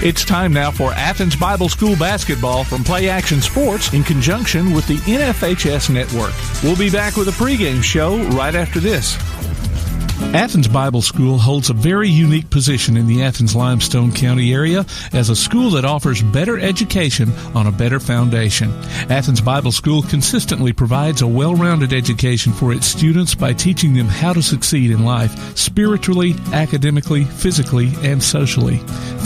It's time now for Athens Bible School basketball from Play Action Sports in conjunction with the NFHS Network. We'll be back with a pregame show right after this. Athens Bible School holds a very unique position in the Athens-Limestone County area as a school that offers better education on a better foundation. Athens Bible School consistently provides a well-rounded education for its students by teaching them how to succeed in life, spiritually, academically, physically, and socially.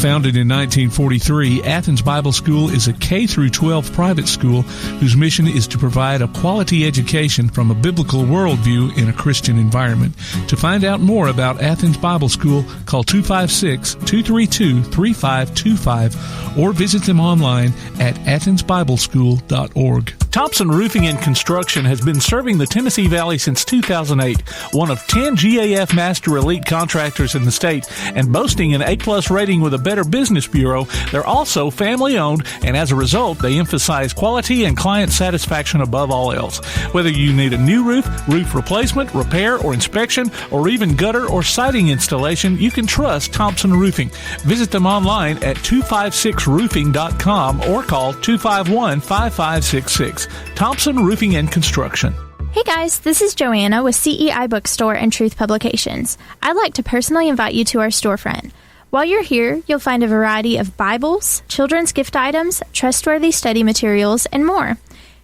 Founded in 1943, Athens Bible School is a K-12 private school whose mission is to provide a quality education from a biblical worldview in a Christian environment. To find out more about Athens Bible School, call 256-232-3525 or visit them online at athensbibleschool.org. Thompson Roofing and Construction has been serving the Tennessee Valley since 2008, one of 10 GAF Master Elite contractors in the state, and boasting an A-plus rating with a Better Business Bureau. They're also family-owned, and as a result, they emphasize quality and client satisfaction above all else. Whether you need a new roof, roof replacement, repair, or inspection, or even gutter or siding installation, you can trust Thompson Roofing. Visit them online at 256roofing.com or call 251-5566. Thompson Roofing and Construction. Hey guys, this is Joanna with CEI Bookstore and Truth Publications. I'd like to personally invite you to our storefront. While you're here, you'll find a variety of Bibles, children's gift items, trustworthy study materials, and more.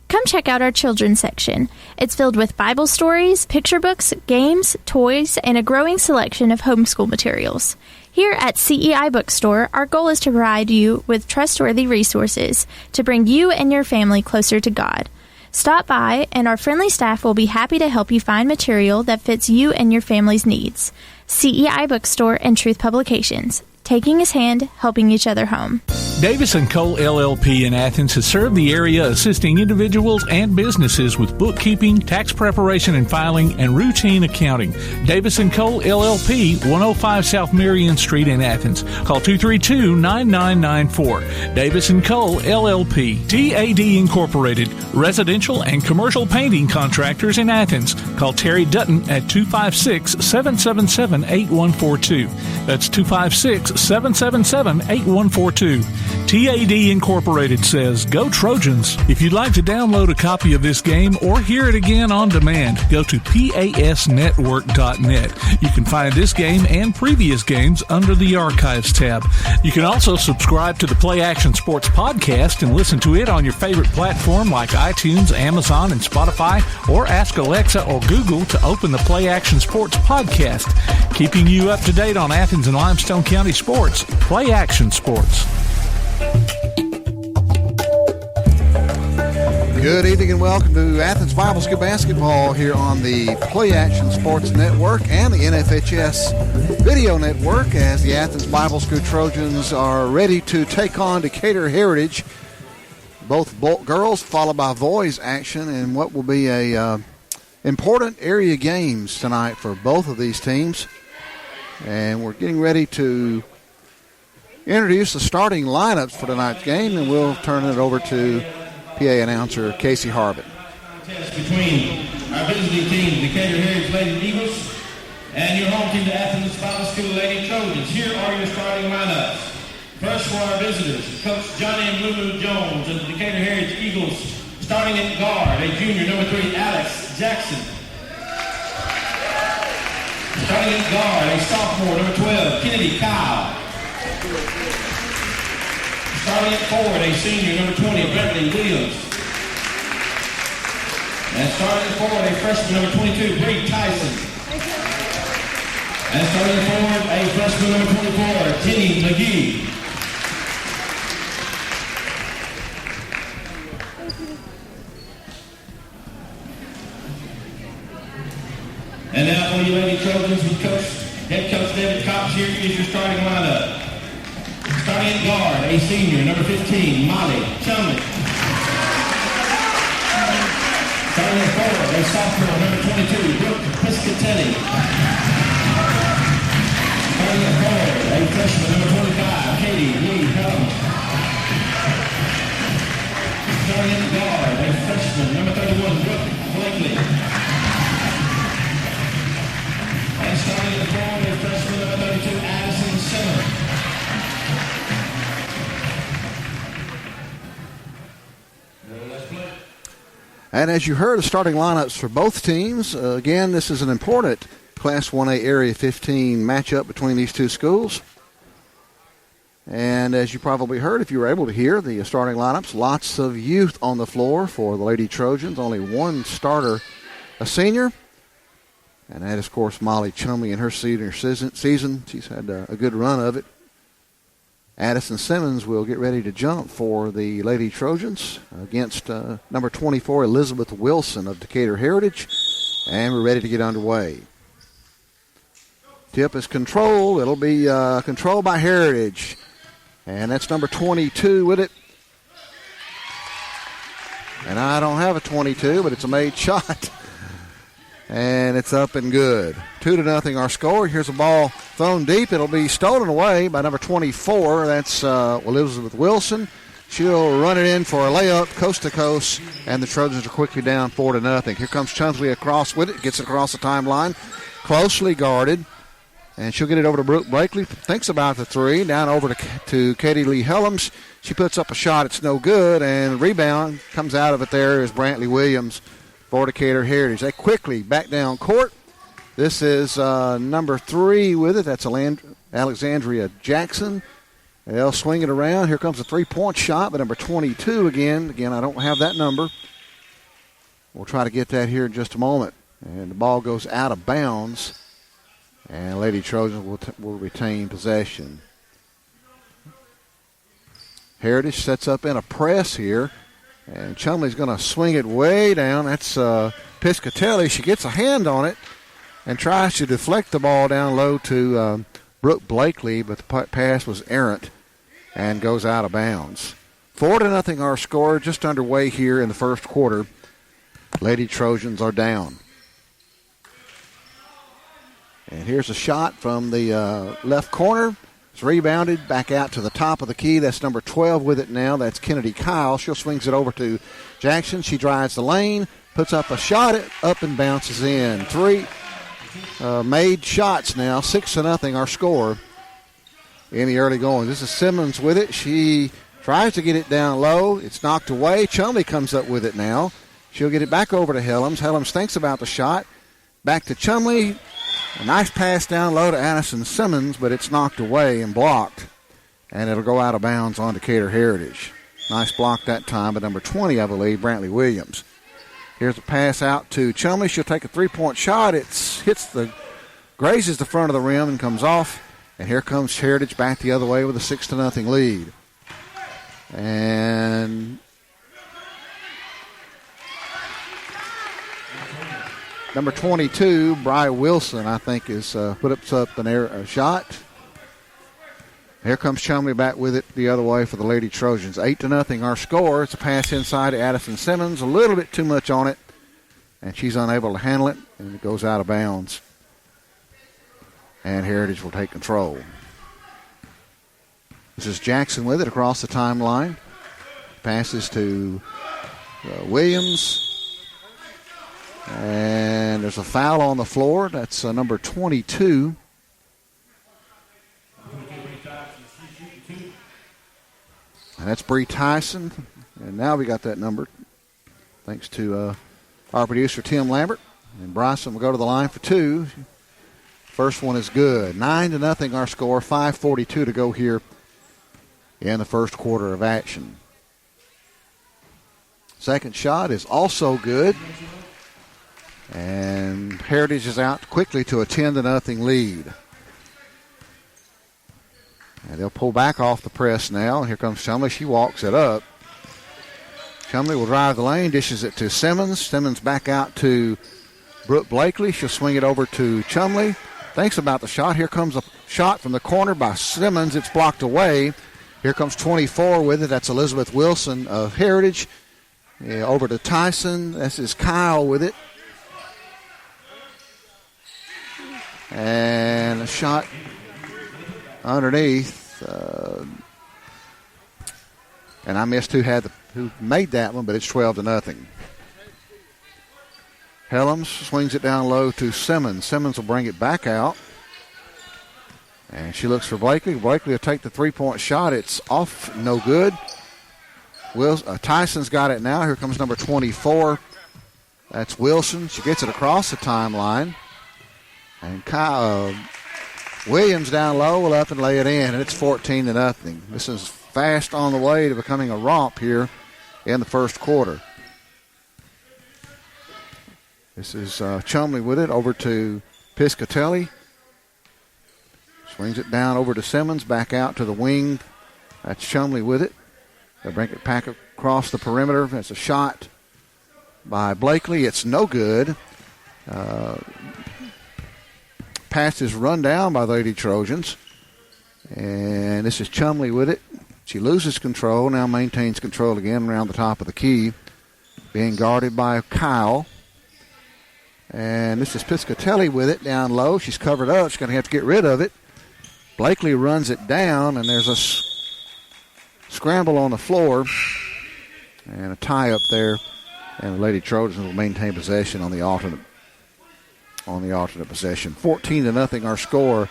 Come check out our children's section. It's filled with Bible stories, picture books, games, toys, and a growing selection of homeschool materials. Here at CEI Bookstore, our goal is to provide you with trustworthy resources to bring you and your family closer to God. Stop by, and our friendly staff will be happy to help you find material that fits you and your family's needs. CEI Bookstore and Truth Publications. Taking his hand, helping each other home. Davis & Cole LLP in Athens has served the area assisting individuals and businesses with bookkeeping, tax preparation and filing, and routine accounting. Davis & Cole LLP, 105 South Marion Street in Athens. Call 232-9994. Davis & Cole LLP. TAD Incorporated, residential and commercial painting contractors in Athens. Call Terry Dutton at 256-777-8142. That's 256-777-8142. TAD Incorporated says, go Trojans. If you'd like to download a copy of this game or hear it again on demand, go to pasnetwork.net. You can find this game and previous games under the Archives tab. You can also subscribe to the Play Action Sports podcast and listen to it on your favorite platform like iTunes, Amazon, and Spotify, or ask Alexa or Google to open the Play Action Sports podcast. Keeping you up to date on Athens and Limestone County sports, Play Action Sports. Good evening and welcome to Athens Bible School basketball here on the Play Action Sports Network and the NFHS Video Network as the Athens Bible School Trojans are ready to take on Decatur Heritage. Both girls followed by boys action in what will be a important area games tonight for both of these teams. And we're getting ready to introduce the starting lineups for tonight's game, and we'll turn it over to PA announcer Casey Harbin. Between our visiting team, Decatur Heritage Lady Eagles, and your home team, the Athens Bible School Lady Trojans. Here are your starting lineups. First for our visitors, Coach Johnny and Lulu Jones of the Decatur Heritage Eagles, starting at guard, a junior, number 3, Alex Jackson. Starting at guard, a sophomore, number 12, Kennedy Kyle. Starting at forward, a senior, number 20, Bradley Williams. And starting at forward, a freshman, number 22, Bree Tyson. And starting at forward, a freshman, number 24, Jenny McGee. And now for you Lady Trojans with head coach David Cox, here is your starting lineup. Starting at guard, a senior, number 15, Molly Chumley. Starting at forward, a sophomore, number 22, Brooke Piscatelli. Starting at forward, a freshman, number 25, Katie Lee Helm. Starting at guard, a freshman, number 31, Brooke Blakely. And starting at the forward, a freshman, number 32, Addison Simmer. And as you heard, the starting lineups for both teams, again, this is an important Class 1A Area 15 matchup between these two schools. And as you probably heard, if you were able to hear, the starting lineups, lots of youth on the floor for the Lady Trojans. Only one starter, a senior. And that is, of course, Molly Chumley in her senior season. She's had a good run of it. Addison Simmons will get ready to jump for the Lady Trojans against number 24, Elizabeth Wilson of Decatur Heritage. And we're ready to get underway. Tip is controlled. It'll be controlled by Heritage. And that's number 22 with it. And I don't have a 22, but it's a made shot. And it's up and good. 2-0 our score. Here's a ball thrown deep. It'll be stolen away by number 24. That's Elizabeth Wilson. She'll run it in for a layup, coast to coast, and the Trojans are quickly down 4-0. Here comes Chumley across with it. Gets it across the timeline. Closely guarded. And she'll get it over to Brooke Blakely. Thinks about the three. Down over to Katie Lee Helms. She puts up a shot. It's no good. And rebound comes out of it there is Brantley Williams for Decatur Heritage. They quickly back down court. This is number 3 with it. That's Alexandria Jackson. They'll swing it around. Here comes a three-point shot by number 22 again. Again, I don't have that number. We'll try to get that here in just a moment. And the ball goes out of bounds. And Lady Trojans will retain possession. Heritage sets up in a press here. And Chumley's going to swing it way down. That's Piscatelli. She gets a hand on it and tries to deflect the ball down low to Brooke Blakely, but the pass was errant and goes out of bounds. 4-0 our score, just underway here in the first quarter. Lady Trojans are down. And here's a shot from the left corner. It's rebounded back out to the top of the key. That's number 12 with it now. That's Kennedy Kyle. She'll swings it over to Jackson. She drives the lane, puts up a shot, up and bounces in. 3 made shots now. 6-0 our score in the early going. This is Simmons with it. She tries to get it down low. It's knocked away. Chumley comes up with it now. She'll get it back over to Helms. Helms thinks about the shot. Back to Chumley. A nice pass down low to Addison Simmons, but it's knocked away and blocked. And it'll go out of bounds on Decatur Heritage. Nice block that time by number 20, I believe, Brantley Williams. Here's a pass out to Chumley. She'll take a three-point shot. It grazes the front of the rim and comes off. And here comes Heritage back the other way with a 6-0 lead. And number 22, Bri Wilson, I think, is puts up a shot. Here comes Chumley back with it the other way for the Lady Trojans. 8-0 our score. It's a pass inside to Addison Simmons. A little bit too much on it, and she's unable to handle it, and it goes out of bounds. And Heritage will take control. This is Jackson with it across the timeline. Passes to Williams. And there's a foul on the floor. That's number 22. And that's Bree Tyson. And now we got that number. Thanks to our producer, Tim Lambert. And Bryson will go to the line for 2. First one is good. 9-0 our score. 5:42 to go here in the first quarter of action. Second shot is also good. And Heritage is out quickly to a 10-0 lead. And they'll pull back off the press now. Here comes Chumley. She walks it up. Chumley will drive the lane, dishes it to Simmons. Simmons back out to Brooke Blakely. She'll swing it over to Chumley. Thinks about the shot. Here comes a shot from the corner by Simmons. It's blocked away. Here comes 24 with it. That's Elizabeth Wilson of Heritage. Over to Tyson. This is Kyle with it. And a shot underneath. And I missed who made that one, but it's 12-0. Helms swings it down low to Simmons. Simmons will bring it back out. And she looks for Blakely. Blakely will take the three-point shot. It's off, no good. Tyson's got it now. Here comes number 24, That's Wilson. She gets it across the timeline. And Williams down low will up and lay it in, and it's 14-0. This is fast on the way to becoming a romp here in the first quarter. This is Chumley with it over to Piscatelli. Swings it down over to Simmons, back out to the wing. That's Chumley with it. They bring it back across the perimeter. That's a shot by Blakely. It's no good. Pass is run down by the Lady Trojans. And this is Chumley with it. She loses control, now maintains control again around the top of the key. Being guarded by Kyle. And this is Piscatelli with it down low. She's covered up. She's going to have to get rid of it. Blakely runs it down, and there's a scramble on the floor and a tie up there. And the Lady Trojans will maintain possession on the alternate possession. 14-0 our score.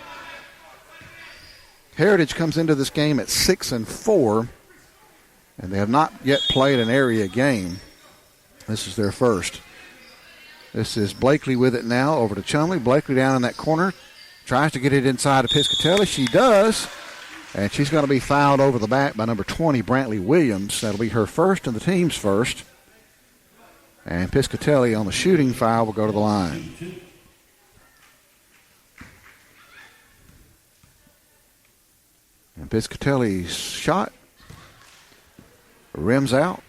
Heritage comes into this game at 6-4, and they have not yet played an area game. This is their first. This is Blakely with it now over to Chumley. Blakely down in that corner. Tries to get it inside to Piscatelli. She does. And she's going to be fouled over the back by number 20, Brantley Williams. That'll be her first and the team's first. And Piscatelli on the shooting foul will go to the line. And Piscatelli's shot rims out.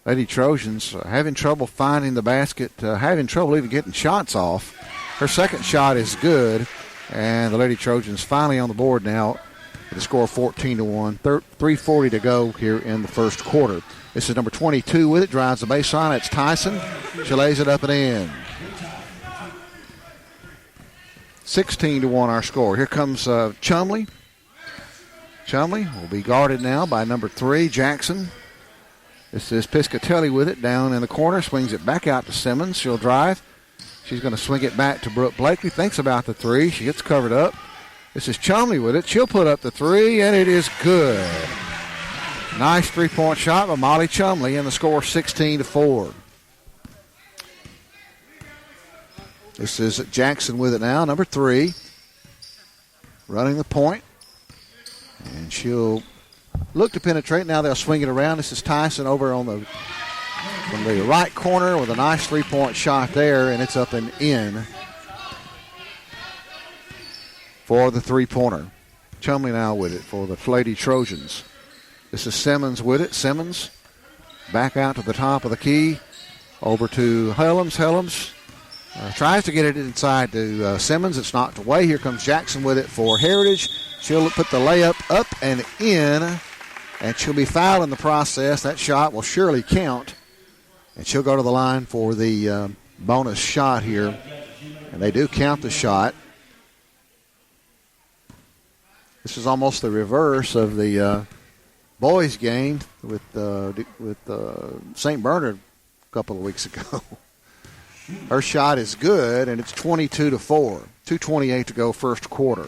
Lady Trojans having trouble finding the basket, having trouble even getting shots off. Her second shot is good, and the Lady Trojans finally on the board now with a score of 14-1. 3:40 to go here in the first quarter. This is number 22 with it, drives the baseline. It's Tyson. She lays it up and in. 16-1 our score. Here comes Chumley. Chumley will be guarded now by number 3, Jackson. This is Piscatelli with it down in the corner. Swings it back out to Simmons. She'll drive. She's going to swing it back to Brooke Blakely. Thinks about the three. She gets covered up. This is Chumley with it. She'll put up the three, and it is good. Nice three-point shot by Molly Chumley, and the score 16-4. This is Jackson with it now, number 3. Running the point. And she'll look to penetrate. Now they'll swing it around. This is Tyson over on the right corner with a nice three-point shot there, and it's up and in for the three-pointer. Chumley now with it for the Lady Trojans. This is Simmons with it. Simmons back out to the top of the key. Over to Helms. Helms tries to get it inside to Simmons. It's knocked away. Here comes Jackson with it for Heritage. She'll put the layup up and in, and she'll be fouled in the process. That shot will surely count, and she'll go to the line for the bonus shot here. And they do count the shot. This is almost the reverse of the boys game with St. Bernard a couple of weeks ago. Her shot is good, and it's 22-4. 2:28 to go first quarter.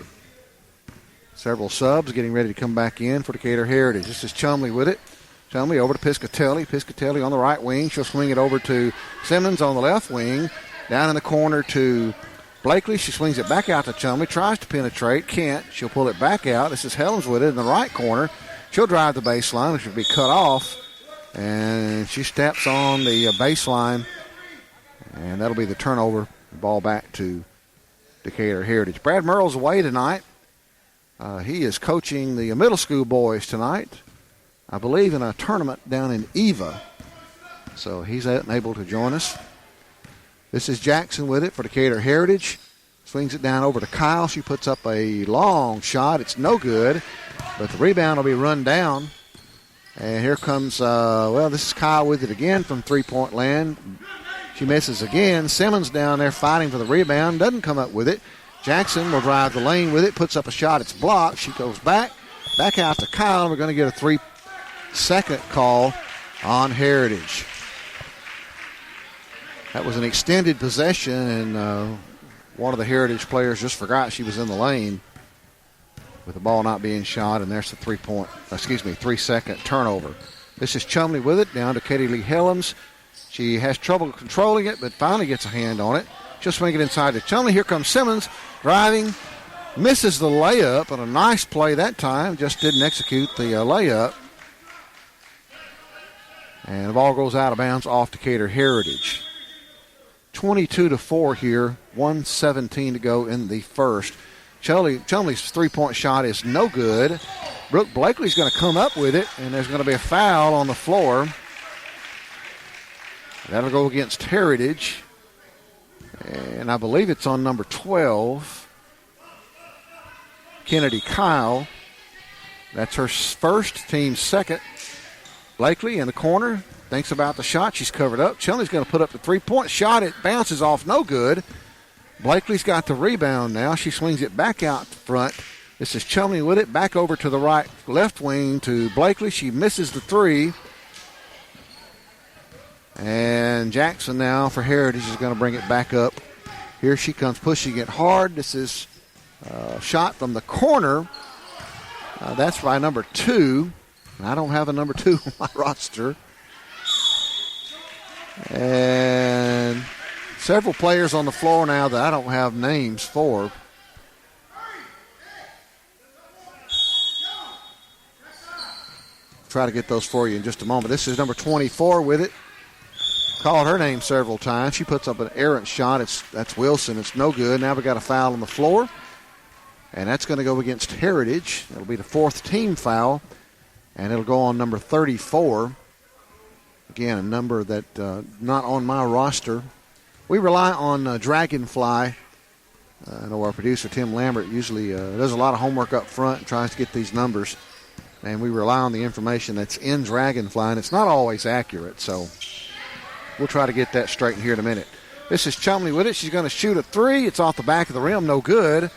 Several subs getting ready to come back in for Decatur Heritage. This is Chumley with it. Chumley over to Piscatelli. Piscatelli on the right wing. She'll swing it over to Simmons on the left wing. Down in the corner to Blakely. She swings it back out to Chumley. Tries to penetrate. Can't. She'll pull it back out. This is Helms with it in the right corner. She'll drive the baseline, which will be cut off. And she steps on the baseline. And that'll be the turnover. Ball back to Decatur Heritage. Brad Merle's away tonight. He is coaching the middle school boys tonight, I believe, in a tournament down in Eva. So he's unable to join us. This is Jackson with it for Decatur Heritage. Swings it down over to Kyle. She puts up a long shot. It's no good, but the rebound will be run down. And here comes, this is Kyle with it again from three-point land. She misses again. Simmons down there fighting for the rebound. Doesn't come up with it. Jackson will drive the lane with it. Puts up a shot. It's blocked. She goes back out to Kyle. We're going to get a 3-second call on Heritage. That was an extended possession, and one of the Heritage players just forgot she was in the lane with the ball not being shot, and there's the 3-second turnover. This is Chumley with it, down to Katie Lee Helms. She has trouble controlling it, but finally gets a hand on it. She'll swing it inside to Chumley. Here comes Simmons driving. Misses the layup, and a nice play that time. Just didn't execute the layup. And the ball goes out of bounds off Decatur Heritage. 22-4 here. 1:17 to go in the first. Chumley's three-point shot is no good. Brooke Blakely's going to come up with it, and there's going to be a foul on the floor. That'll go against Heritage. And I believe it's on number 12, Kennedy Kyle. That's her first, team second. Blakely in the corner, thinks about the shot. She's covered up. Chumley's going to put up the three-point shot. It bounces off, no good. Blakely's got the rebound now. She swings it back out front. This is Chumley with it. Back over to the right, left wing to Blakely. She misses the three. And Jackson now for Heritage is going to bring it back up. Here she comes pushing it hard. This is a shot from the corner. That's by number 2. I don't have a number 2 on my roster. And several players on the floor now that I don't have names for. Try to get those for you in just a moment. This is number 24 with it. Called her name several times. She puts up an errant shot. That's Wilson. It's no good. Now we got a foul on the floor. And that's going to go against Heritage. It'll be the 4th team foul. And it'll go on number 34. Again, a number that not on my roster. We rely on Dragonfly. I know our producer, Tim Lambert, usually does a lot of homework up front and tries to get these numbers. And we rely on the information that's in Dragonfly, and it's not always accurate. So we'll try to get that straightened here in a minute. This is Chumley with it. She's going to shoot a three. It's off the back of the rim. No good.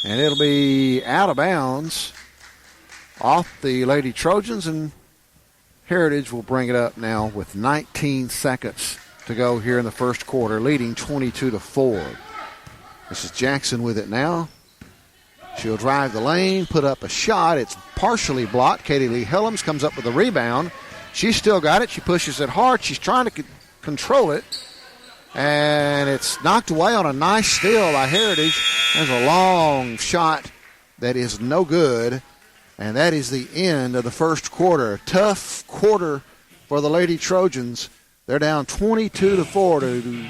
And it'll be out of bounds off the Lady Trojans, and Heritage will bring it up now with 19 seconds to go here in the first quarter, leading 22-4. This is Jackson with it now. She'll drive the lane, put up a shot. It's partially blocked. Katie Lee Helms comes up with a rebound. She's still got it. She pushes it hard. She's trying to control it. And it's knocked away on a nice steal by Heritage. There's a long shot that is no good. And that is the end of the first quarter. A tough quarter for the Lady Trojans. They're down 22-4 to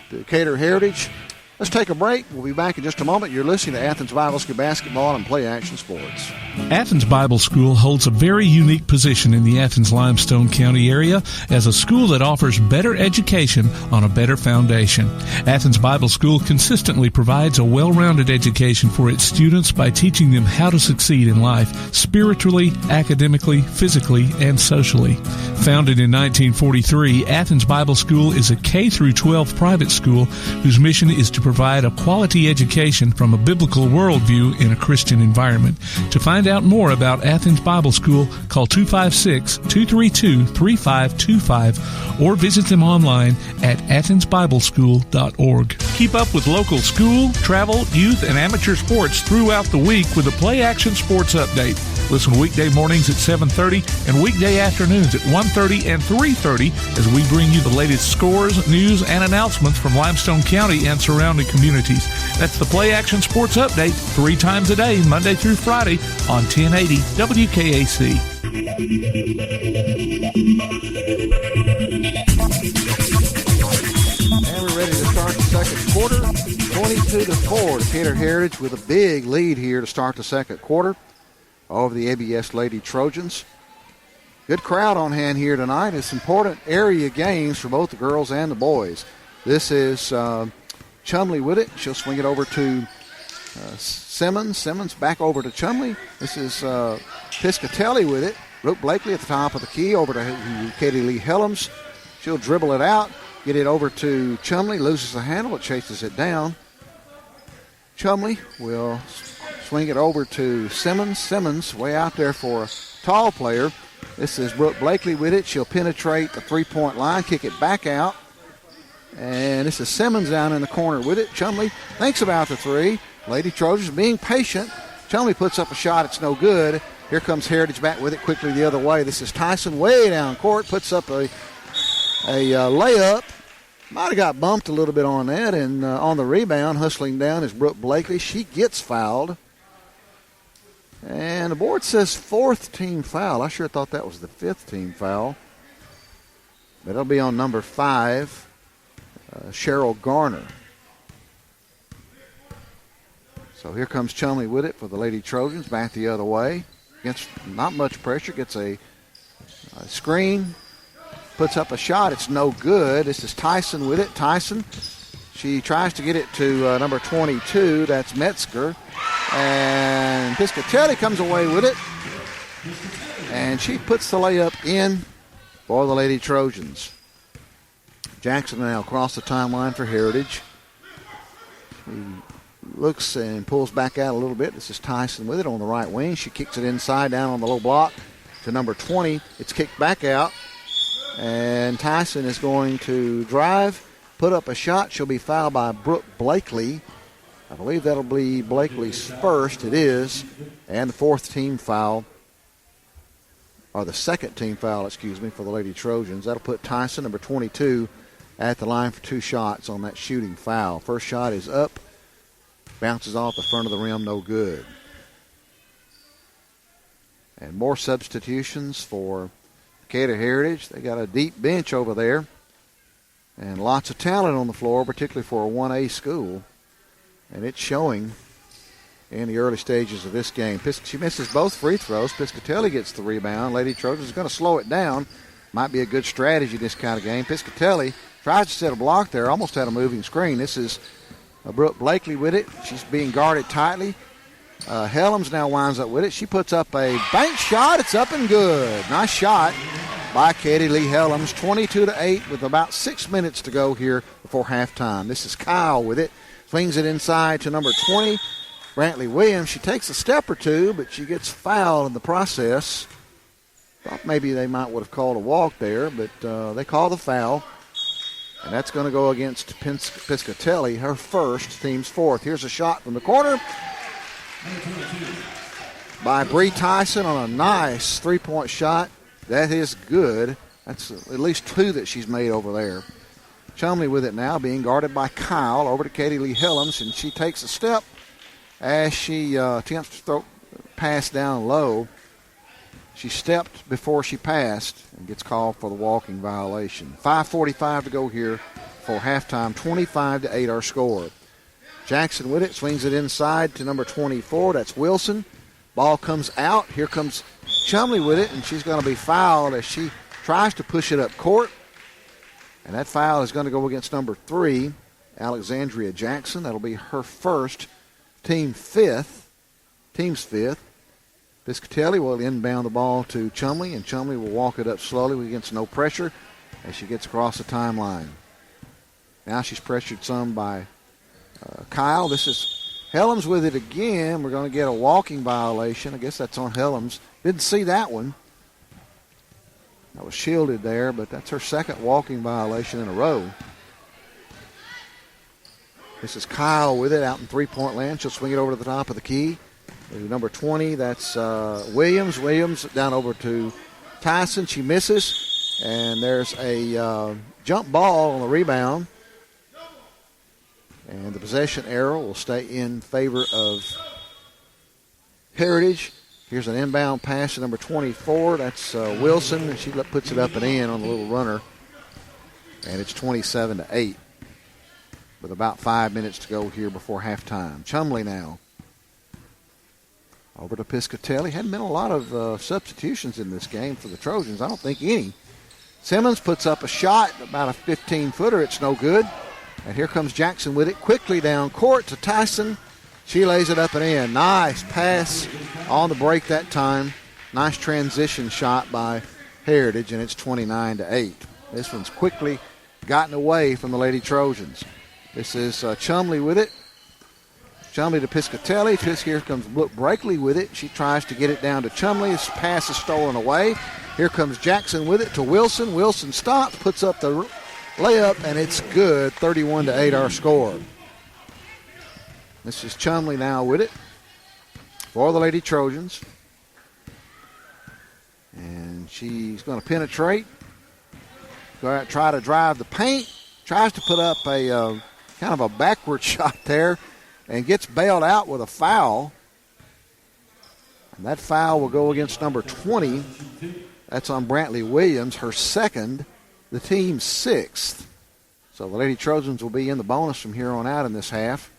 Decatur Heritage. Let's take a break. We'll be back in just a moment. You're listening to Athens Bible School Basketball and Play Action Sports. Athens Bible School holds a very unique position in the Athens-Limestone County area as a school that offers better education on a better foundation. Athens Bible School consistently provides a well-rounded education for its students by teaching them how to succeed in life, spiritually, academically, physically, and socially. Founded in 1943, Athens Bible School is a K-12 private school whose mission is to provide a quality education from a biblical worldview in a Christian environment. To find out more about Athens Bible School, call 256-232-3525 or visit them online at athensbibleschool.org. Keep up with local school, travel, youth, and amateur sports throughout the week with a Play Action Sports Update. Listen weekday mornings at 7:30 and weekday afternoons at 1:30 and 3:30 as we bring you the latest scores, news, and announcements from Limestone County and surrounding communities. That's the Play Action Sports Update 3 times a day, Monday through Friday on 1080 WKAC. And we're ready to start the second quarter. 22-4. Decatur Heritage with a big lead here to start the second quarter over the ABS Lady Trojans. Good crowd on hand here tonight. It's important area games for both the girls and the boys. This is Chumley with it. She'll swing it over to Simmons. Simmons back over to Chumley. This is Piscatelli with it. Brooke Blakely at the top of the key over to Katie Lee Helms. She'll dribble it out, get it over to Chumley, loses the handle, it chases it down. Chumley will swing it over to Simmons. Simmons way out there for a tall player. This is Brooke Blakely with it. She'll penetrate the three-point line, kick it back out. And this is Simmons down in the corner with it. Chumley thinks about the three. Lady Trojans being patient. Chumley puts up a shot. It's no good. Here comes Heritage back with it quickly the other way. This is Tyson way down court. Puts up a A layup. Might have got bumped a little bit on that, and on the rebound, hustling down is Brooke Blakely. She gets fouled. And the board says 4th team foul. I sure thought that was the 5th team foul. But it'll be on number 5, Cheryl Garner. So here comes Chumley with it for the Lady Trojans, back the other way. Against not much pressure, gets a screen, puts up a shot. It's no good. This is Tyson with it. Tyson, she tries to get it to number 22. That's Metzger. And Piscatelli comes away with it. And she puts the layup in for the Lady Trojans. Jackson now across the timeline for Heritage. She looks and pulls back out a little bit. This is Tyson with it on the right wing. She kicks it inside down on the low block to number 20. It's kicked back out. And Tyson is going to drive, put up a shot. She'll be fouled by Brooke Blakely. I believe that'll be Blakely's first. It is. And the 4th team foul, or the 2nd team foul, for the Lady Trojans. That'll put Tyson, number 22, at the line for 2 shots on that shooting foul. First shot is up. Bounces off the front of the rim, no good. And more substitutions for Decatur Heritage. They got a deep bench over there. And lots of talent on the floor, particularly for a 1A school. And it's showing in the early stages of this game. She misses both free throws. Piscatelli gets the rebound. Lady Trojans is going to slow it down. Might be a good strategy this kind of game. Piscatelli tries to set a block there. Almost had a moving screen. This is Brooke Blakely with it. She's being guarded tightly. Helms now winds up with it. She puts up a bank shot. It's up and good. Nice shot by Katie Lee Helms. 22-8 with about 6 minutes to go here before halftime. This is Kyle with it. Swings it inside to number 20, Brantley Williams. She takes a step or two, but she gets fouled in the process. Thought maybe they might would have called a walk there, but they call the foul. And that's going to go against Piscatelli, her first, team's 4th. Here's a shot from the corner by Bree Tyson on a nice 3-point shot. That is good. That's at least 2 that she's made over there. Chumley with it now, being guarded by Kyle. Over to Katie Lee Helms, and she takes a step as she attempts to throw pass down low. She stepped before she passed and gets called for the walking violation. 5:45 to go here for halftime. 25-8 our score. Jackson with it, swings it inside to number 24. That's Wilson. Ball comes out. Here comes Chumley with it, and she's going to be fouled as she tries to push it up court. And that foul is going to go against number 3, Alexandria Jackson. That'll be her first, team's 5th. Piscatelli will inbound the ball to Chumley, and Chumley will walk it up slowly against no pressure as she gets across the timeline. Now she's pressured some by Kyle. This is Helms with it again. We're going to get a walking violation. I guess that's on Helms. Didn't see that one. That was shielded there, but that's her 2nd walking violation in a row. This is Kyle with it out in 3-point land. She'll swing it over to the top of the key. Number 20, that's Williams. Williams down over to Tyson. She misses, and there's a jump ball on the rebound. And the possession arrow will stay in favor of Heritage. Here's an inbound pass to number 24. That's Wilson, and she puts it up and in on the little runner. And it's 27-8 with about 5 minutes to go here before halftime. Chumley now over to Piscatelli. Hadn't been a lot of substitutions in this game for the Trojans. I don't think any. Simmons puts up a shot, about a 15-footer. It's no good. And here comes Jackson with it quickly down court to Tyson. She lays it up and in. Nice pass on the break that time. Nice transition shot by Heritage, and it's 29-8. This one's quickly gotten away from the Lady Trojans. This is Chumley with it. Chumley to Piscatelli. Here comes Blakely with it. She tries to get it down to Chumley. This pass is stolen away. Here comes Jackson with it to Wilson. Wilson stops, puts up the layup, and it's good. 31-8 our score. This is Chumley now with it for the Lady Trojans. And she's going to penetrate. try to drive the paint. Tries to put up a kind of a backward shot there and gets bailed out with a foul. And that foul will go against number 20. That's on Brantley Williams, her second, the team's sixth. So the Lady Trojans will be in the bonus from here on out in this half.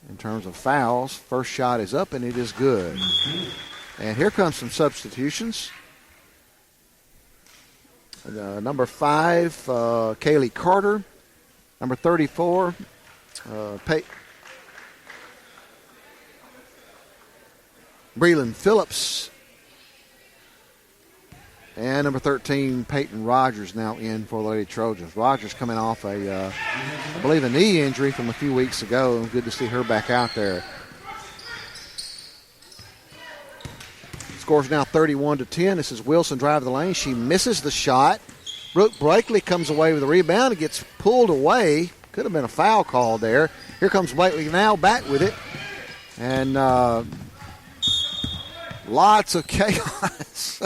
In terms of fouls, first shot is up and it is good. And here comes some substitutions. Number 5, Kaylee Carter. Number 34, Breland Phillips. And number 13, Peyton Rogers now in for the Lady Trojans. Rogers coming off I believe a knee injury from a few weeks ago. Good to see her back out there. Score's now 31-10. This is Wilson driving the lane. She misses the shot. Brooke Blakely comes away with the rebound and gets pulled away. Could have been a foul call there. Here comes Blakely now back with it. And lots of chaos.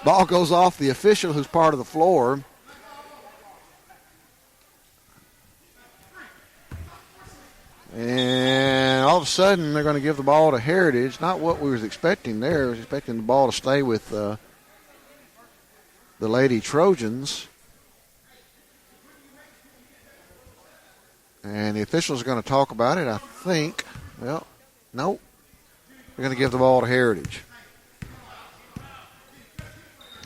Ball goes off the official who's part of the floor. And all of a sudden they're going to give the ball to Heritage. Not what we was expecting there. I was expecting the ball to stay with the Lady Trojans. And the officials are going to talk about it, I think. Well, nope. They're going to give the ball to Heritage.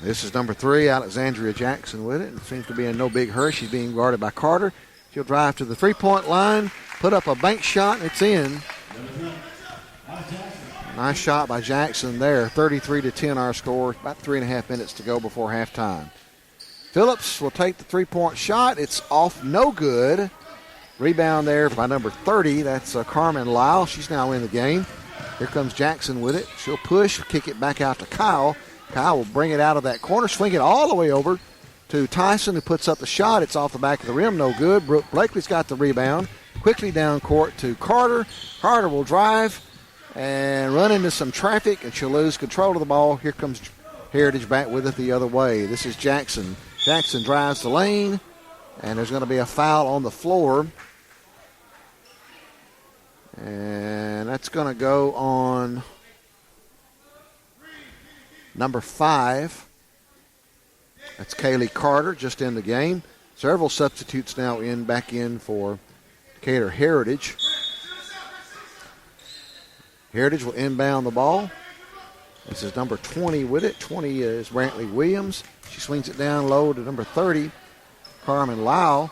This is number 3, Alexandria Jackson with it. It seems to be in no big hurry. She's being guarded by Carter. She'll drive to the three-point line, put up a bank shot, and it's in. Nice shot by Jackson there. 33-10 our score. About 3.5 minutes to go before halftime. Phillips will take the three-point shot. It's off, no good. Rebound there by number 30. That's Carmen Lyle. She's now in the game. Here comes Jackson with it. She'll push, kick it back out to Kyle. Kyle will bring it out of that corner, swing it all the way over to Tyson, who puts up the shot. It's off the back of the rim, no good. Brooke Blakely's got the rebound. Quickly down court to Carter. Carter will drive and run into some traffic, and she'll lose control of the ball. Here comes Heritage back with it the other way. This is Jackson. Jackson drives the lane, and there's going to be a foul on the floor. And that's going to go on number 5. That's Kaylee Carter, just in the game. Several substitutes now back in for Decatur Heritage. Heritage will inbound the ball. This is number 20 with it. 20 is Brantley Williams. She swings it down low to number 30, Carmen Lau.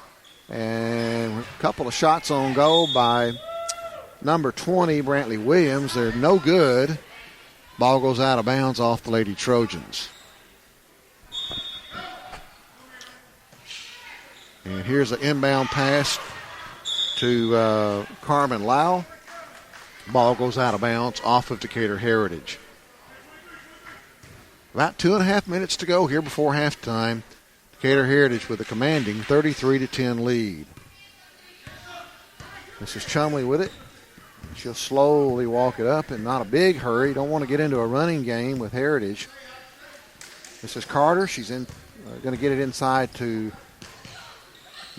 And a couple of shots on goal by number 20, Brantley Williams. They're no good. Ball goes out of bounds off the Lady Trojans. And here's an inbound pass to Carmen Lau. Ball goes out of bounds off of Decatur Heritage. About 2.5 minutes to go here before halftime. Decatur Heritage with a commanding 33-10 lead. This is Chumley with it. She'll slowly walk it up in not a big hurry. Don't want to get into a running game with Heritage. This is Carter. She's going to get it inside to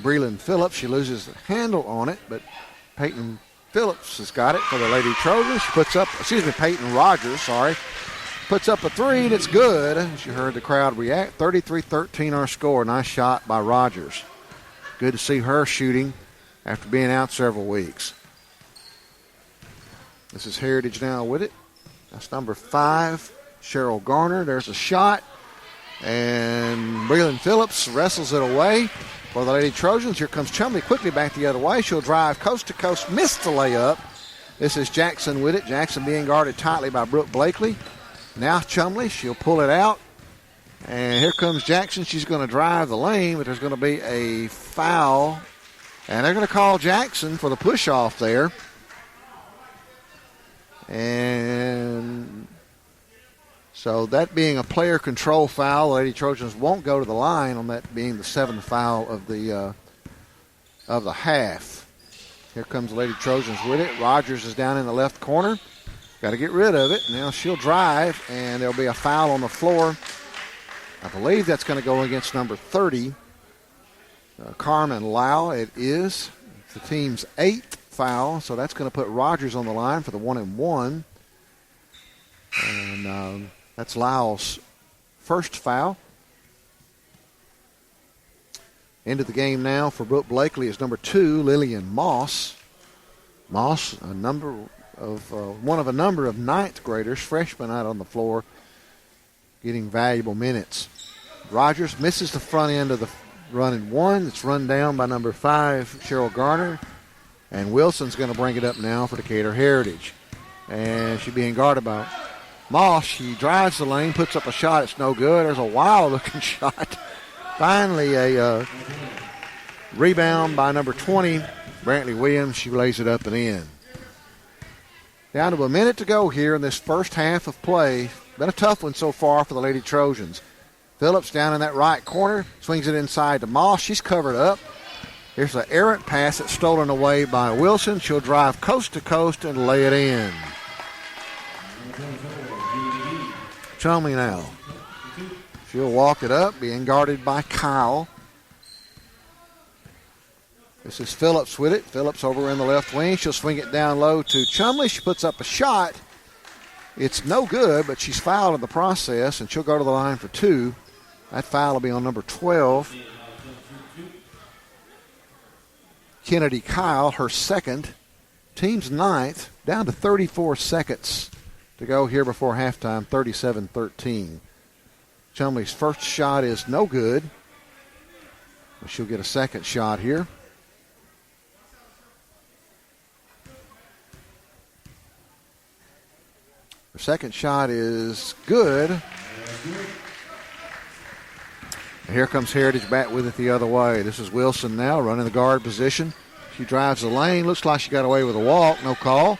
Breland Phillips. She loses the handle on it, but Peyton Phillips has got it for the Lady Trojans. She puts up, Peyton Rogers, puts up a three, and it's good. She heard the crowd react. 33-13 our score. Nice shot by Rogers. Good to see her shooting after being out several weeks. This is Heritage now with it. That's number 5, Cheryl Garner. There's a shot. And Breland Phillips wrestles it away for the Lady Trojans. Here comes Chumley quickly back the other way. She'll drive coast to coast, missed the layup. This is Jackson with it. Jackson being guarded tightly by Brooke Blakely. Now Chumley, she'll pull it out. And here comes Jackson. She's going to drive the lane, but there's going to be a foul. And they're going to call Jackson for the push-off there. And so that being a player control foul, the Lady Trojans won't go to the line on that being the 7th foul of the half. Here comes the Lady Trojans with it. Rogers is down in the left corner. Got to get rid of it. Now she'll drive, and there'll be a foul on the floor. I believe that's going to go against number 30, Carmen Lau. It is. It's the team's 8th foul, so that's going to put Rogers on the line for the 1-and-1. And that's Lau's first foul. Into the game now for Brooke Blakely is number 2, Lillian Moss. Moss, one of a number of ninth graders, freshmen out on the floor, getting valuable minutes. Rogers misses the front end of the running one. It's run down by number 5, Cheryl Garner. And Wilson's going to bring it up now for Decatur Heritage. And she's being guarded by Moss. She drives the lane, puts up a shot. It's no good. There's a wild-looking shot. Finally, a rebound by number 20, Brantley Williams. She lays it up and in. Down to a minute to go here in this first half of play. Been a tough one so far for the Lady Trojans. Phillips down in that right corner, swings it inside to Moss. She's covered up. Here's an errant pass that's stolen away by Wilson. She'll drive coast to coast and lay it in. Chumley now. She'll walk it up, being guarded by Kyle. This is Phillips with it. Phillips over in the left wing. She'll swing it down low to Chumley. She puts up a shot. It's no good, but she's fouled in the process, and she'll go to the line for 2. That foul will be on number 12. Kennedy Kyle, her second. Team's 9th, down to 34 seconds to go here before halftime, 37-13. Chumley's first shot is no good. She'll get a second shot here. Her second shot is good. And here comes Heritage back with it the other way. This is Wilson now running the guard position. She drives the lane. Looks like she got away with a walk. No call.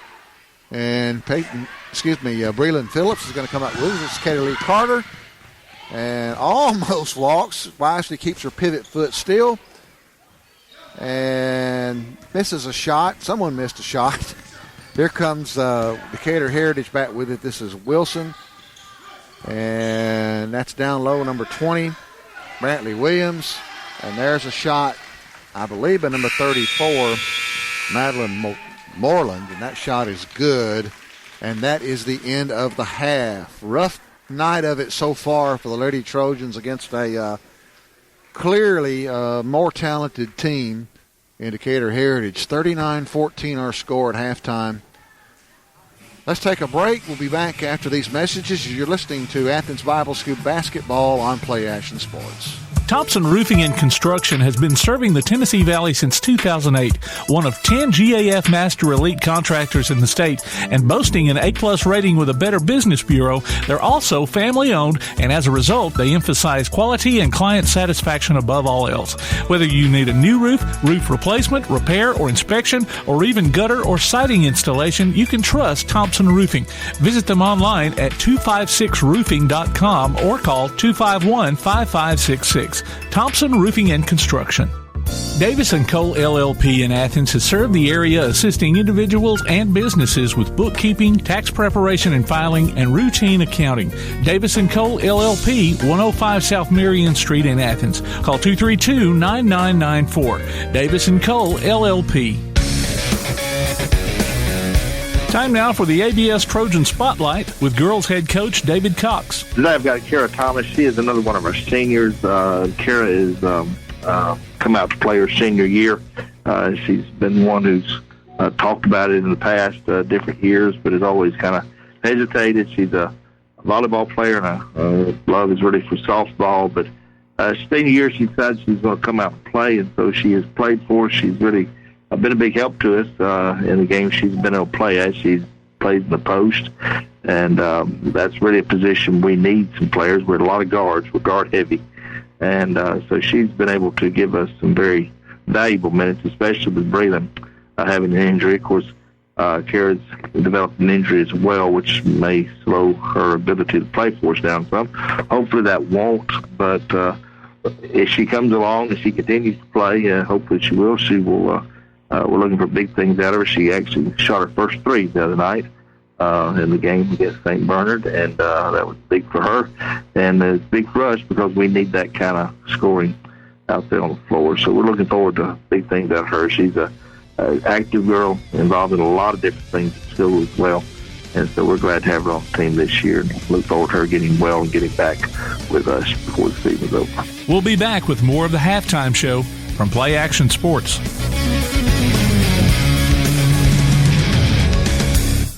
And Breland Phillips is going to come out with it. This is Katie Lee Carter. And almost walks. Wisely keeps her pivot foot still. And misses a shot. Someone missed a shot. Here comes Decatur Heritage back with it. This is Wilson. And that's down low, number 20, Brantley Williams. And there's a shot, I believe, by number 34, Madeline Moreland. And that shot is good. And that is the end of the half. Rough night of it so far for the Lady Trojans against a clearly more talented team in Decatur Heritage. 39-14 our score at halftime. Let's take a break. We'll be back after these messages. You're listening to Athens Bible School basketball on Play Action Sports. Thompson Roofing and Construction has been serving the Tennessee Valley since 2008, one of 10 GAF Master Elite contractors in the state, and boasting an A-plus rating with a Better Business Bureau. They're also family-owned, and as a result, they emphasize quality and client satisfaction above all else. Whether you need a new roof, roof replacement, repair, or inspection, or even gutter or siding installation, you can trust Thompson Roofing. Visit them online at 256roofing.com or call 251-5566. Thompson Roofing and Construction. Davis & Cole LLP in Athens has served the area assisting individuals and businesses with bookkeeping, tax preparation and filing, and routine accounting. Davis & Cole LLP, 105 South Marion Street in Athens. Call 232-9994. Davis & Cole LLP. Time now for the ABS Trojan Spotlight with girls head coach David Cox. Today I've got Kara Thomas. She is another one of our seniors. Kara is come out to play her senior year. She's been one who's talked about it in the past different years, but has always kind of hesitated. She's a volleyball player, and her love is really for softball. But senior year, she decided she's going to come out and play, and so she has played for us. She's really been a big help to us in the games she's been able to play as. She's played in the post, and that's really a position we need some players. We're a lot of guards. We're guard heavy. And so she's been able to give us some very valuable minutes, especially with Breland having an injury. Of course, Kara's developed an injury as well, which may slow her ability to play for us down some. Hopefully that won't, but if she comes along and she continues to play, hopefully she will. We're looking for big things out of her. She actually shot her first three the other night. in the game against St. Bernard, and that was big for her. And it's big for us because we need that kind of scoring out there on the floor. So we're looking forward to big things out of her. She's an active girl involved in a lot of different things at school as well. And so we're glad to have her on the team this year and look forward to her getting well and getting back with us before the season's over. We'll be back with more of the Halftime Show from Play Action Sports.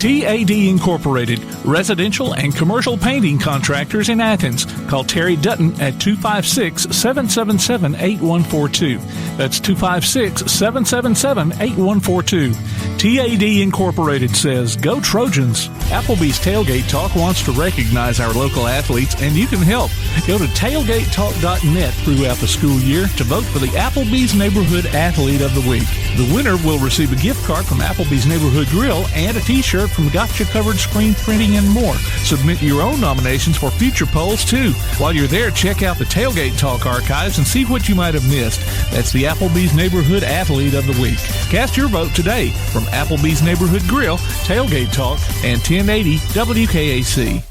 TAD Incorporated, residential and commercial painting contractors in Athens. Call Terry Dutton at 256-777-8142. That's 256-777-8142. TAD Incorporated says, "Go Trojans." Applebee's Tailgate Talk wants to recognize our local athletes, and you can help. Go to tailgatetalk.net throughout the school year to vote for the Applebee's Neighborhood Athlete of the Week. The winner will receive a gift card from Applebee's Neighborhood Grill and a T-shirt from Gotcha Covered Screen Printing and more. Submit your own nominations for future polls, too. While you're there, check out the Tailgate Talk archives and see what you might have missed. That's the Applebee's Neighborhood Athlete of the Week. Cast your vote today from Applebee's Neighborhood Grill, Tailgate Talk, and 1080 WKAC.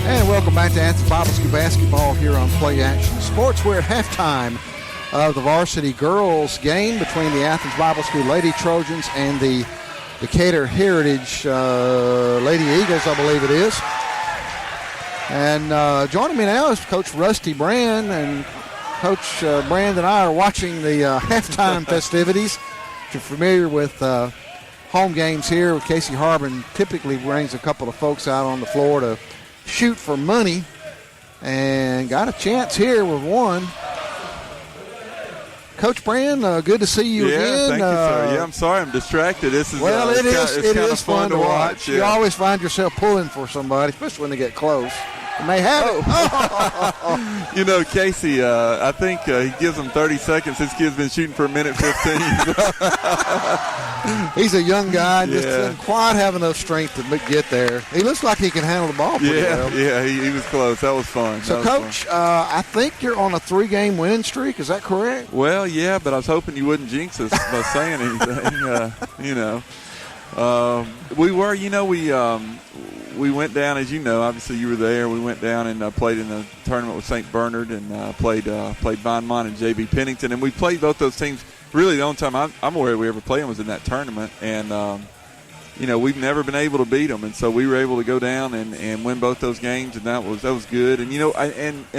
And welcome back to Athens Bible School basketball here on Play Action Sports. We're at halftime of the varsity girls game between the Athens Bible School Lady Trojans and the Decatur Heritage Lady Eagles, I believe it is. And joining me now is Coach Rusty Brand, and Coach Brand and I are watching the halftime festivities. If you're familiar with home games here, Casey Harbin typically brings a couple of folks out on the floor to shoot for money, and got a chance here with one. Coach Brand, good to see you again. Thank you, sir. I'm sorry I'm distracted. This is it is fun to watch. Yeah. You always find yourself pulling for somebody, especially when they get close. And they have it. You know, Casey, I think he gives them 30 seconds. This kid's been shooting for a minute 15. He's a young guy, just didn't quite have enough strength to get there. He looks like he can handle the ball pretty well. Yeah, he was close. That was fun. So, Coach, I think you're on a 3-game winning streak. Is that correct? Well, yeah, but I was hoping you wouldn't jinx us by saying anything. We went down, as you know, obviously you were there. We went down and played in the tournament with St. Bernard and played Vinemont and J.B. Pennington. And we played both those teams. Really, the only time I'm aware we ever played them was in that tournament. And, we've never been able to beat them. And so we were able to go down and win both those games, and that was good. And,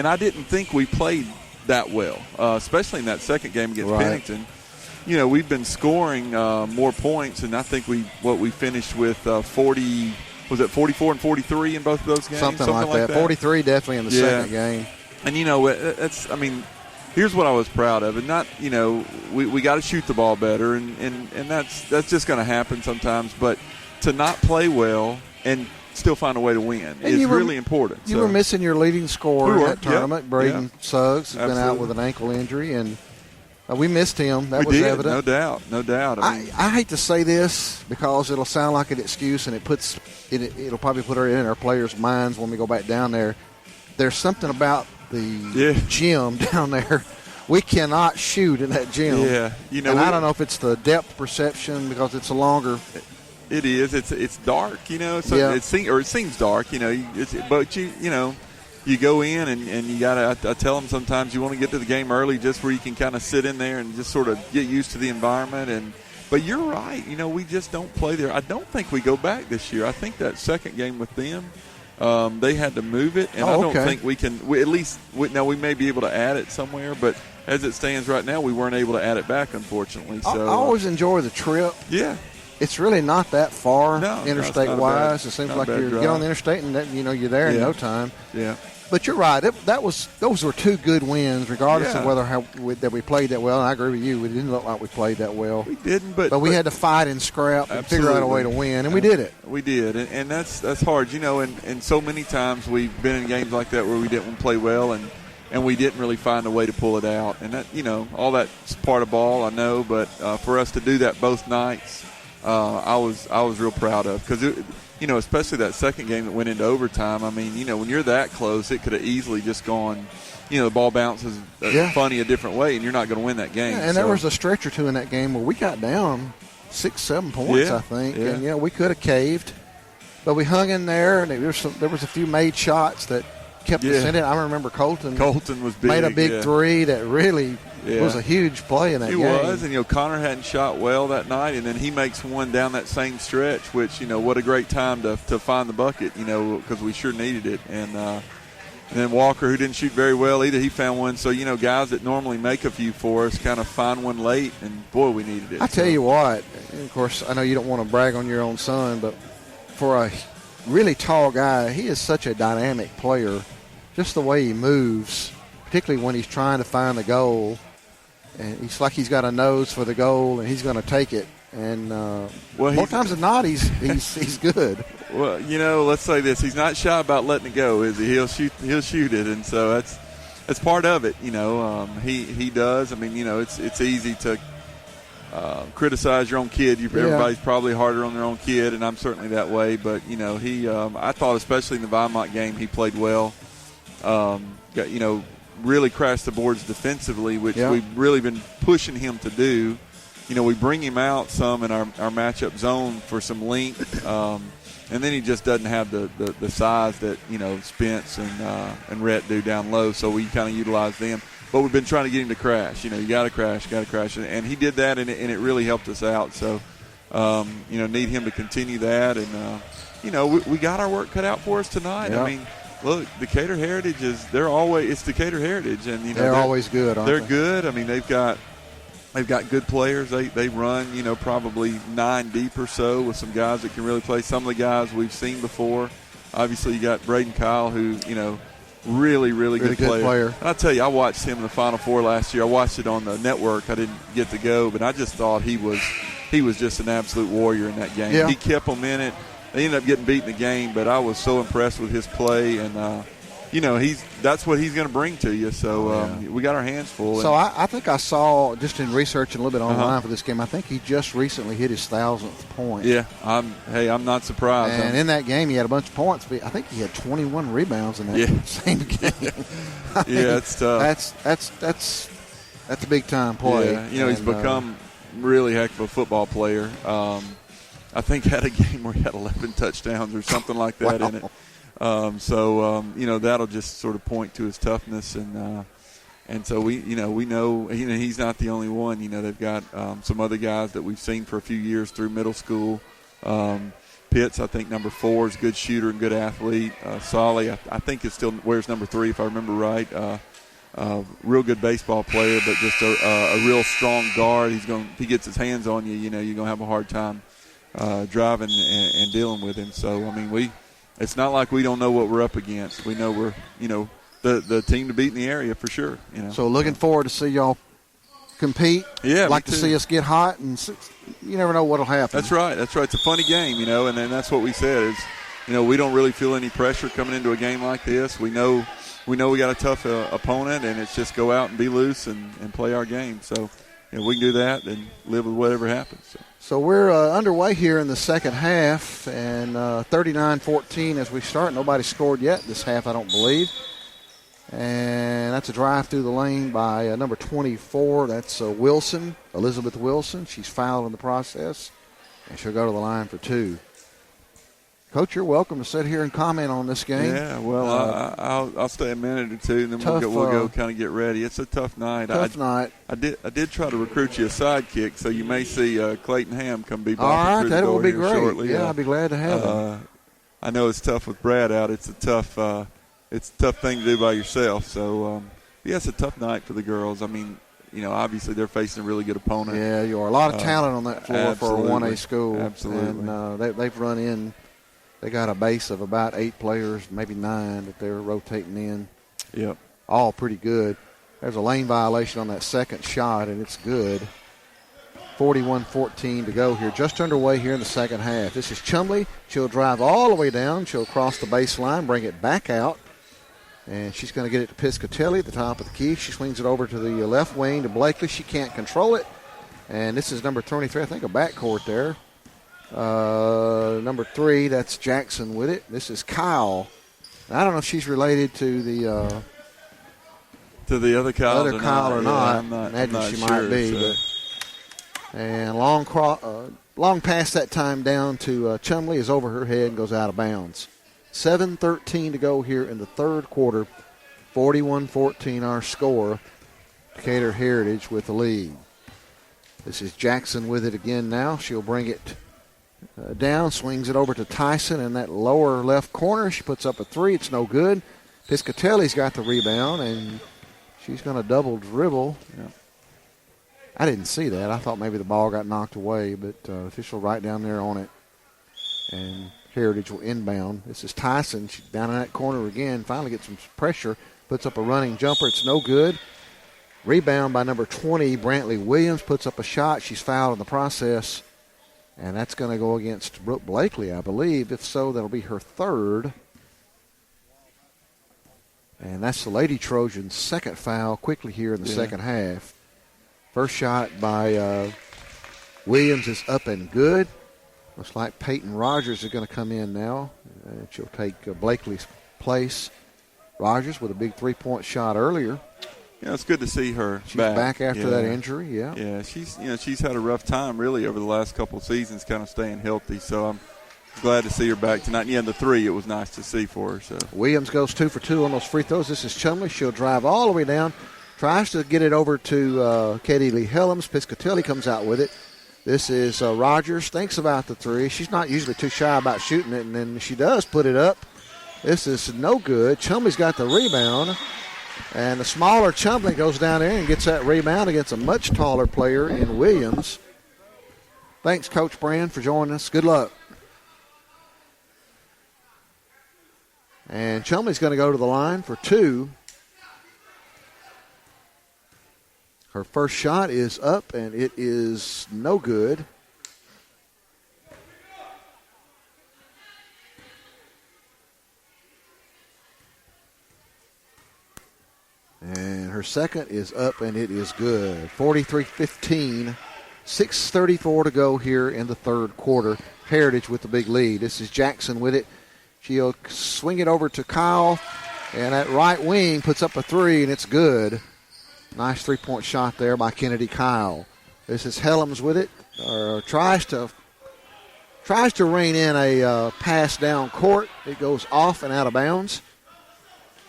I didn't think we played that well, especially in that second game against Pennington. We've been scoring more points, and I think we finished with 40 – was it 44 and 43 in both of those games? Something like that. 43 definitely in the second game. And, here's what I was proud of. And not, we got to shoot the ball better, and that's just going to happen sometimes. But to not play well and still find a way to win is really important. You were missing your leading scorer in that tournament, yep. Braden Suggs, has been out with an ankle injury, and we missed him. That was evident. No doubt. I hate to say this because it'll sound like an excuse, and it'll probably put it in our players' minds when we go back down there. There's something about the gym down there. We cannot shoot in that gym. Yeah, and I don't know if it's the depth perception because it's a longer. It is. It's dark, So it seems dark, You go in and you got to – I tell them sometimes you want to get to the game early just where you can kind of sit in there and just sort of get used to the environment. But you're right. We just don't play there. I don't think we go back this year. I think that second game with them, they had to move it. And I don't think we can – we may be able to add it somewhere. But as it stands right now, we weren't able to add it back, unfortunately. So I always enjoy the trip. Yeah. It's really not that far interstate-wise. It seems like you get on the interstate and you're there in no time. Yeah. But you're right. Those were two good wins, regardless of that we played that well. And I agree with you. We didn't look like we played that well. We didn't, but we had to fight and scrap and figure out a way to win, and we did it. We did, and that's hard, And so many times we've been in games like that where we didn't play well, and we didn't really find a way to pull it out. And that, all that's part of ball, I know. But for us to do that both nights, I was real proud of because especially that second game that went into overtime. I mean, when you're that close, it could have easily just gone, the ball bounces funny a different way, and you're not going to win that game. Yeah, and there was a stretch or two in that game where we got down 6, 7 points, I think. Yeah. And, we could have caved. But we hung in there, and there was a few made shots that kept us in it. I remember Colton was big, made a big three that really was a huge play in that game. He was, and Connor hadn't shot well that night, and then he makes one down that same stretch, which, what a great time to find the bucket, because we sure needed it. And then Walker, who didn't shoot very well either, he found one. So, guys that normally make a few for us kind of find one late, and, boy, we needed it. I tell you what, and of course, I know you don't want to brag on your own son, but for a really tall guy, he is such a dynamic player. Just the way he moves, particularly when he's trying to find the goal, and he's like he's got a nose for the goal, and he's going to take it. And more times than not, he's good. Well, let's say this: he's not shy about letting it go, is he? He'll shoot it, and so that's part of it. He does. I mean, it's easy to criticize your own kid. Everybody's probably harder on their own kid, and I'm certainly that way. But I thought, especially in the Vinemont game, he played well. Really crashed the boards defensively, which we've really been pushing him to do. We bring him out some in our matchup zone for some length, and then he just doesn't have the size that Spence and Rhett do down low. So we kind of utilize them. But we've been trying to get him to crash. You got to crash, and he did that, and it really helped us out. So need him to continue that, and we got our work cut out for us tonight. Yep. I mean, look, Decatur Heritage it's Decatur Heritage, and they're always good. They're good. I mean, they've got good players. They run probably 9 deep or so with some guys that can really play. Some of the guys we've seen before. Obviously, you got Braden Kyle, who really good player. And I tell you, I watched him in the Final Four last year. I watched it on the network. I didn't get to go, but I just thought he was just an absolute warrior in that game. Yeah. He kept them in it. They ended up getting beat in the game, but I was so impressed with his play, and that's what he's going to bring to you. So we got our hands full. So I think I saw, just in researching a little bit online for this game, I think he just recently hit his 1,000th point. Yeah, I'm not surprised. And in that game, he had a bunch of points. But I think he had 21 rebounds in that same game. It's tough. That's a big time play. Yeah, he's become really heck of a football player. I think had a game where he had 11 touchdowns or something like that in it. That'll just sort of point to his toughness, and so we know he's not the only one. They've got some other guys that we've seen for a few years through middle school. Pitts, I think number 4, is a good shooter and good athlete. Solly, I think it still wears number 3 if I remember right. Real good baseball player, but just a real strong guard. If he gets his hands on you, you're gonna have a hard time driving and dealing with him. So I mean, it's not like we don't know what we're up against. We know we're the team to beat in the area for sure. So looking forward to see y'all compete. Yeah, like to see us get hot, and you never know what'll happen. That's right. It's a funny game, and then that's what we said is, we don't really feel any pressure coming into a game like this. We know we got a tough opponent, and it's just go out and be loose and play our game. So we can do that and live with whatever happens. So we're underway here in the second half, and 39-14 as we start. Nobody scored yet this half, I don't believe. And that's a drive through the lane by number 24. That's Wilson, Elizabeth Wilson. She's fouled in the process, and she'll go to the line for 2. Coach, you're welcome to sit here and comment on this game. Yeah, well, I'll stay a minute or two, and then we'll go kind of get ready. It's a tough night. I did try to recruit you a sidekick, so you may see Clayton Ham come be by through the door be here great. shortly. Yeah, I'd be glad to have him. I know it's tough with Brad out. It's a tough thing to do by yourself. So it's a tough night for the girls. I mean, obviously they're facing a really good opponent. Yeah, you are. A lot of talent on that floor for a 1A school. Absolutely. And they've run in. They got a base of about 8 players, maybe 9 that they're rotating in. Yep. All pretty good. There's a lane violation on that second shot, and it's good. 41-14 to go here. Just underway here in the second half. This is Chumley. She'll drive all the way down. She'll cross the baseline, bring it back out. And she's going to get it to Piscatelli at the top of the key. She swings it over to the left wing to Blakely. She can't control it. And this is number 23, I think, a backcourt there. Number 3, that's Jackson with it. This is Kyle. I don't know if she's related to the other Kyle or not. I'm not Imagine I'm not she sure, might be. so. And long pass that time down to Chumley is over her head and goes out of bounds. 7:13 to go here in the third quarter. 41-14 our score. Decatur Heritage with the lead. This is Jackson with it again now. She'll bring it down, swings it over to Tyson in that lower left corner. She puts up a three. It's no good. Piscatelli's got the rebound, and she's going to double dribble. Yeah. I didn't see that. I thought maybe the ball got knocked away, but official right down there on it. And Heritage will inbound. This is Tyson. She's down in that corner again. Finally gets some pressure. Puts up a running jumper. It's no good. Rebound by number 20, Brantley Williams. Puts up a shot. She's fouled in the process. And that's going to go against Brooke Blakely, I believe. If so, that'll be her third. And that's the Lady Trojans' second foul quickly here in the second half. First shot by Williams is up and good. Looks like Peyton Rogers is going to come in now. She'll take Blakely's place. Rogers with a big three-point shot earlier. Yeah, it's good to see her She's back after that injury, yeah. Yeah, she's had a rough time really over the last couple of seasons kind of staying healthy, so I'm glad to see her back tonight. Yeah, the three, it was nice to see for her. So Williams goes 2 for 2 on those free throws. This is Chumley. She'll drive all the way down. Tries to get it over to Katie Lee Helms. Piscatelli comes out with it. This is Rogers. Thinks about the three. She's not usually too shy about shooting it, and then she does put it up. This is no good. Chumley's got the rebound. And the smaller Chumley goes down there and gets that rebound against a much taller player in Williams. Thanks, Coach Brand, for joining us. Good luck. And Chumley's going to go to the line for two. Her first shot is up, and it is no good. And her second is up, and it is good. 43-15, 6:34 to go here in the third quarter. Heritage with the big lead. This is Jackson with it. She'll swing it over to Kyle, and that right wing puts up a three, and it's good. Nice three-point shot there by Kennedy Kyle. This is Helms with it, tries to rein in a pass down court. It goes off and out of bounds.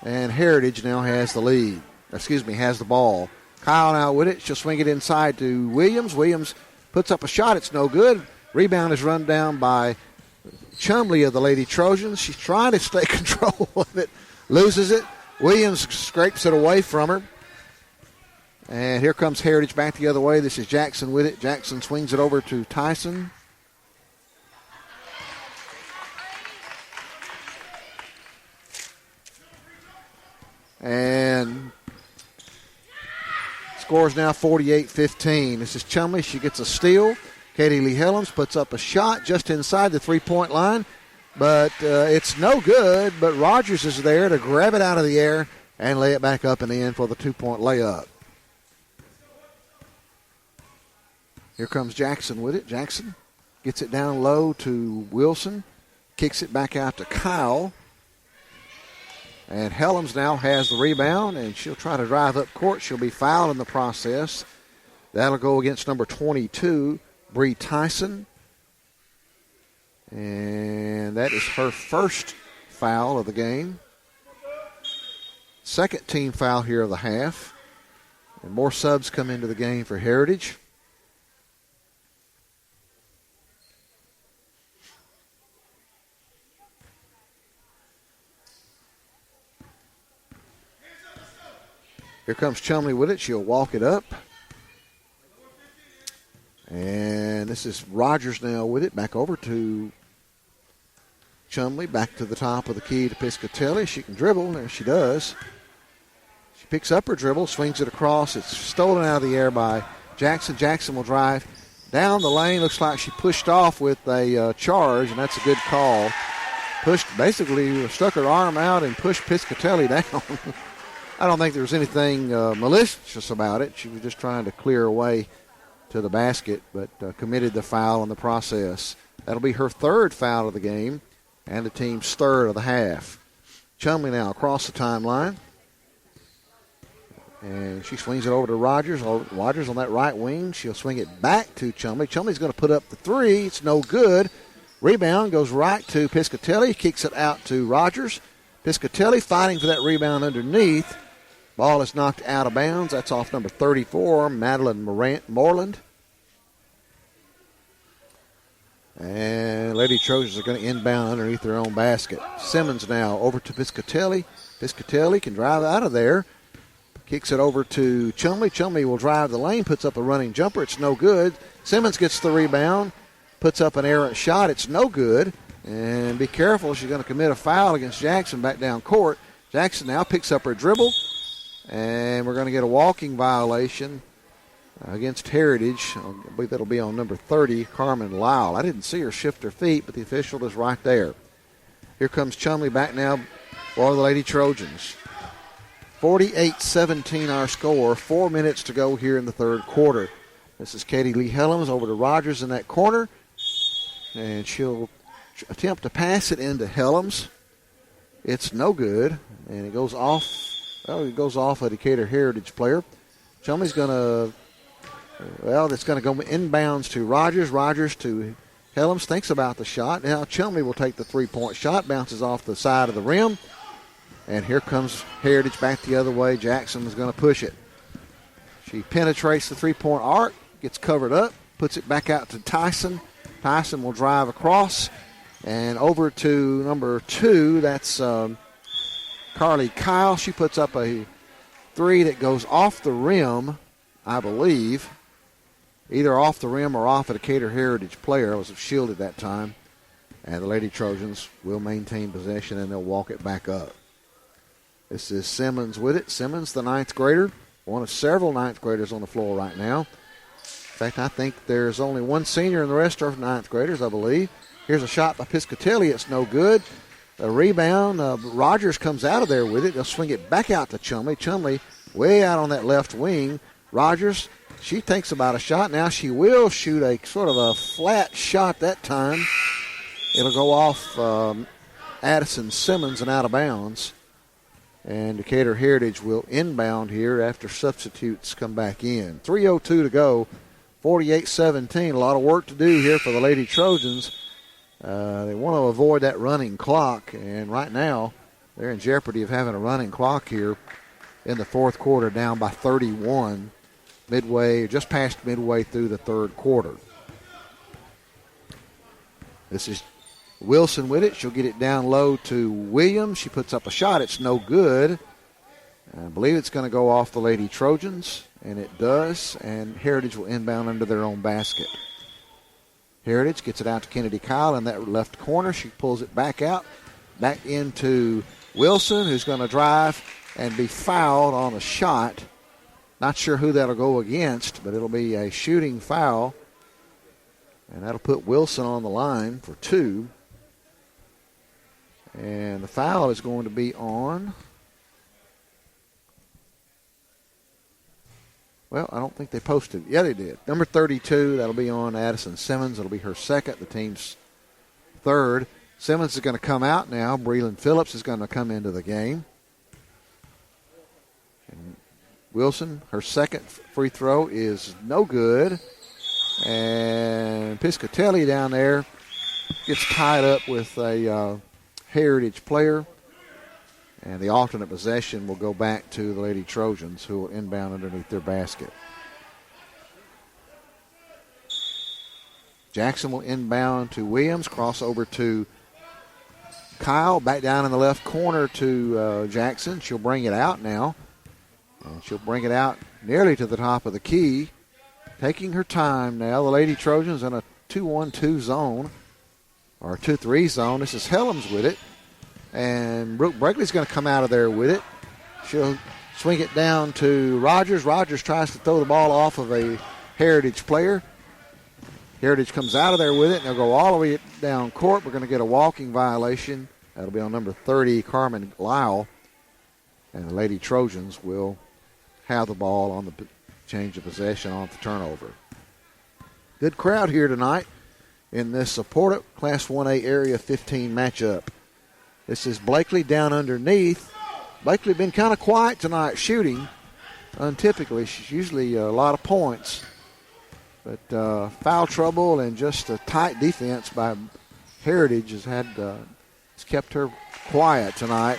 And Heritage now has the lead. Has the ball. Kyle now with it. She'll swing it inside to Williams. Williams puts up a shot. It's no good. Rebound is run down by Chumley of the Lady Trojans. She's trying to stay control of it. Loses it. Williams scrapes it away from her. And here comes Heritage back the other way. This is Jackson with it. Jackson swings it over to Tyson. And scores now 48-15. This is Chumley. She gets a steal. Katie Lee Helms puts up a shot just inside the three-point line. But it's no good. But Rogers is there to grab it out of the air and lay it back up and in for the two-point layup. Here comes Jackson with it. Jackson gets it down low to Wilson. Kicks it back out to Kyle. And Helms now has the rebound, and she'll try to drive up court. She'll be fouled in the process. That'll go against number 22, Bree Tyson. And that is her first foul of the game. Second team foul here of the half. And more subs come into the game for Heritage. Here comes Chumley with it. She'll walk it up. And this is Rogers now with it. Back over to Chumley. Back to the top of the key to Piscatelli. She can dribble. There she does. She picks up her dribble, swings it across. It's stolen out of the air by Jackson. Jackson will drive down the lane. Looks like she pushed off with a charge, and that's a good call. Basically stuck her arm out and pushed Piscatelli down. I don't think there was anything malicious about it. She was just trying to clear her way to the basket, but committed the foul in the process. That'll be her third foul of the game and the team's third of the half. Chumley now across the timeline. And she swings it over to Rogers. Rogers on that right wing. She'll swing it back to Chumley. Chumley's going to put up the three. It's no good. Rebound goes right to Piscatelli. Kicks it out to Rogers. Piscatelli fighting for that rebound underneath. Ball is knocked out of bounds. That's off number 34, Madeline Moreland. And Lady Trojans are going to inbound underneath their own basket. Simmons now over to Piscatelli. Piscatelli can drive out of there. Kicks it over to Chumley. Chumley will drive the lane, puts up a running jumper. It's no good. Simmons gets the rebound, puts up an errant shot. It's no good. And be careful, she's going to commit a foul against Jackson back down court. Jackson now picks up her dribble, and we're going to get a walking violation against Heritage. I believe that'll be on number 30, Carmen Lyle. I didn't see her shift her feet, but the official is right there. Here comes Chumley back now for the Lady Trojans. 48-17 our score. 4 minutes to go here in the third quarter. This is Katie Lee Helms over to Rogers in that corner. And she'll attempt to pass it into Helms. It's no good. And it goes off. Well, it goes off a Decatur Heritage player. Chumley's going to, it's going to go inbounds to Rogers. Rogers to Helms. Thinks about the shot. Now Chumley will take the three-point shot. Bounces off the side of the rim. And here comes Heritage back the other way. Jackson is going to push it. She penetrates the three-point arc, gets covered up, puts it back out to Tyson. Tyson will drive across and over to number 2. That's Carly Kyle. She puts up a three that goes off the rim, I believe. Either off the rim or off a Decatur Heritage player. It was shielded that time. And the Lady Trojans will maintain possession, and they'll walk it back up. This is Simmons with it. Simmons, the ninth grader, one of several ninth graders on the floor right now. In fact, I think there's only one senior and the rest are ninth graders, I believe. Here's a shot by Piscatelli. It's no good. A rebound. Rogers comes out of there with it. They'll swing it back out to Chumley. Chumley way out on that left wing. Rogers, she thinks about a shot. Now she will shoot a sort of a flat shot that time. It'll go off Addison Simmons and out of bounds. And Decatur Heritage will inbound here after substitutes come back in. 3:02 to go, 48-17. A lot of work to do here for the Lady Trojans. They want to avoid that running clock, and right now they're in jeopardy of having a running clock here in the fourth quarter, down by 31, just past midway through the third quarter. This is Wilson with it. She'll get it down low to Williams. She puts up a shot. It's no good. I believe it's going to go off the Lady Trojans, and it does, and Heritage will inbound under their own basket. Heritage gets it out to Kennedy Kyle in that left corner. She pulls it back out, back into Wilson, who's going to drive and be fouled on a shot. Not sure who that'll go against, but it'll be a shooting foul, and that'll put Wilson on the line for 2. And the foul is going to be on, well, I don't think they posted it. Yeah, they did. Number 32, that'll be on Addison Simmons. It'll be her second, the team's third. Simmons is going to come out now. Breland Phillips is going to come into the game. And Wilson, her second free throw is no good. And Piscatelli down there gets tied up with a Heritage player, and the alternate possession will go back to the Lady Trojans, who will inbound underneath their basket. Jackson will inbound to Williams, cross over to Kyle, back down in the left corner to Jackson. She'll bring it out now, and she'll bring it out nearly to the top of the key, taking her time now. The Lady Trojans in a 2-1-2 zone, or 2-3 zone. This is Helms with it. And Brooke Breakley's going to come out of there with it. She'll swing it down to Rogers. Rogers tries to throw the ball off of a Heritage player. Heritage comes out of there with it, and they'll go all the way down court. We're going to get a walking violation. That'll be on number 30, Carmen Lyle. And the Lady Trojans will have the ball on the change of possession on the turnover. Good crowd here tonight in this Porter Class 1A Area 15 matchup. This is Blakely down underneath. Blakely been kind of quiet tonight shooting. untypically. She's usually a lot of points. But foul trouble and just a tight defense by Heritage has kept her quiet tonight.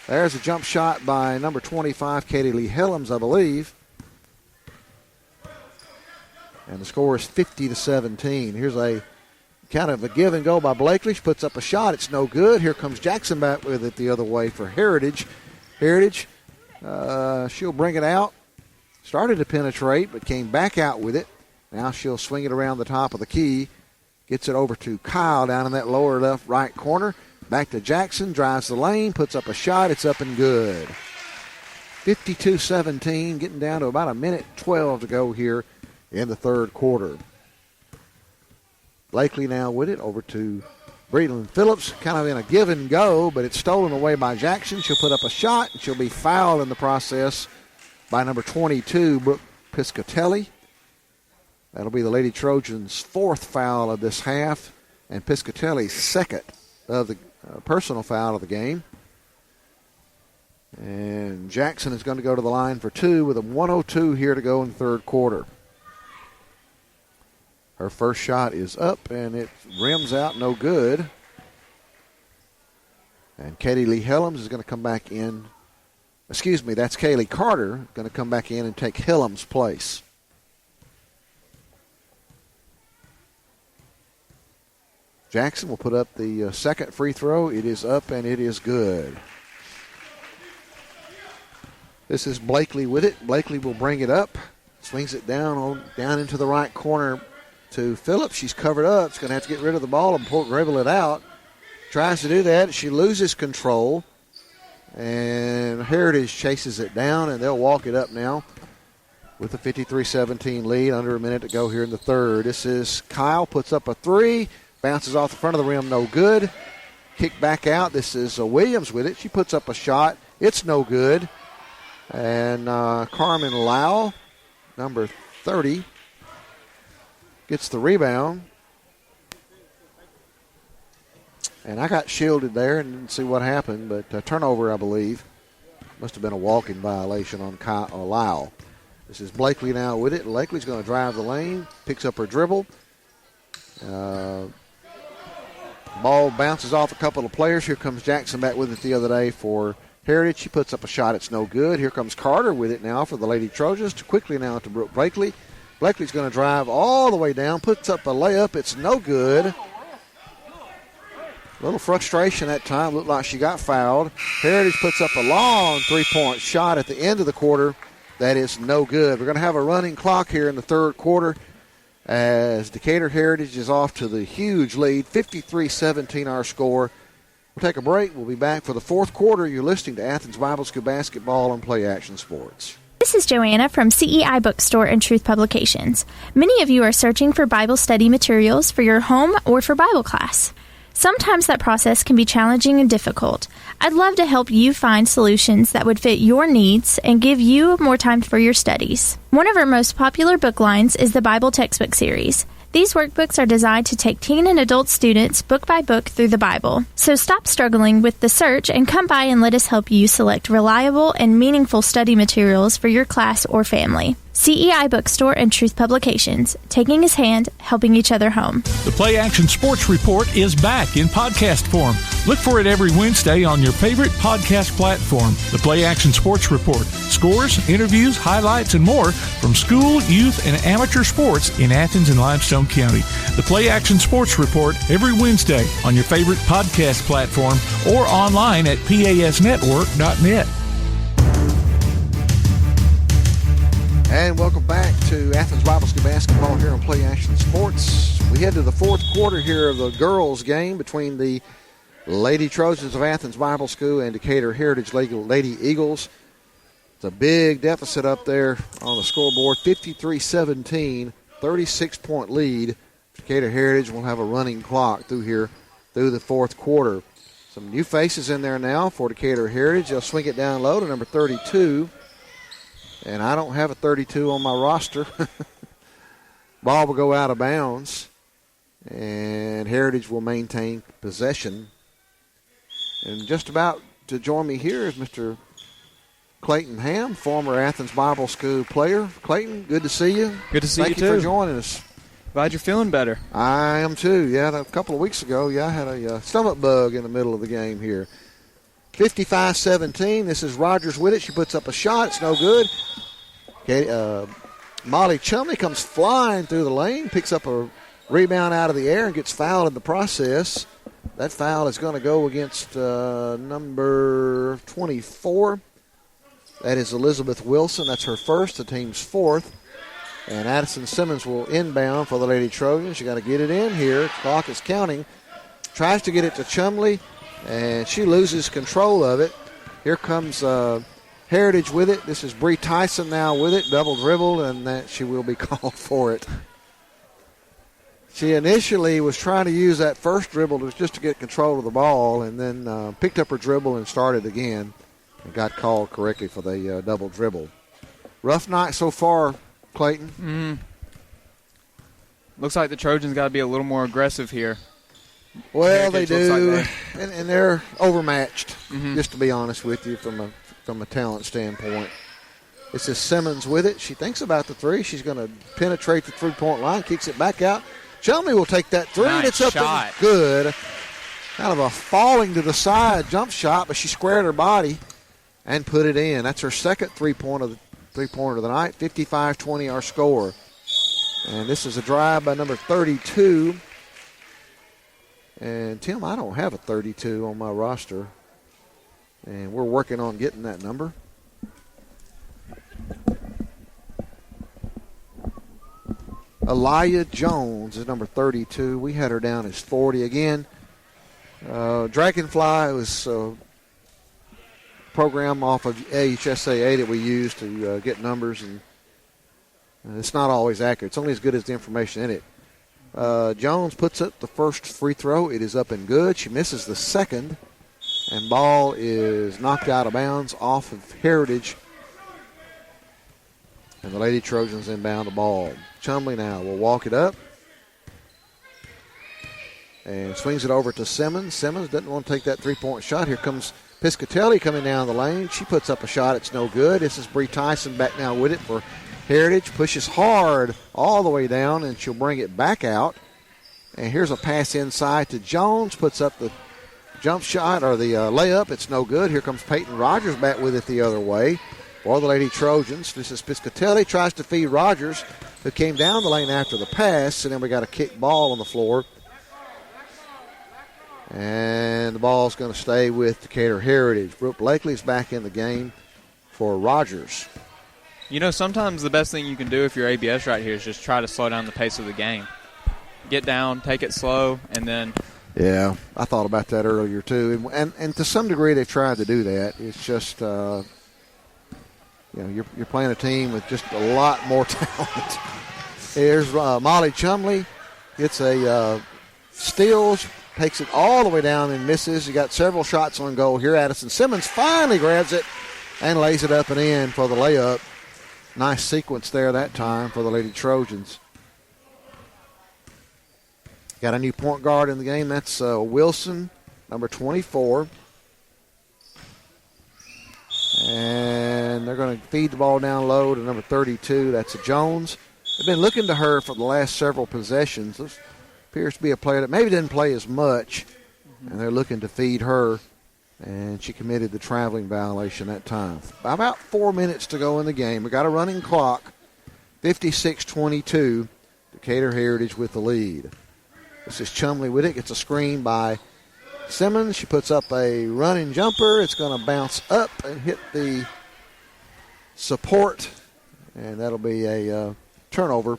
There's a jump shot by number 25, Katie Lee Helms, I believe. And the score is 50-17. Here's a kind of a give and go by Blakely. She puts up a shot. It's no good. Here comes Jackson back with it the other way for Heritage. Heritage, she'll bring it out. Started to penetrate, but came back out with it. Now she'll swing it around the top of the key. Gets it over to Kyle down in that lower left right corner. Back to Jackson, drives the lane, puts up a shot. It's up and good. 52-17, getting down to about a minute 12 to go here in the third quarter. Blakely now with it over to Breedland Phillips, kind of in a give and go, but it's stolen away by Jackson. She'll put up a shot, and she'll be fouled in the process by number 22, Brooke Piscatelli. That'll be the Lady Trojans' fourth foul of this half, and Piscatelli's second of the personal foul of the game. And Jackson is going to go to the line for two with a 1:02 here to go in the third quarter. Her first shot is up, and it rims out no good. And Katie Lee Helms is going to come back in. Excuse me, that's Kaylee Carter going to come back in and take Helms' place. Jackson will put up the second free throw. It is up, and it is good. This is Blakely with it. Blakely will bring it up. Swings it down into the right corner to Phillips. She's covered up. She's going to have to get rid of the ball and dribble it out. Tries to do that. She loses control. And Heritage chases it down, and they'll walk it up now with a 53-17 lead. Under a minute to go here in the third. This is Kyle, puts up a three. Bounces off the front of the rim, no good. Kick back out. This is Williams with it. She puts up a shot. It's no good. And Carmen Lau, number 30, gets the rebound. And I got shielded there and didn't see what happened, but a turnover, I believe. Must have been a walking violation on Lau. This is Blakely now with it. Blakely's going to drive the lane, picks up her dribble. Ball bounces off a couple of players. Here comes Jackson back with it the other day for Heritage. She puts up a shot. It's no good. Here comes Carter with it now for the Lady Trojans. Quickly now to Brooke Blakely. Blakely's going to drive all the way down. Puts up a layup. It's no good. A little frustration that time. Looked like she got fouled. Heritage puts up a long three-point shot at the end of the quarter. That is no good. We're going to have a running clock here in the third quarter as Decatur Heritage is off to the huge lead, 53-17 our score. We'll take a break. We'll be back for the fourth quarter. You're listening to Athens Bible School Basketball on Play Action Sports. This is Joanna from CEI Bookstore and Truth Publications. Many of you are searching for Bible study materials for your home or for Bible class. Sometimes that process can be challenging and difficult. I'd love to help you find solutions that would fit your needs and give you more time for your studies. One of our most popular book lines is the Bible Textbook Series. These workbooks are designed to take teen and adult students book by book through the Bible. So stop struggling with the search and come by and let us help you select reliable and meaningful study materials for your class or family. CEI Bookstore and Truth Publications, taking his hand, helping each other home. The Play Action Sports Report is back in podcast form. Look for it every Wednesday on your favorite podcast platform. The Play Action Sports Report. Scores, interviews, highlights, and more from school, youth, and amateur sports in Athens and Limestone County. The Play Action Sports Report every Wednesday on your favorite podcast platform or online at pasnetwork.net. And welcome back to Athens Bible School Basketball here on Play Action Sports. We head to the fourth quarter here of the girls' game between the Lady Trojans of Athens Bible School and Decatur Heritage Lady Eagles. It's a big deficit up there on the scoreboard, 53-17, 36-point lead. Decatur Heritage will have a running clock through the fourth quarter. Some new faces in there now for Decatur Heritage. They'll swing it down low to number 32. And I don't have a 32 on my roster. Ball will go out of bounds. And Heritage will maintain possession. And just about to join me here is Mr. Clayton Ham, former Athens Bible School player. Clayton, good to see you. Good to see you, too. Thank you for joining us. Glad you're feeling better. I am, too. Yeah, a couple of weeks ago, I had a stomach bug in the middle of the game here. 55-17. This is Rogers with it. She puts up a shot. It's no good. Molly Chumley comes flying through the lane, picks up a rebound out of the air, and gets fouled in the process. That foul is going to go against number 24. That is Elizabeth Wilson. That's her first, the team's fourth. And Addison Simmons will inbound for the Lady Trojans. You got to get it in here. Clock is counting. Tries to get it to Chumley, and she loses control of it. Here comes Heritage with it. This is Bree Tyson now with it. Double dribble, and that she will be called for it. She initially was trying to use that first dribble just to get control of the ball, and then picked up her dribble and started again and got called correctly for the double dribble. Rough night so far, Clayton. Looks like the Trojans got to be a little more aggressive here. Well, they do, like and they're overmatched, just to be honest with you, from a talent standpoint. This is Simmons with it. She thinks about the three. She's going to penetrate the three-point line, kicks it back out. Chumley will take that three. Nice It's up shot. and good. Kind of a falling to the side jump shot, but she squared her body and put it in. That's her second three-pointer of the night. 55-20 our score. And this is a drive by number 32. And, Tim, I don't have a 32 on my roster. And we're working on getting that number. Aliyah Jones is number 32. We had her down as 40 again. Dragonfly was a program off of AHSAA that we use to get numbers, and it's not always accurate. It's only as good as the information in it. Jones puts up the first free throw. It is up and good. She misses the second, and ball is knocked out of bounds off of Heritage. And the Lady Trojans inbound the ball. Chumley now will walk it up and swings it over to Simmons. Simmons doesn't want to take that three-point shot. Here comes Piscatelli coming down the lane. She puts up a shot. It's no good. This is Bree Tyson back now with it for Heritage. Pushes hard all the way down, and she'll bring it back out. And here's a pass inside to Jones. Puts up the jump shot or the layup. It's no good. Here comes Peyton Rogers back with it the other way for the Lady Trojans. This is Piscatelli. Tries to feed Rogers, who came down the lane after the pass. And then we got a kick ball on the floor. And the ball's going to stay with Decatur Heritage. Brooke Blakely's back in the game for Rogers. You know, sometimes the best thing you can do if you're ABS right here is just try to slow down the pace of the game. Get down, take it slow, and then... Yeah, I thought about that earlier, too. And to some degree they've tried to do that. It's just, you're playing a team with just a lot more talent. Here's Molly Chumley. Gets a steal, takes it all the way down and misses. You got several shots on goal here. Addison Simmons finally grabs it and lays it up and in for the layup. Nice sequence there that time for the Lady Trojans. Got a new point guard in the game. That's Wilson, number 24. And they're going to feed the ball down low to number 32. That's a Jones. They've been looking to her for the last several possessions. This appears to be a player that maybe didn't play as much, and they're looking to feed her. And she committed the traveling violation that time. About 4 minutes to go in the game. We got a running clock. 56-22. Decatur Heritage with the lead. This is Chumley with it. Gets a screen by Simmons. She puts up a running jumper. It's going to bounce up and hit the support. And that'll be a turnover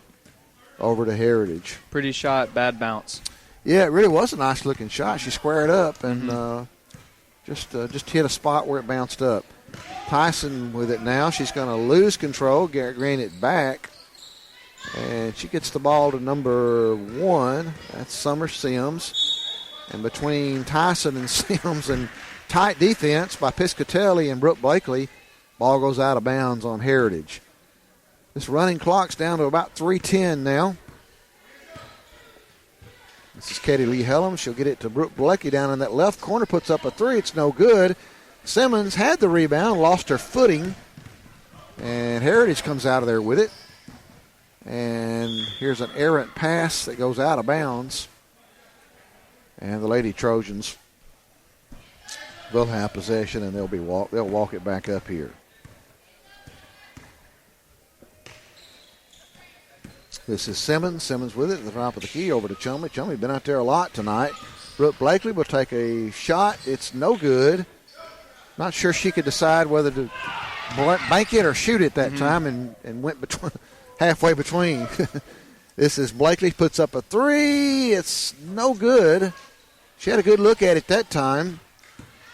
over to Heritage. Pretty shot, bad bounce. Yeah, it really was a nice-looking shot. She squared up and just hit a spot where it bounced up. Tyson with it now. She's going to lose control, gain it back. And she gets the ball to number 1. That's Summer Sims. And between Tyson and Sims and tight defense by Piscatelli and Brooke Blakely, ball goes out of bounds on Heritage. This running clock's down to about 3:10 now. This is Katie Lee Hellum. She'll get it to Brooke Blakely down in that left corner. Puts up a three. It's no good. Simmons had the rebound, lost her footing, and Heritage comes out of there with it. And here's an errant pass that goes out of bounds. And the Lady Trojans will have possession, and they'll walk it back up here. This is Simmons. Simmons with it at the top of the key over to Chumley. Chumley been out there a lot tonight. Brooke Blakely will take a shot. It's no good. Not sure she could decide whether to bank it or shoot it that time, and went halfway between. This is Blakely, puts up a three. It's no good. She had a good look at it that time.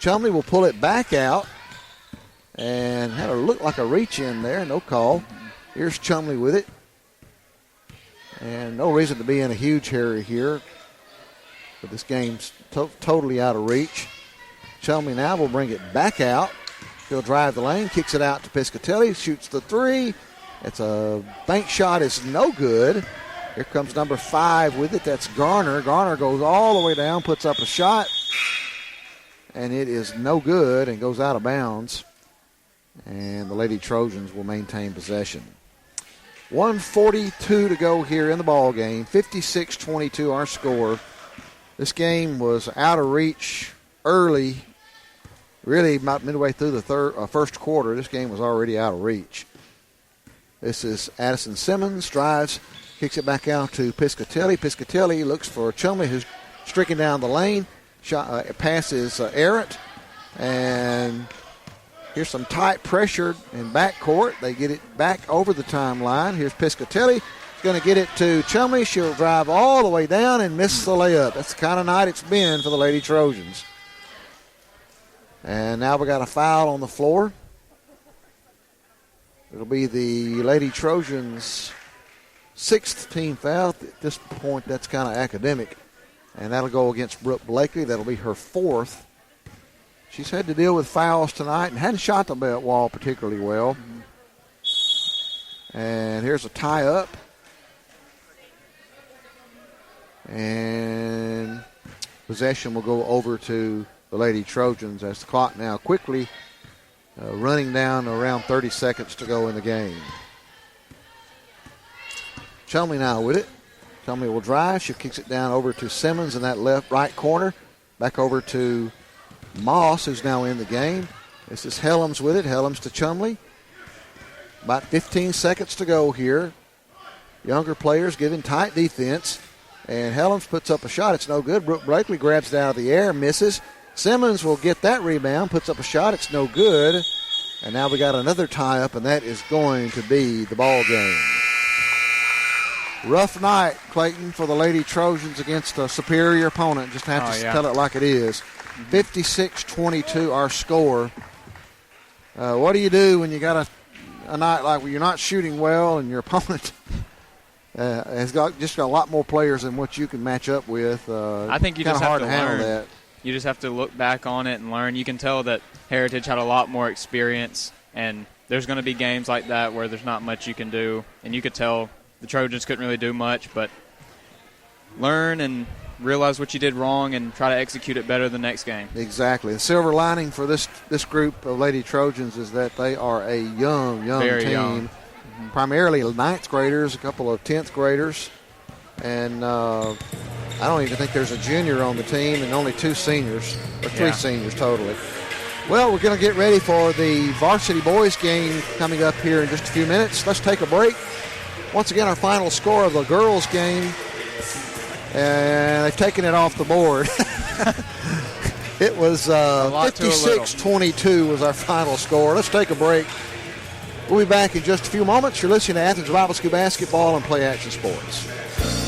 Chumley will pull it back out and had a look like a reach in there. No call. Here's Chumley with it. And no reason to be in a huge hurry here. But this game's totally out of reach. Chumley now will bring it back out. He'll drive the lane, kicks it out to Piscatelli, shoots the three. It's a bank shot. It's no good. Here comes number 5 with it. That's Garner. Garner goes all the way down, puts up a shot. And it is no good and goes out of bounds. And the Lady Trojans will maintain possession. 1:42 to go here in the ball game. 56-22 our score. This game was out of reach early. Really, about midway through the first quarter, this game was already out of reach. This is Addison Simmons, drives, kicks it back out to Piscatelli. Piscatelli looks for Chumley, who's streaking down the lane. Pass is errant, and here's some tight pressure in backcourt. They get it back over the timeline. Here's Piscatelli. He's going to get it to Chumley. She'll drive all the way down and miss the layup. That's the kind of night it's been for the Lady Trojans. And now we got a foul on the floor. It'll be the Lady Trojans' 6th team foul. At this point, that's kind of academic. And that'll go against Brooke Blakely. That'll be her 4th. She's had to deal with fouls tonight and hadn't shot the belt wall particularly well. And here's a tie-up. And possession will go over to the Lady Trojans as the clock now quickly running down around 30 seconds to go in the game. Chumley now with it. Chumley will drive. She kicks it down over to Simmons in that right corner. Back over to Moss, who's now in the game. This is Helms with it. Helms to Chumley. About 15 seconds to go here. Younger players giving tight defense. And Helms puts up a shot. It's no good. Brooke Blakely grabs it out of the air, misses. Simmons will get that rebound, puts up a shot. It's no good. And now we got another tie-up, and that is going to be the ball game. Rough night, Clayton, for the Lady Trojans against a superior opponent. Just have to tell it like it is. 56-22 our score. What do you do when you got a night like where you're not shooting well and your opponent has got a lot more players than what you can match up with? I think you just have to learn. That. You just have to look back on it and learn. You can tell that Heritage had a lot more experience, and there's going to be games like that where there's not much you can do, and you could tell the Trojans couldn't really do much, but learn and realize what you did wrong and try to execute it better the next game. Exactly. The silver lining for this group of Lady Trojans is that they are a young Very team. Young. Primarily 9th graders, a couple of 10th graders, and I don't even think there's a junior on the team, and only 2 seniors, or 3 seniors totally. Well, we're going to get ready for the varsity boys game coming up here in just a few minutes. Let's take a break. Once again, our final score of the girls game, and they've taken it off the board. It was 56-22 was our final score. Let's take a break. We'll be back in just a few moments. You're listening to Athens Bible School Basketball and Play Action Sports.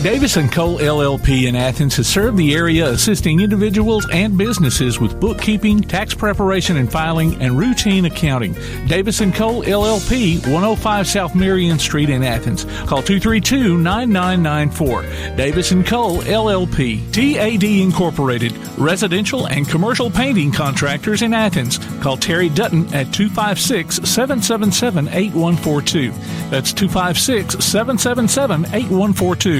Davis & Cole LLP in Athens has served the area assisting individuals and businesses with bookkeeping, tax preparation and filing, and routine accounting. Davis & Cole LLP, 105 South Marion Street in Athens. Call 232-9994. Davis & Cole LLP, TAD Incorporated, residential and commercial painting contractors in Athens. Call Terry Dutton at 256-777-8142. That's 256-777-8142.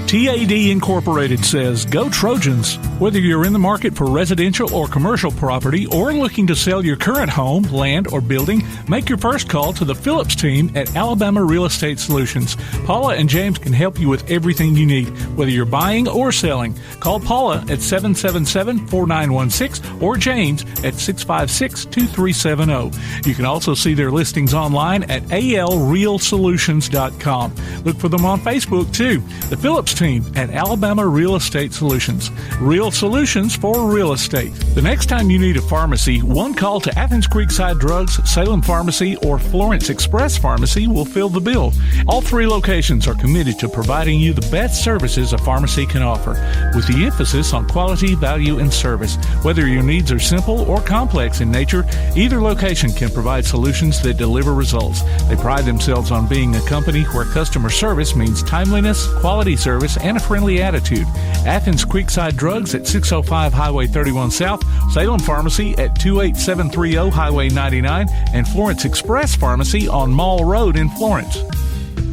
TAD Incorporated says, "Go Trojans." Whether you're in the market for residential or commercial property or looking to sell your current home, land, or building, make your first call to the Phillips team at Alabama Real Estate Solutions. Paula and James can help you with everything you need, whether you're buying or selling. Call Paula at 777-4916 or James at 656-2370. You can also see their listings online at alrealsolutions.com. Look for them on Facebook, too. The Phillips team at Alabama Real Estate Solutions. Real solutions for real estate. The next time you need a pharmacy, one call to Athens Creekside Drugs, Salem Pharmacy, or Florence Express Pharmacy will fill the bill. All three locations are committed to providing you the best services a pharmacy can offer, with the emphasis on quality, value, and service. Whether your needs are simple or complex in nature, either location can provide solutions that deliver results. They pride themselves on being a company where customer service means timeliness, quality service, and a friendly attitude. Athens Creekside Drugs at 605 Highway 31 South, Salem Pharmacy at 28730 Highway 99, and Florence Express Pharmacy on Mall Road in Florence.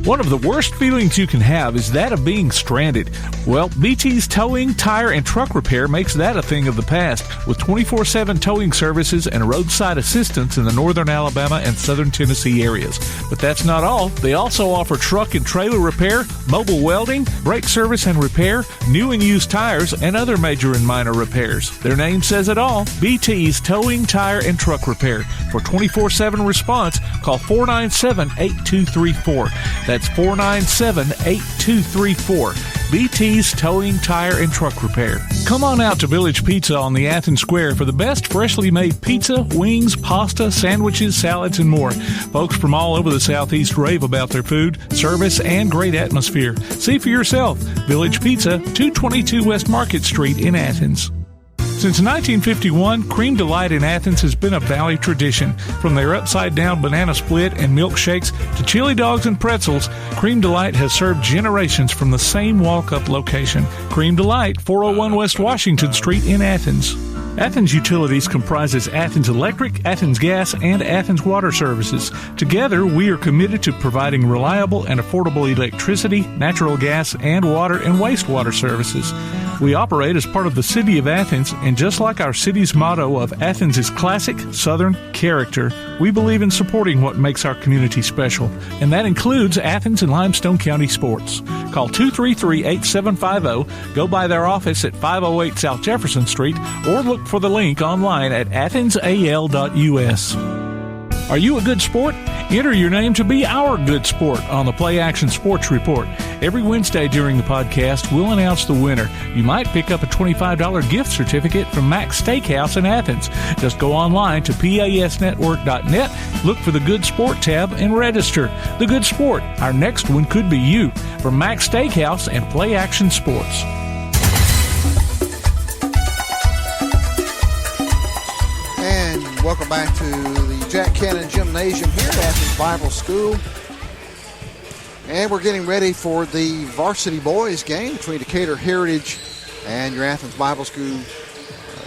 One of the worst feelings you can have is that of being stranded. Well, BT's Towing, Tire, and Truck Repair makes that a thing of the past, with 24/7 towing services and roadside assistance in the northern Alabama and southern Tennessee areas. But that's not all. They also offer truck and trailer repair, mobile welding, brake service and repair, new and used tires, and other major and minor repairs. Their name says it all, BT's Towing, Tire, and Truck Repair. For 24/7 response, call 497-8234. That's 497-8234. BT's Towing, Tire, and Truck Repair. Come on out to Village Pizza on the Athens Square for the best freshly made pizza, wings, pasta, sandwiches, salads, and more. Folks from all over the Southeast rave about their food, service, and great atmosphere. See for yourself. Village Pizza, 222 West Market Street in Athens. Since 1951, Cream Delight in Athens has been a Valley tradition. From their upside-down banana split and milkshakes to chili dogs and pretzels, Cream Delight has served generations from the same walk-up location. Cream Delight, 401 West Washington Street in Athens. Athens Utilities comprises Athens Electric, Athens Gas, and Athens Water Services. Together, we are committed to providing reliable and affordable electricity, natural gas, and water and wastewater services. We operate as part of the City of Athens, and just like our city's motto of Athens is classic, Southern character, we believe in supporting what makes our community special, and that includes Athens and Limestone County sports. Call 233-8750, go by their office at 508 South Jefferson Street, or look for the link online at athensal.us. Are you a good sport? Enter your name to be our good sport on the Play Action Sports Report. Every Wednesday during the podcast, we'll announce the winner. You might pick up a $25 gift certificate from Max Steakhouse in Athens. Just go online to pasnetwork.net, look for the Good Sport tab, and register. The Good Sport. Our next one could be you. From Max Steakhouse and Play Action Sports. And welcome back to the Jack Cannon Gymnasium here at Athens Bible School. And we're getting ready for the varsity boys game between Decatur Heritage and your Athens Bible School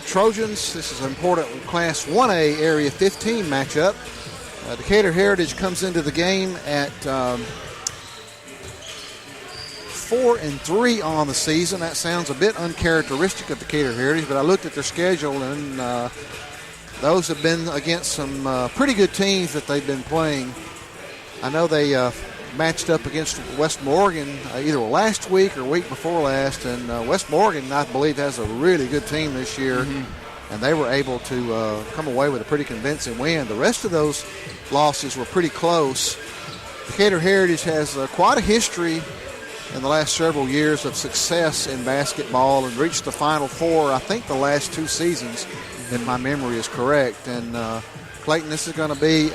Trojans. This is an important Class 1A Area 15 matchup. Decatur Heritage comes into the game at 4-3 on the season. That sounds a bit uncharacteristic of Decatur Heritage, but I looked at their schedule, and those have been against some pretty good teams that they've been playing. I know they matched up against West Morgan either last week or week before last, and West Morgan, I believe, has a really good team this year, and they were able to come away with a pretty convincing win. The rest of those losses were pretty close. Decatur Heritage has quite a history in the last several years of success in basketball and reached the Final Four, I think, the last two seasons, if my memory is correct. And Clayton, this is going to be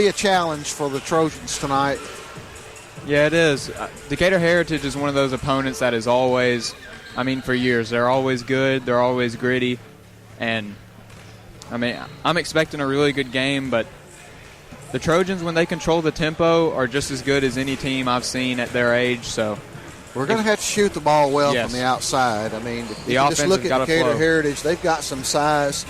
a challenge for the Trojans tonight. Yeah, it is. Decatur Heritage is one of those opponents that is always, for years, they're always good, they're always gritty, and I'm expecting a really good game, but the Trojans, when they control the tempo, are just as good as any team I've seen at their age. So we're going to have to shoot the ball well from the outside. If you just look at Decatur Heritage, they've got some size.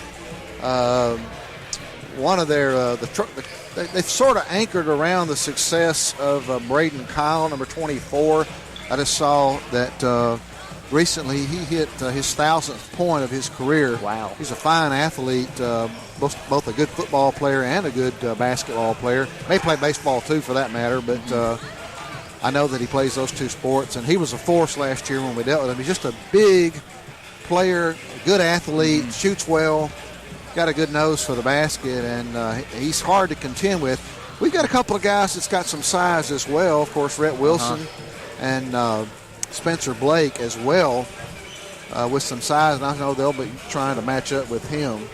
One of their they've sort of anchored around the success of Braden Kyle, number 24. I just saw that recently he hit his 1,000th point of his career. Wow. He's a fine athlete, both a good football player and a good basketball player. May play baseball too, for that matter, but I know that he plays those two sports, and he was a force last year when we dealt with him. He's just a big player, a good athlete, shoots well, got a good nose for the basket, and he's hard to contend with. We've got a couple of guys that's got some size as well. Of course, Rhett Wilson and Spencer Blake as well with some size, and I know they'll be trying to match up with him.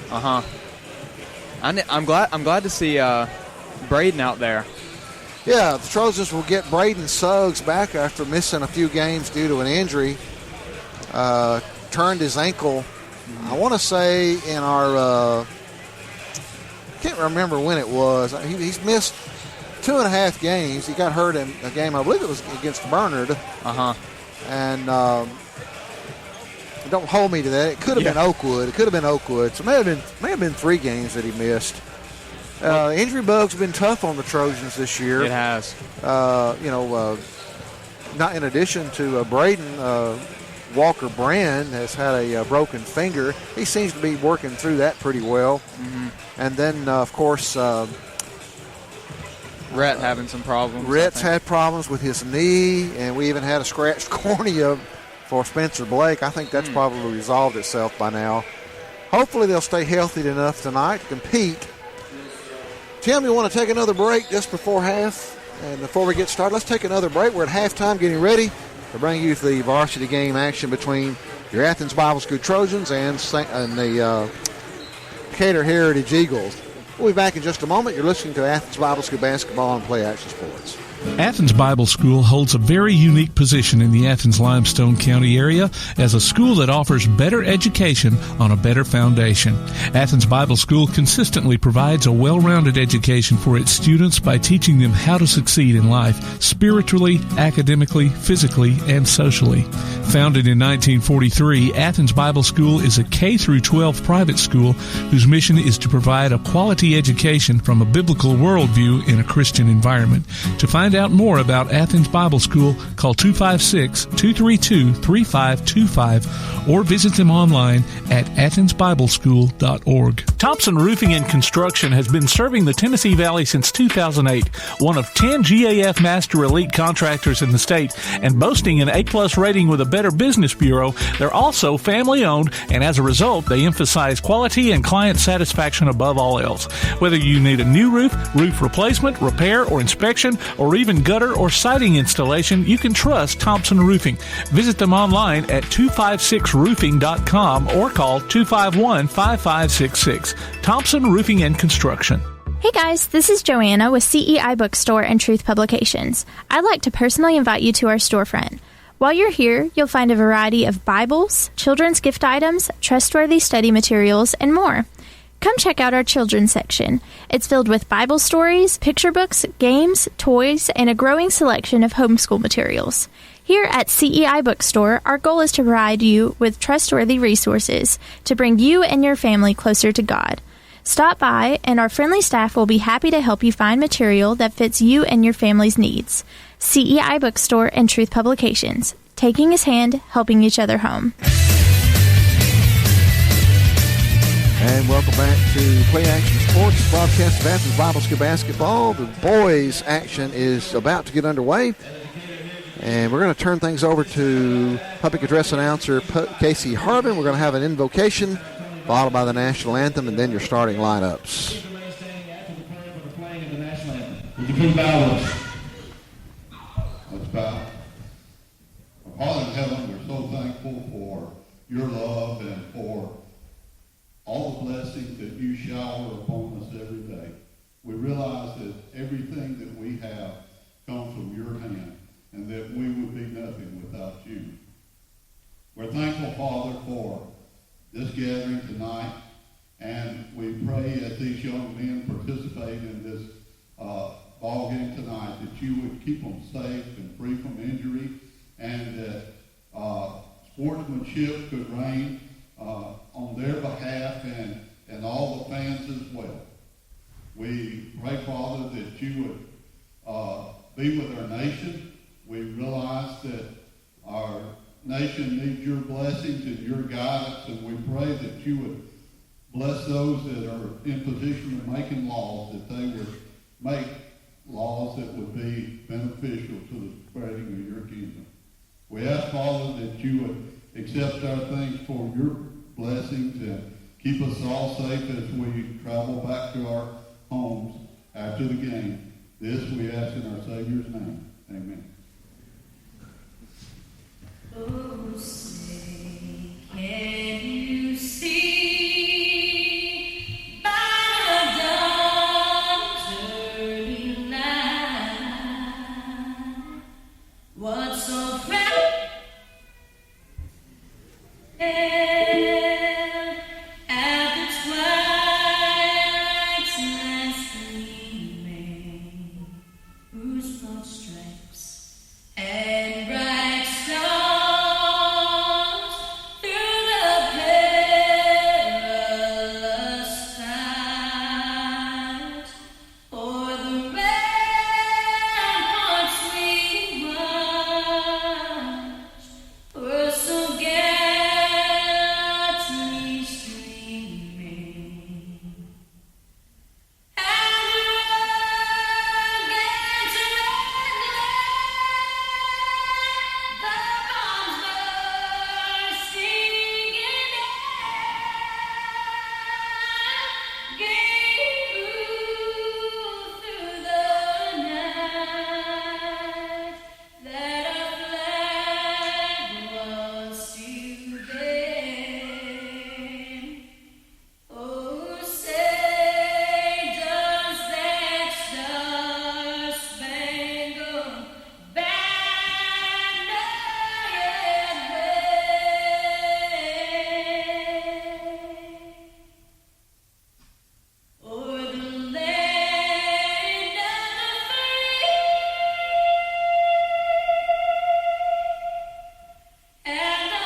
I'm glad to see Braden out there. Yeah, the Trojans will get Braden Suggs back after missing a few games due to an injury. Turned his ankle, I want to say, in our can't remember when it was. He's missed 2.5 games. He got hurt in a game, I believe it was against Bernard. And don't hold me to that. It could have been Oakwood. So it may have been 3 games that he missed. Injury bugs have been tough on the Trojans this year. It has. Not in addition to Braden, Walker Brand has had a broken finger. He seems to be working through that pretty well. And then, of course, Rhett having some problems. Rhett's had problems with his knee, and we even had a scratched cornea for Spencer Blake. I think that's probably resolved itself by now. Hopefully they'll stay healthy enough tonight to compete. Tim, you want to take another break just before half? And before we get started, let's take another break. We're at halftime getting ready to bring you the varsity game action between your Athens Bible School Trojans and the Decatur Heritage Eagles. We'll be back in just a moment. You're listening to Athens Bible School Basketball on Play Action Sports. Athens Bible School holds a very unique position in the Athens-Limestone County area as a school that offers better education on a better foundation. Athens Bible School consistently provides a well-rounded education for its students by teaching them how to succeed in life, spiritually, academically, physically, and socially. Founded in 1943, Athens Bible School is a K-12 private school whose mission is to provide a quality education from a biblical worldview in a Christian environment. To find out more about Athens Bible School, call 256-232-3525 or visit them online at athensbibleschool.org. Thompson Roofing and Construction has been serving the Tennessee Valley since 2008, one of 10 GAF Master Elite contractors in the state, and boasting an A-plus rating with a Better Business Bureau. They're also family-owned, and as a result, they emphasize quality and client satisfaction above all else. Whether you need a new roof, roof replacement, repair, or inspection, or even gutter or siding installation, you can trust Thompson Roofing. Visit them online at 256roofing.com or call 251-5566. Thompson Roofing and Construction. Hey guys, this is Joanna with CEI Bookstore and Truth Publications. I'd like to personally invite you to our storefront. While you're here, you'll find a variety of Bibles, children's gift items, trustworthy study materials, and more. Come check out our children's section. It's filled with Bible stories, picture books, games, toys, and a growing selection of homeschool materials. Here at CEI Bookstore, our goal is to provide you with trustworthy resources to bring you and your family closer to God. Stop by, and our friendly staff will be happy to help you find material that fits you and your family's needs. CEI Bookstore and Truth Publications. Taking his hand, helping each other home. And welcome back to Play Action Sports, broadcast of Athens Bible School Basketball. The boys' action is about to get underway. And we're going to turn things over to public address announcer Casey Harbin. We're going to have an invocation, followed by the national anthem, and then your starting lineups. Would you please bow with us? Let's bow. Our Father in heaven, we're so thankful for your love and for all the blessings that you shower upon us every day. We realize that everything that we have comes from your hand, and that we would be nothing without you. We're thankful, Father, for this gathering tonight, and we pray as these young men participate in this ball game tonight that you would keep them safe and free from injury, and that sportsmanship could reign on their behalf and all the fans as well. We pray, Father, that you would be with our nation. We realize that our nation needs your blessings and your guidance, and we pray that you would bless those that are in position of making laws, that they would make laws that would be beneficial to the spreading of your kingdom. We ask, Father, that you would accept our thanks for your blessings and keep us all safe as we travel back to our homes after the game. This we ask in our Savior's name. Amen. Oh, say, can you see by the dawn's early light what so proud at the twilight's last gleaming, whose broad stripes and bright stars through the perilous fight, o'er the ramparts we watched, were so gallantly streaming. And rugged to the bombs bursting in air gave proof through the night that our flag was still there. Oh, say does that star-spangled banner yet wave o'er the land of the free and the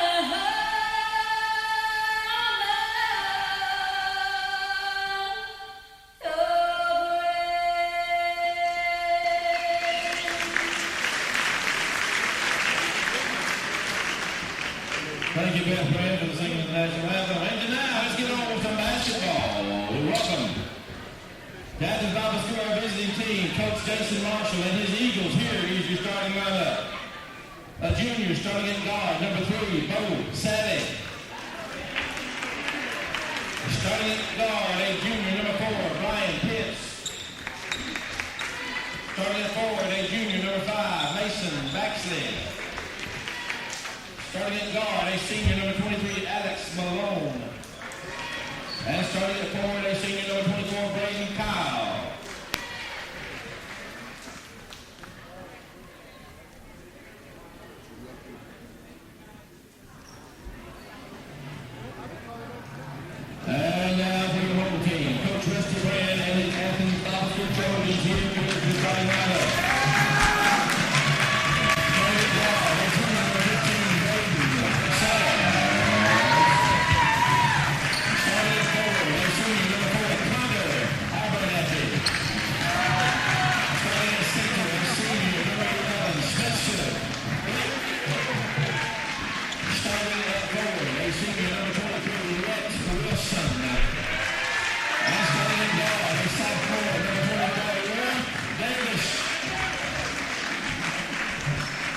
Thank you, Beth Brand, for singing the national anthem. And now, let's get on with some basketball. We welcome to Athens Bible School, our visiting team, Coach Jason Marshall and his Eagles. Here is your starting lineup. A junior starting at guard, number 3, Bo Savage. Starting at guard, a junior, number 4, Brian Pitts. Starting at forward, a junior, number 5, Mason Baxley. Starting at guard, a senior, number 23, Alex Malone. And starting at forward, a senior, number 24, Braden Kyle. And now for the home team, Coach Rusty Brand and his Athens Bible School Trojans here with the starting lineup. Starting at guard, a senior, number 15, Braden Kyle. Starting at forward, a senior, number 4, Connor Abernathy. Starting at center, a senior, number 11, Spencer. Starting at forward, a senior, number 23, Rex Wilson. And starting at guard, a sophomore, number 25,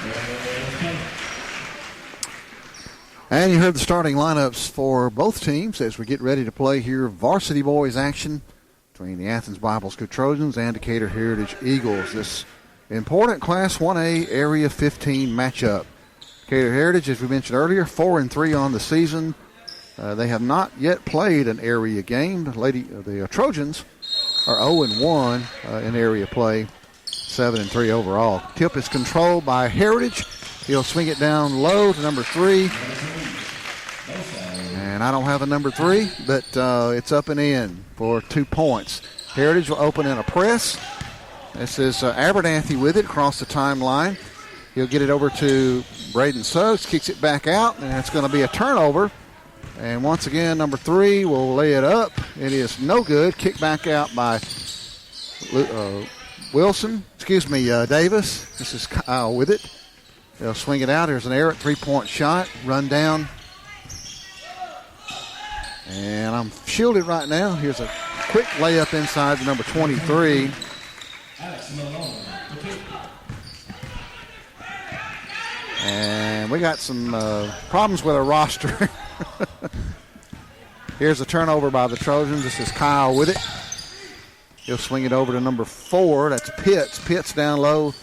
Will Davis. And you heard the starting lineups for both teams as we get ready to play here varsity boys action between the Athens Bible School Trojans and Decatur Heritage Eagles. This important Class 1A Area 15 matchup. Decatur Heritage, as we mentioned earlier, 4-3 on the season. They have not yet played an area game. The Trojans are 0-1 in area play, 7-3 overall. Tip is controlled by Heritage. He'll swing it down low to number 3. And I don't have a number 3, but it's up and in for 2 points. Heritage will open in a press. This is Abernathy with it across the timeline. He'll get it over to Braden Suggs, kicks it back out, and it's going to be a turnover. And once again, number 3 will lay it up. It is no good. Kicked back out by Davis. This is Kyle with it. They'll swing it out. There's an errant three-point shot. Run down. And I'm shielded right now. Here's a quick layup inside the number 23. And we got some problems with our roster. Here's a turnover by the Trojans. This is Kyle with it. He'll swing it over to number 4. That's Pitts. Pitts down low.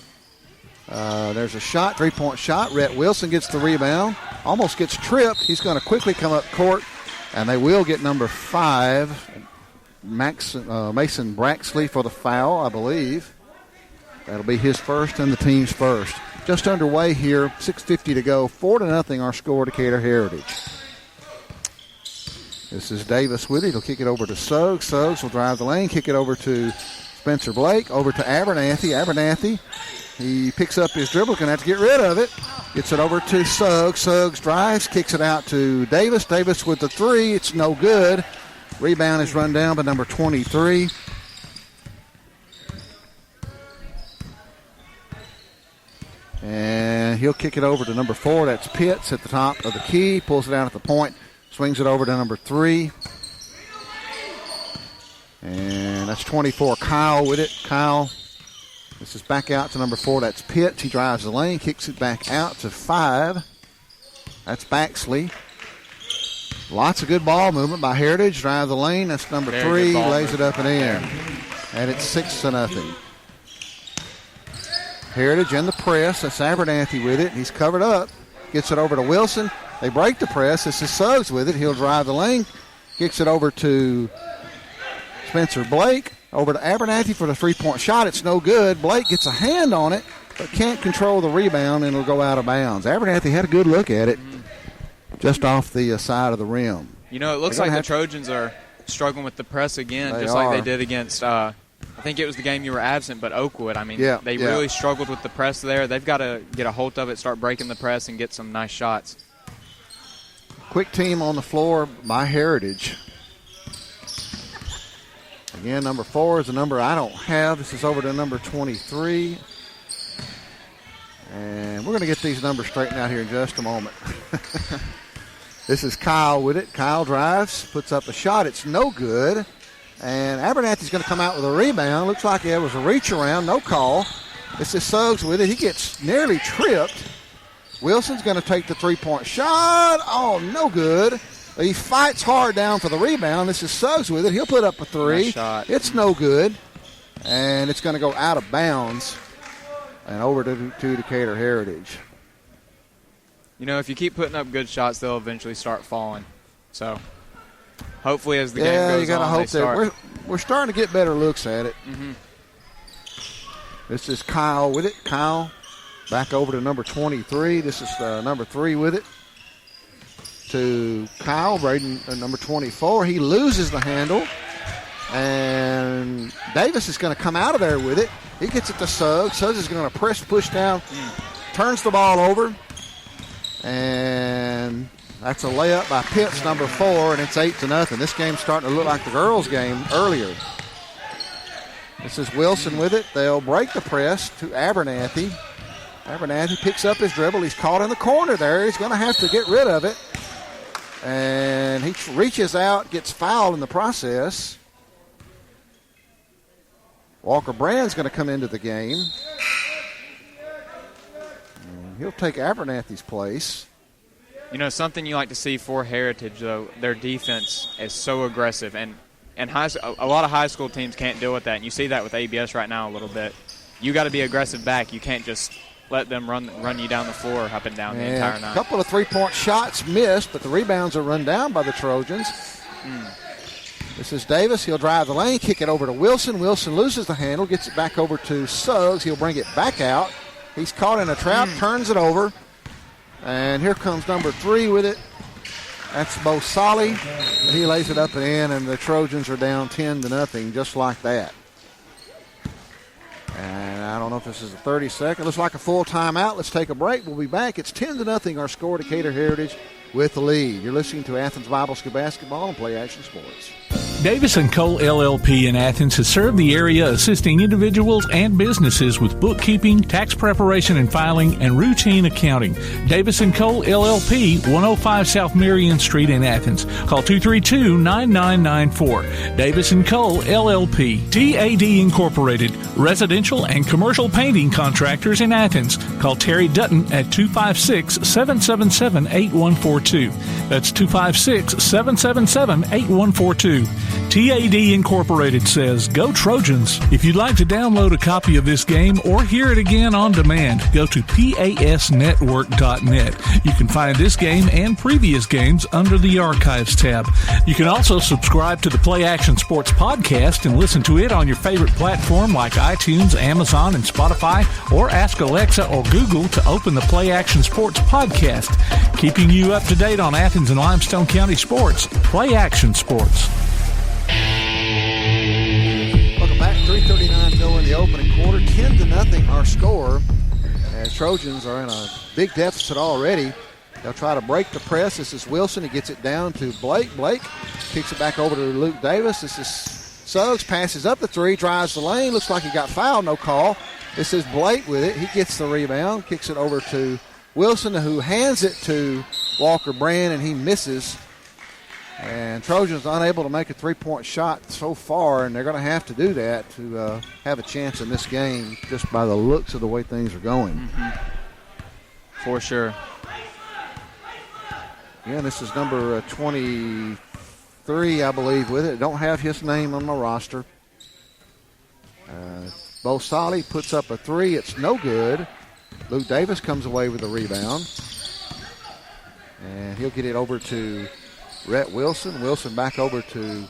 There's a shot, three-point shot. Rhett Wilson gets the rebound. Almost gets tripped. He's going to quickly come up court. And they will get number 5, Mason Braxley, for the foul, I believe. That'll be his first and the team's first. Just underway here, 6:50 to go. 4-0 our score, Decatur Heritage. This is Davis with it. He'll kick it over to Suggs. Suggs will drive the lane, kick it over to Spencer Blake, over to Abernathy. Abernathy, he picks up his dribble, going to have to get rid of it. Gets it over to Suggs. Suggs drives, kicks it out to Davis. Davis with the 3. It's no good. Rebound is run down by number 23. And he'll kick it over to number 4. That's Pitts at the top of the key. Pulls it out at the point. Swings it over to number 3. And that's 24. Kyle with it. Kyle. This is back out to number 4. That's Pitts. He drives the lane, kicks it back out to 5. That's Baxley. Lots of good ball movement by Heritage. Drive the lane. That's number 3. Lays it up and in. And it's 6-0. Heritage in the press. That's Abernathy with it. He's covered up. Gets it over to Wilson. They break the press. This is Suggs with it. He'll drive the lane. Kicks it over to Spencer Blake. Over to Abernathy for the three-point shot. It's no good. Blake gets a hand on it, but can't control the rebound, and it'll go out of bounds. Abernathy had a good look at it, just off the side of the rim. You know, it looks like the Trojans are struggling with the press again, just like they did against, I think it was the game you were absent, but Oakwood. I mean, they really struggled with the press there. They've got to get a hold of it, start breaking the press, and get some nice shots. Quick team on the floor by Heritage. Again, number 4 is a number I don't have. This is over to number 23. And we're going to get these numbers straightened out here in just a moment. This is Kyle with it. Kyle drives, puts up a shot. It's no good. And Abernathy's going to come out with a rebound. Looks like there was a reach around. No call. This is Suggs with it. He gets nearly tripped. Wilson's going to take the three-point shot. Oh, no good. He fights hard down for the rebound. This is Suggs with it. He'll put up a 3. Nice shot. It's no good. And it's going to go out of bounds and over to Decatur Heritage. You know, if you keep putting up good shots, they'll eventually start falling. So, hopefully as the game goes on, you gotta hope that we're starting to get better looks at it. Mm-hmm. This is Kyle with it. Kyle back over to number 23. This is number 3 with it. To Kyle, Braden, number 24. He loses the handle. And Davis is going to come out of there with it. He gets it to Suggs. Suggs is going to push down, turns the ball over. And that's a layup by Pitts, number 4, and it's 8-0. This game's starting to look like the girls' game earlier. This is Wilson with it. They'll break the press to Abernathy. Abernathy picks up his dribble. He's caught in the corner there. He's going to have to get rid of it. And he reaches out, gets fouled in the process. Walker Brand's going to come into the game. And he'll take Abernathy's place. You know, something you like to see for Heritage, though, their defense is so aggressive. And a lot of high school teams can't deal with that. And you see that with ABS right now a little bit. You got to be aggressive back. You can't just let them run you down the floor up and down the entire night. A couple of three-point shots missed, but the rebounds are run down by the Trojans. This is Davis. He'll drive the lane, kick it over to Wilson. Wilson loses the handle, gets it back over to Suggs. He'll bring it back out. He's caught in a trap, turns it over. And here comes number 3 with it. That's Bo Solly. And he lays it up and in, and the Trojans are down 10-0 just like that. And I don't know if this is a 30-second. Looks like a full timeout. Let's take a break. We'll be back. It's 10-0 our score. Decatur Heritage with the lead. You're listening to Athens Bible School Basketball on Play Action Sports. Davis & Cole LLP in Athens has served the area assisting individuals and businesses with bookkeeping, tax preparation and filing, and routine accounting. Davis & Cole LLP, 105 South Marion Street in Athens. Call 232-9994. Davis & Cole LLP. TAD Incorporated, residential and commercial painting contractors in Athens. Call Terry Dutton at 256-777-8142. That's 256-777-8142. TAD Incorporated says, Go Trojans! If you'd like to download a copy of this game or hear it again on demand, go to pasnetwork.net. You can find this game and previous games under the Archives tab. You can also subscribe to the Play Action Sports podcast and listen to it on your favorite platform like iTunes, Amazon, and Spotify, or ask Alexa or Google to open the Play Action Sports podcast. Keeping you up to date on Athens and Limestone County sports, Play Action Sports. Welcome back. 3:39 to go in the opening quarter. 10-0 our score. As Trojans are in a big deficit already. They'll try to break the press. This is Wilson. He gets it down to Blake. Blake kicks it back over to Luke Davis. This is Suggs. Passes up the three. Drives the lane. Looks like he got fouled. No call. This is Blake with it. He gets the rebound. Kicks it over to Wilson, who hands it to Walker Brand, and he misses. And Trojans unable to make a three-point shot so far, and they're going to have to do that to have a chance in this game just by the looks of the way things are going. Mm-hmm. For sure. Yeah, this is number 23, I believe, with it. Don't have his name on my roster. Bo Solly puts up a three. It's no good. Luke Davis comes away with the rebound. And he'll get it over to Rhett Wilson. Wilson back over to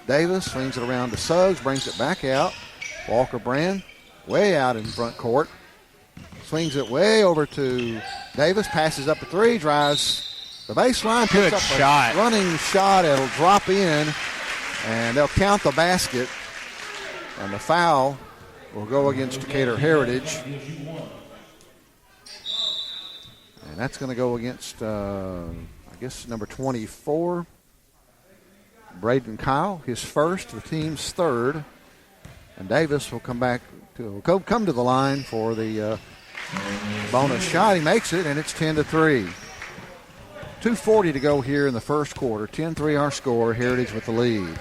Davis. Swings it around to Suggs. Brings it back out. Walker Brand way out in front court. Swings it way over to Davis. Passes up a three. Drives the baseline. Good picks up shot. a running shot. It'll drop in. And they'll count the basket. And the foul will go against Decatur Heritage. And that's going to go against, I guess, number 24, Braden Kyle, his first, the team's third. And Davis will come back to come to the line for the bonus shot. He makes it, and it's 10-3. 2:40 to go here in the first quarter. 10-3 our score. Heritage with the lead.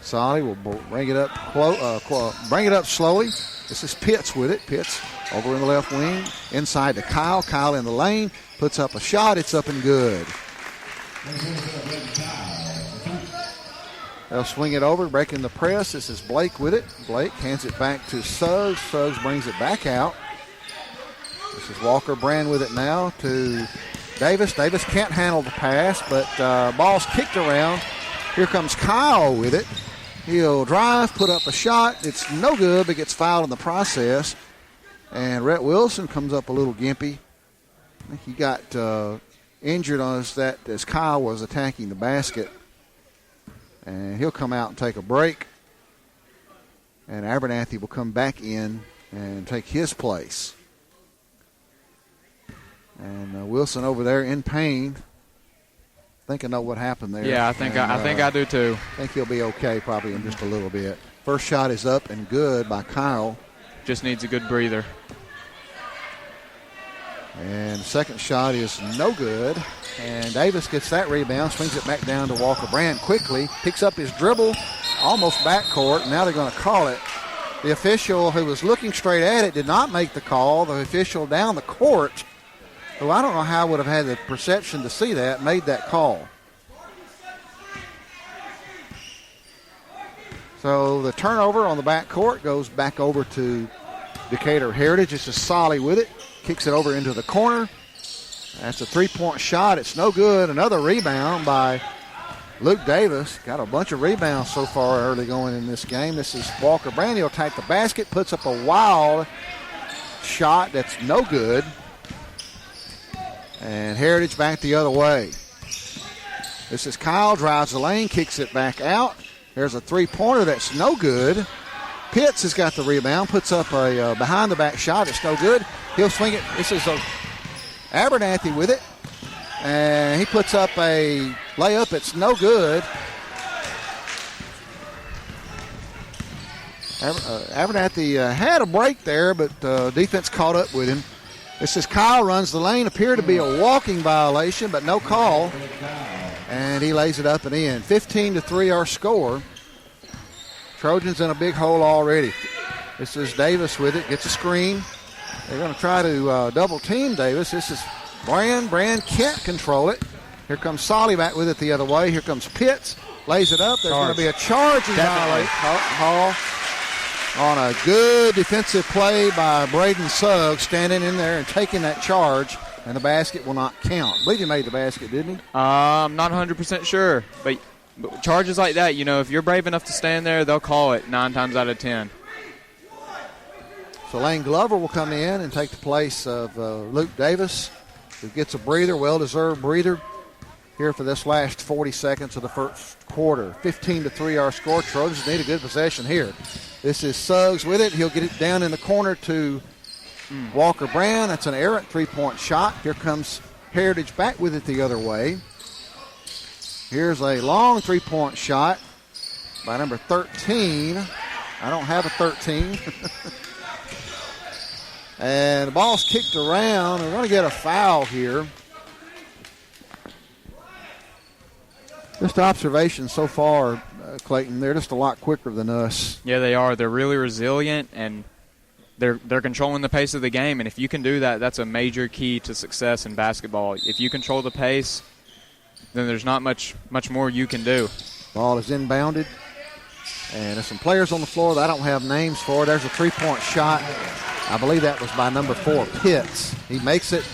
Solly will bring it up bring it up slowly. This is Pitts with it. Pitts over in the left wing. Inside to Kyle. Kyle in the lane. Puts up a shot. It's up and good. They'll swing it over, breaking the press. This is Blake with it. Blake hands it back to Suggs. Suggs brings it back out. This is Walker Brand with it now to Davis. Davis can't handle the pass, but ball's kicked around. Here comes Kyle with it. He'll drive, put up a shot. It's no good, but gets fouled in the process. And Rhett Wilson comes up a little gimpy. I think he got injured on us as Kyle was attacking the basket. And he'll come out and take a break. And Abernathy will come back in and take his place. And Wilson over there in pain. I think I know what happened there. Yeah, I think I do too. I think he'll be okay probably in just a little bit. First shot is up and good by Kyle. Just needs a good breather. And second shot is no good. And Davis gets that rebound, swings it back down to Walker Brand quickly, picks up his dribble, almost backcourt. Now they're going to call it. The official who was looking straight at it did not make the call. The official down the court, who I don't know how would have had the perception to see that, made that call. So the turnover on the backcourt goes back over to Decatur Heritage. This is Solly with it. Kicks it over into the corner. That's a three-point shot. It's no good. Another rebound by Luke Davis. Got a bunch of rebounds so far early going in this game. This is Walker Brand. He'll attack the basket, puts up a wild shot that's no good. And Heritage back the other way. This is Kyle, drives the lane, kicks it back out. There's a three-pointer that's no good. Pitts has got the rebound, puts up a behind-the-back shot. It's no good. He'll swing it. This is Abernathy with it. And he puts up a layup. It's no good. Abernathy had a break there, but defense caught up with him. This is Kyle runs the lane. Appeared to be a walking violation, but no call. And he lays it up and in. 15-3 our score. Trojans in a big hole already. This is Davis with it. Gets a screen. They're going to try to double team Davis. This is Brand. Brand can't control it. Here comes Solly back with it the other way. Here comes Pitts. Lays it up. There's going to be a charging violation. Hall on a good defensive play by Braden Suggs, standing in there and taking that charge, and the basket will not count. I believe he made the basket, didn't he? I'm not 100% sure, but charges like that, if you're brave enough to stand there, they'll call it 9 times out of 10. So Lane Glover will come in and take the place of Luke Davis, who gets a breather, well-deserved breather, here for this last 40 seconds of the first quarter. 15-3 our score. Trojans need a good possession here. This is Suggs with it. He'll get it down in the corner to Walker Brand. That's an errant three-point shot. Here comes Heritage back with it the other way. Here's a long three-point shot by number 13. I don't have a 13. And the ball's kicked around. We're going to get a foul here. Just observation so far, Clayton, they're just a lot quicker than us. Yeah, they are. They're really resilient, and they're controlling the pace of the game. And if you can do that, that's a major key to success in basketball. If you control the pace, then there's not much more you can do. Ball is inbounded, and there's some players on the floor that I don't have names for. There's a three-point shot. I believe that was by number 4, Pitts. He makes it,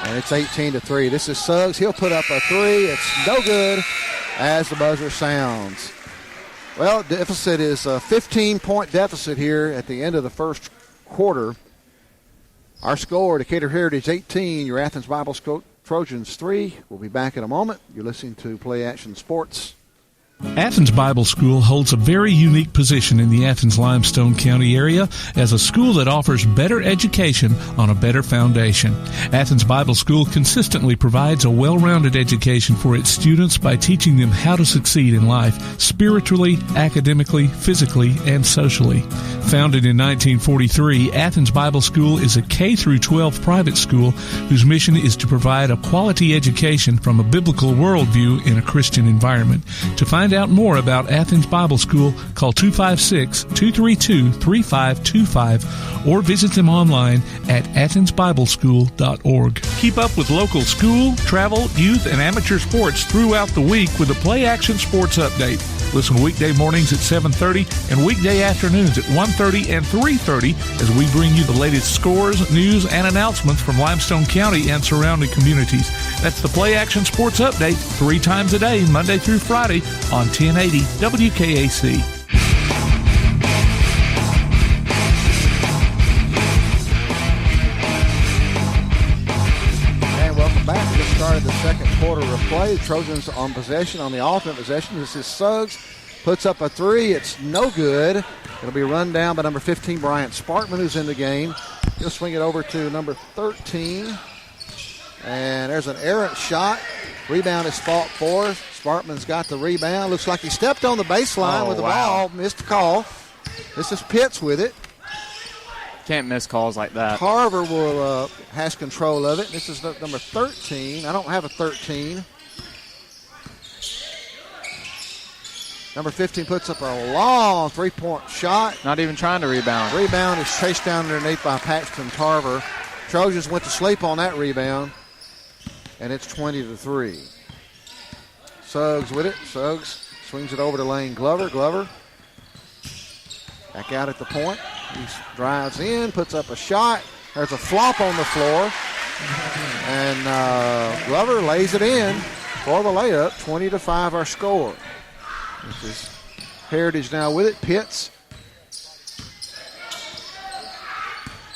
and it's 18-3. This is Suggs. He'll put up a three. It's no good as the buzzer sounds. Well, deficit is a 15-point deficit here at the end of the first quarter. Our score, Decatur Heritage 18, your Athens Bible School Trojans 3. We'll be back in a moment. You're listening to Play Action Sports. Athens Bible School holds a very unique position in the Athens-Limestone County area as a school that offers better education on a better foundation. Athens Bible School consistently provides a well-rounded education for its students by teaching them how to succeed in life, spiritually, academically, physically, and socially. Founded in 1943, Athens Bible School is a K-12 private school whose mission is to provide a quality education from a biblical worldview in a Christian environment. To find out more about Athens Bible School, call 256-232-3525 or visit them online at athensbibleschool.org. Keep up with local school, travel, youth, and amateur sports throughout the week with the Play Action Sports Update. Listen weekday mornings at 7:30 and weekday afternoons at 1:30 and 3:30 as we bring you the latest scores, news, and announcements from Limestone County and surrounding communities. That's the Play Action Sports Update 3 times a day, Monday through Friday on 1080 WKAC. Back. We just started the second quarter of play. The Trojans on possession, on the alternate possession. This is Suggs. Puts up a three. It's no good. It'll be run down by number 15, Bryant Sparkman, who's in the game. He'll swing it over to number 13. And there's an errant shot. Rebound is fought for. Sparkman's got the rebound. Looks like he stepped on the baseline with the ball. Missed the call. This is Pitts with it. Can't miss calls like that. Carver will has control of it. This is number 13. I don't have a 13. Number 15 puts up a long three-point shot. Not even trying to rebound. Rebound is chased down underneath by Paxton Tarver. Trojans went to sleep on that rebound, and it's 20-3. Suggs with it. Suggs swings it over to Lane Glover. Glover back out at the point. He drives in, puts up a shot. There's a flop on the floor. And Glover lays it in for the layup. 20-5 our score. This is Heritage now with it. Pitts.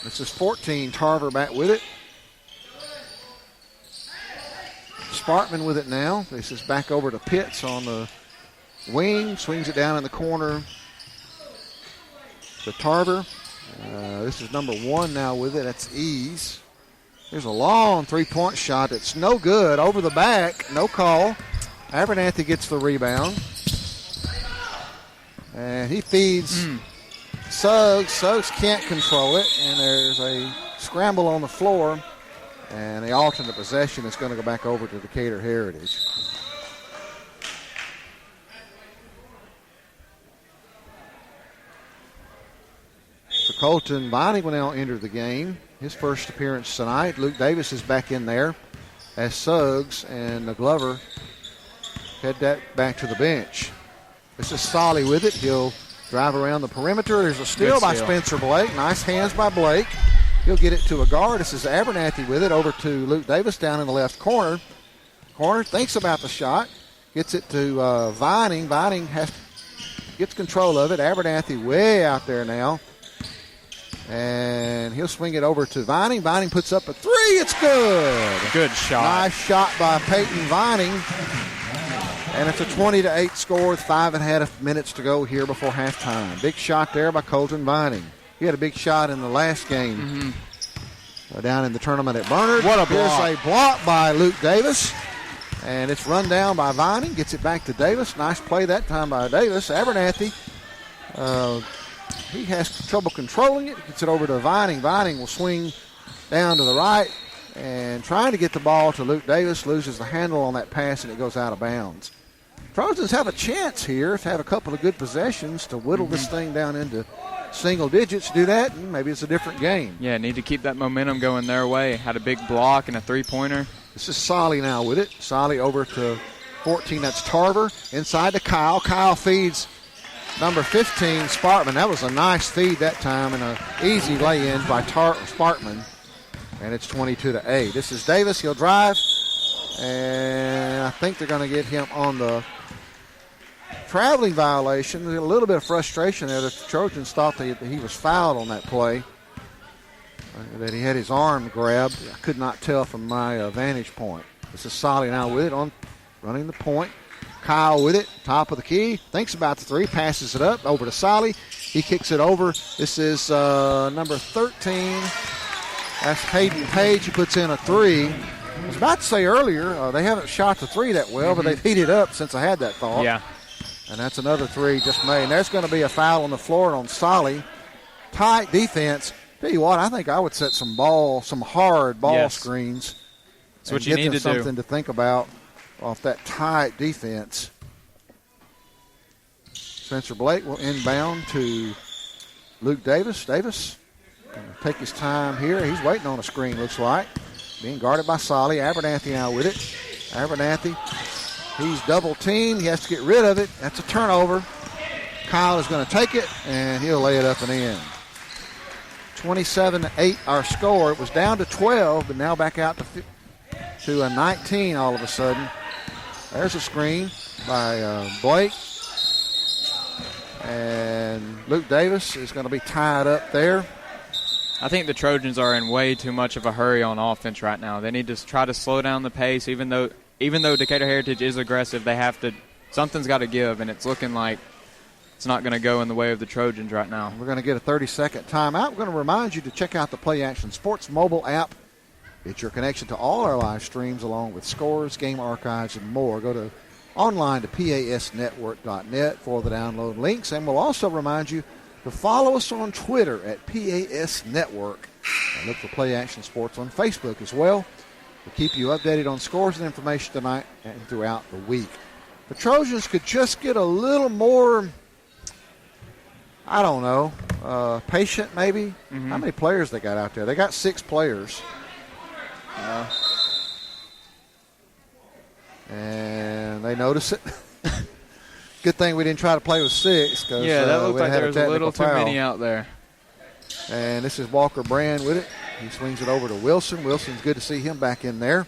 This is 14. Tarver back with it. Sparkman with it now. This is back over to Pitts on the wing. Swings it down in the corner to Tarver. This is number 1 now with it. That's Ease. There's a long three-point shot that's no good. Over the back, no call. Abernathy gets the rebound. And he feeds Suggs can't control it, and there's a scramble on the floor, and the alternate possession is going to go back over to Decatur Heritage. So Colton Vining will now enter the game. His first appearance tonight. Luke Davis is back in there as Suggs and the Glover head that back to the bench. This is Solly with it. He'll drive around the perimeter. There's a steal by Spencer Blake. Nice hands by Blake. He'll get it to a guard. This is Abernathy with it over to Luke Davis down in the left corner. Corner thinks about the shot. Gets it to Vining. Vining gets control of it. Abernathy way out there now. And he'll swing it over to Vining. Vining puts up a three. It's good. Good shot. Nice shot by Peyton Vining. And it's a 20-8 score with 5.5 minutes to go here before halftime. Big shot there by Colton Vining. He had a big shot in the last game down in the tournament at Bernard. What a block. Here's a block by Luke Davis. And it's run down by Vining. Gets it back to Davis. Nice play that time by Davis. Abernathy. He has trouble controlling it. Gets it over to Vining. Vining will swing down to the right and trying to get the ball to Luke Davis. Loses the handle on that pass and it goes out of bounds. Trojans have a chance here to have a couple of good possessions to whittle this thing down into single digits. Do that and maybe it's a different game. Yeah, need to keep that momentum going their way. Had a big block and a three-pointer. This is Solly now with it. Solly over to 14. That's Tarver. Inside to Kyle. Kyle feeds number 15, Spartman. That was a nice feed that time and an easy lay-in by Spartman. And it's 22-8. This is Davis. He'll drive. And I think they're going to get him on the traveling violation. A little bit of frustration there. The Trojans thought that he was fouled on that play. That he had his arm grabbed. I could not tell from my vantage point. This is Solly now with it on running the point. Kyle with it, top of the key, thinks about the three, passes it up over to Solly. He kicks it over. This is number 13. That's Hayden Page. He puts in a three. I was about to say earlier, they haven't shot the three that well, but they've heated up since I had that thought. Yeah. And that's another three just made. And there's going to be a foul on the floor on Solly. Tight defense. Tell you what, I think I would set some hard ball screens. That's what you need to do. Something to think about off that tight defense. Spencer Blake will inbound to Luke Davis. Davis going to take his time here. He's waiting on a screen, looks like. Being guarded by Solly. Abernathy now with it. Abernathy, he's double teamed. He has to get rid of it. That's a turnover. Kyle is going to take it, and he'll lay it up and in. 27-8 our score. It was down to 12, but now back out to a 19 all of a sudden. There's a screen by Blake. And Luke Davis is going to be tied up there. I think the Trojans are in way too much of a hurry on offense right now. They need to try to slow down the pace. Even though Decatur Heritage is aggressive, something's got to give, and it's looking like it's not going to go in the way of the Trojans right now. We're going to get a 30-second timeout. We're going to remind you to check out the Play Action Sports mobile app. It's your connection to all our live streams along with scores, game archives, and more. Go to online to pasnetwork.net for the download links. And we'll also remind you to follow us on Twitter at PAS Network. And look for Play Action Sports on Facebook as well. We'll keep you updated on scores and information tonight and throughout the week. The Trojans could just get a little more, I don't know, patient maybe. How many players they got out there? They got 6 players. And they notice it. Good thing we didn't try to play with 6. Yeah, that looked like there was a little too many out there. And this is Walker Brand with it. He swings it over to Wilson. Wilson's good to see him back in there.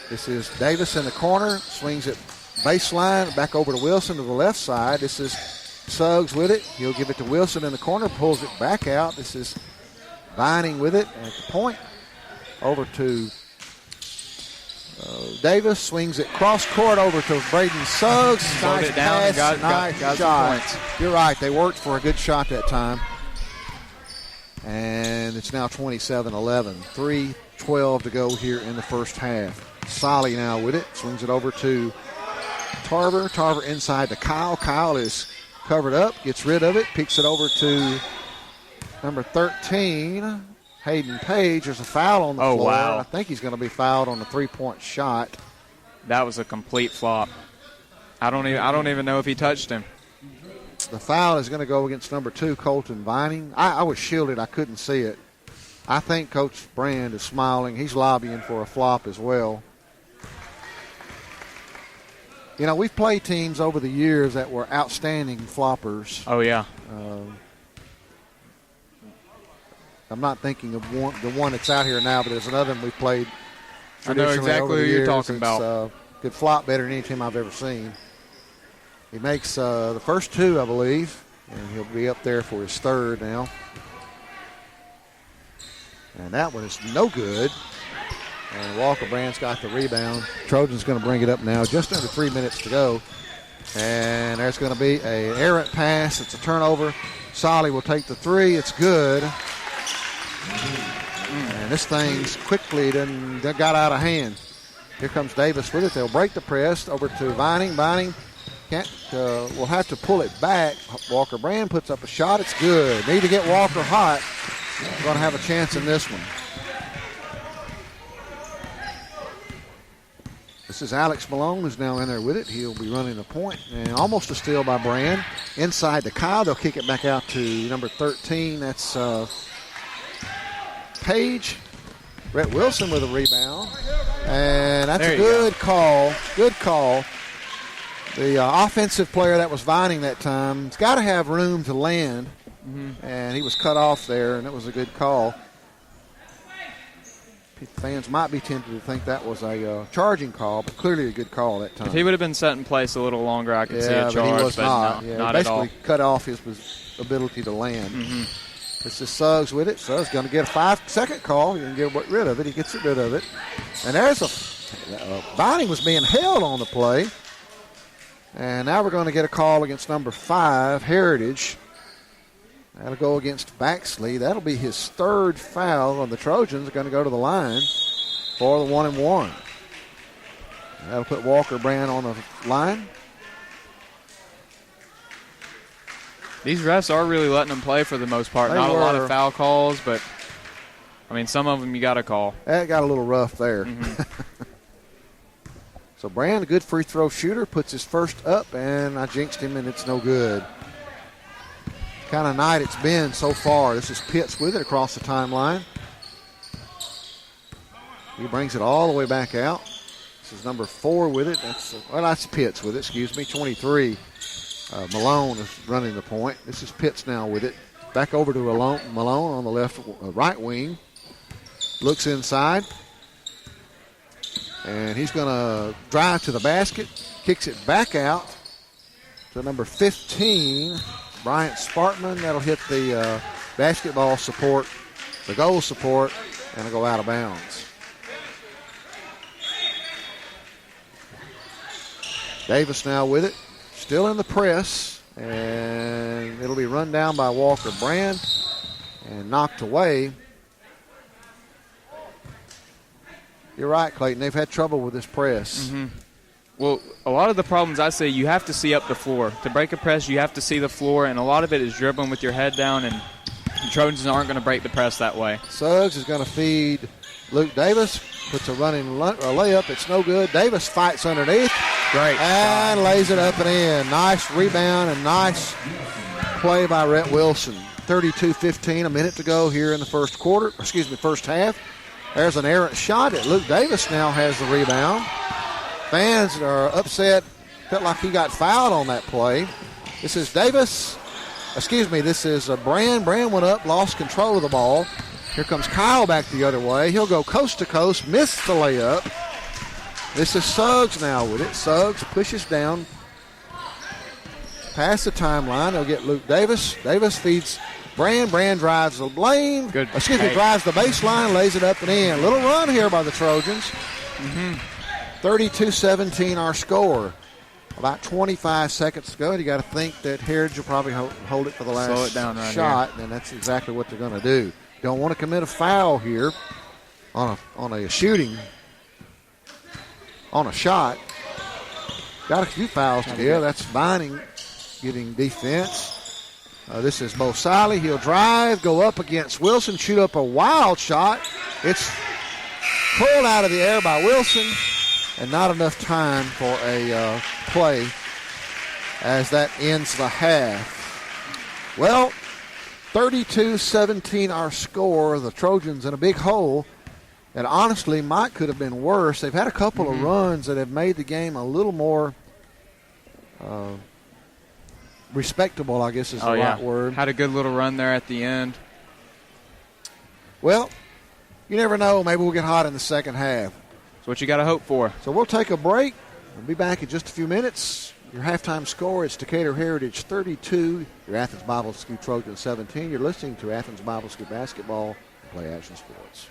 This is Davis in the corner. Swings it baseline, back over to Wilson to the left side. This is Suggs with it. He'll give it to Wilson in the corner, pulls it back out. This is Vining with it at the point. Over to Davis, swings it cross court over to Braden Suggs. Nice pass, nice shot. You're right, they worked for a good shot that time. And it's now 27-11. 3:12 to go here in the first half. Solly now with it, swings it over to Tarver. Tarver inside to Kyle. Kyle is covered up, gets rid of it, picks it over to number 13, Hayden Page. There's a foul on the floor. Wow. I think he's going to be fouled on the three-point shot. That was a complete flop. I don't even know if he touched him. The foul is going to go against number 2, Colton Vining. I was shielded. I couldn't see it. I think Coach Brand is smiling. He's lobbying for a flop as well. You know, we've played teams over the years that were outstanding floppers. Oh, yeah. I'm not thinking of the one that's out here now, but there's another one we've played. I know exactly who you're talking about. Could flop better than any team I've ever seen. He makes the first 2, I believe, and he'll be up there for his third now. And that one is no good. And Walker Brand's got the rebound. Trojan's going to bring it up now. Just under 3 minutes to go. And there's going to be an errant pass. It's a turnover. Solly will take the 3. It's good. And this thing's quickly got out of hand. Here comes Davis with it. They'll break the press over to Vining. Vining will have to pull it back. Walker Brand puts up a shot. It's good. Need to get Walker hot. Going to have a chance in this one. This is Alex Malone who's now in there with it. He'll be running the point. And almost a steal by Brand. Inside to Kyle. They'll kick it back out to number 13. That's Page. Brett Wilson with a rebound. And that's a good call. Good call. The offensive player that was Vining that time has got to have room to land. And he was cut off there, and it was a good call. Fans might be tempted to think that was a charging call, but clearly a good call that time. If he would have been set in place a little longer, I could see a charge. But he was not. No, not basically at all. Cut off his ability to land. This is Suggs with it. Suggs going to get a 5-second call. He can get rid of it. He gets rid of it. And there's Vining was being held on the play. And now we're going to get a call against number 5, Heritage. That'll go against Baxley. That'll be his third foul, and the Trojans are going to go to the line for the 1-and-1. That'll put Walker Brand on the line. These refs are really letting them play for the most part. Not a lot of foul calls, but, I mean, some of them you got to call. That got a little rough there. So Brand, a good free throw shooter, puts his first up, and I jinxed him, and it's no good. Kind of night it's been so far. This is Pitts with it across the timeline. He brings it all the way back out. This is number 4 with it. That's Pitts with it, excuse me, 23. Malone is running the point. This is Pitts now with it. Back over to Malone on the right wing. Looks inside. And he's going to drive to the basket. Kicks it back out to number 15. Bryant Spartman. That'll hit the basketball support, the goal support, and it'll go out of bounds. Davis now with it. Still in the press. And it'll be run down by Walker Brand and knocked away. You're right, Clayton. They've had trouble with this press. Well, a lot of the problems I see, you have to see up the floor. To break a press, you have to see the floor, and a lot of it is dribbling with your head down, and the Trojans aren't going to break the press that way. Suggs is going to feed Luke Davis. Puts a running layup. It's no good. Davis fights underneath. Great. And lays it up and in. Nice rebound and nice play by Rhett Wilson. 32-15, a minute to go here in the first half. There's an errant shot. Luke Davis now has the rebound. Fans are upset. Felt like he got fouled on that play. This is Brand. Brand went up, lost control of the ball. Here comes Kyle back the other way. He'll go coast to coast, miss the layup. This is Suggs now with it. Suggs pushes down past the timeline. They'll get Luke Davis. Davis feeds Brand. Brand drives the lane. Drives the baseline, lays it up and in. Little run here by the Trojans. 32-17 our score. About 25 seconds to go. You got to think that Heritage will probably hold it for the last shot, and that's exactly what they're going to do. Don't want to commit a foul here on a shooting, on a shot. Got a few fouls to give. That's Vining getting defense. This is Mo Siley. He'll drive, go up against Wilson, shoot up a wild shot. It's pulled out of the air by Wilson, and not enough time for a play as that ends the half. Well, 32-17 our score. The Trojans in a big hole. And honestly, Mike could have been worse. They've had a couple of runs that have made the game a little more respectable, I guess is the right word. Had a good little run there at the end. Well, you never know. Maybe we'll get hot in the second half. That's what you got to hope for. So we'll take a break. We'll be back in just a few minutes. Your halftime score is Decatur Heritage 32, your Athens Bible School Trojans 17. You're listening to Athens Bible School Basketball, Play Action Sports.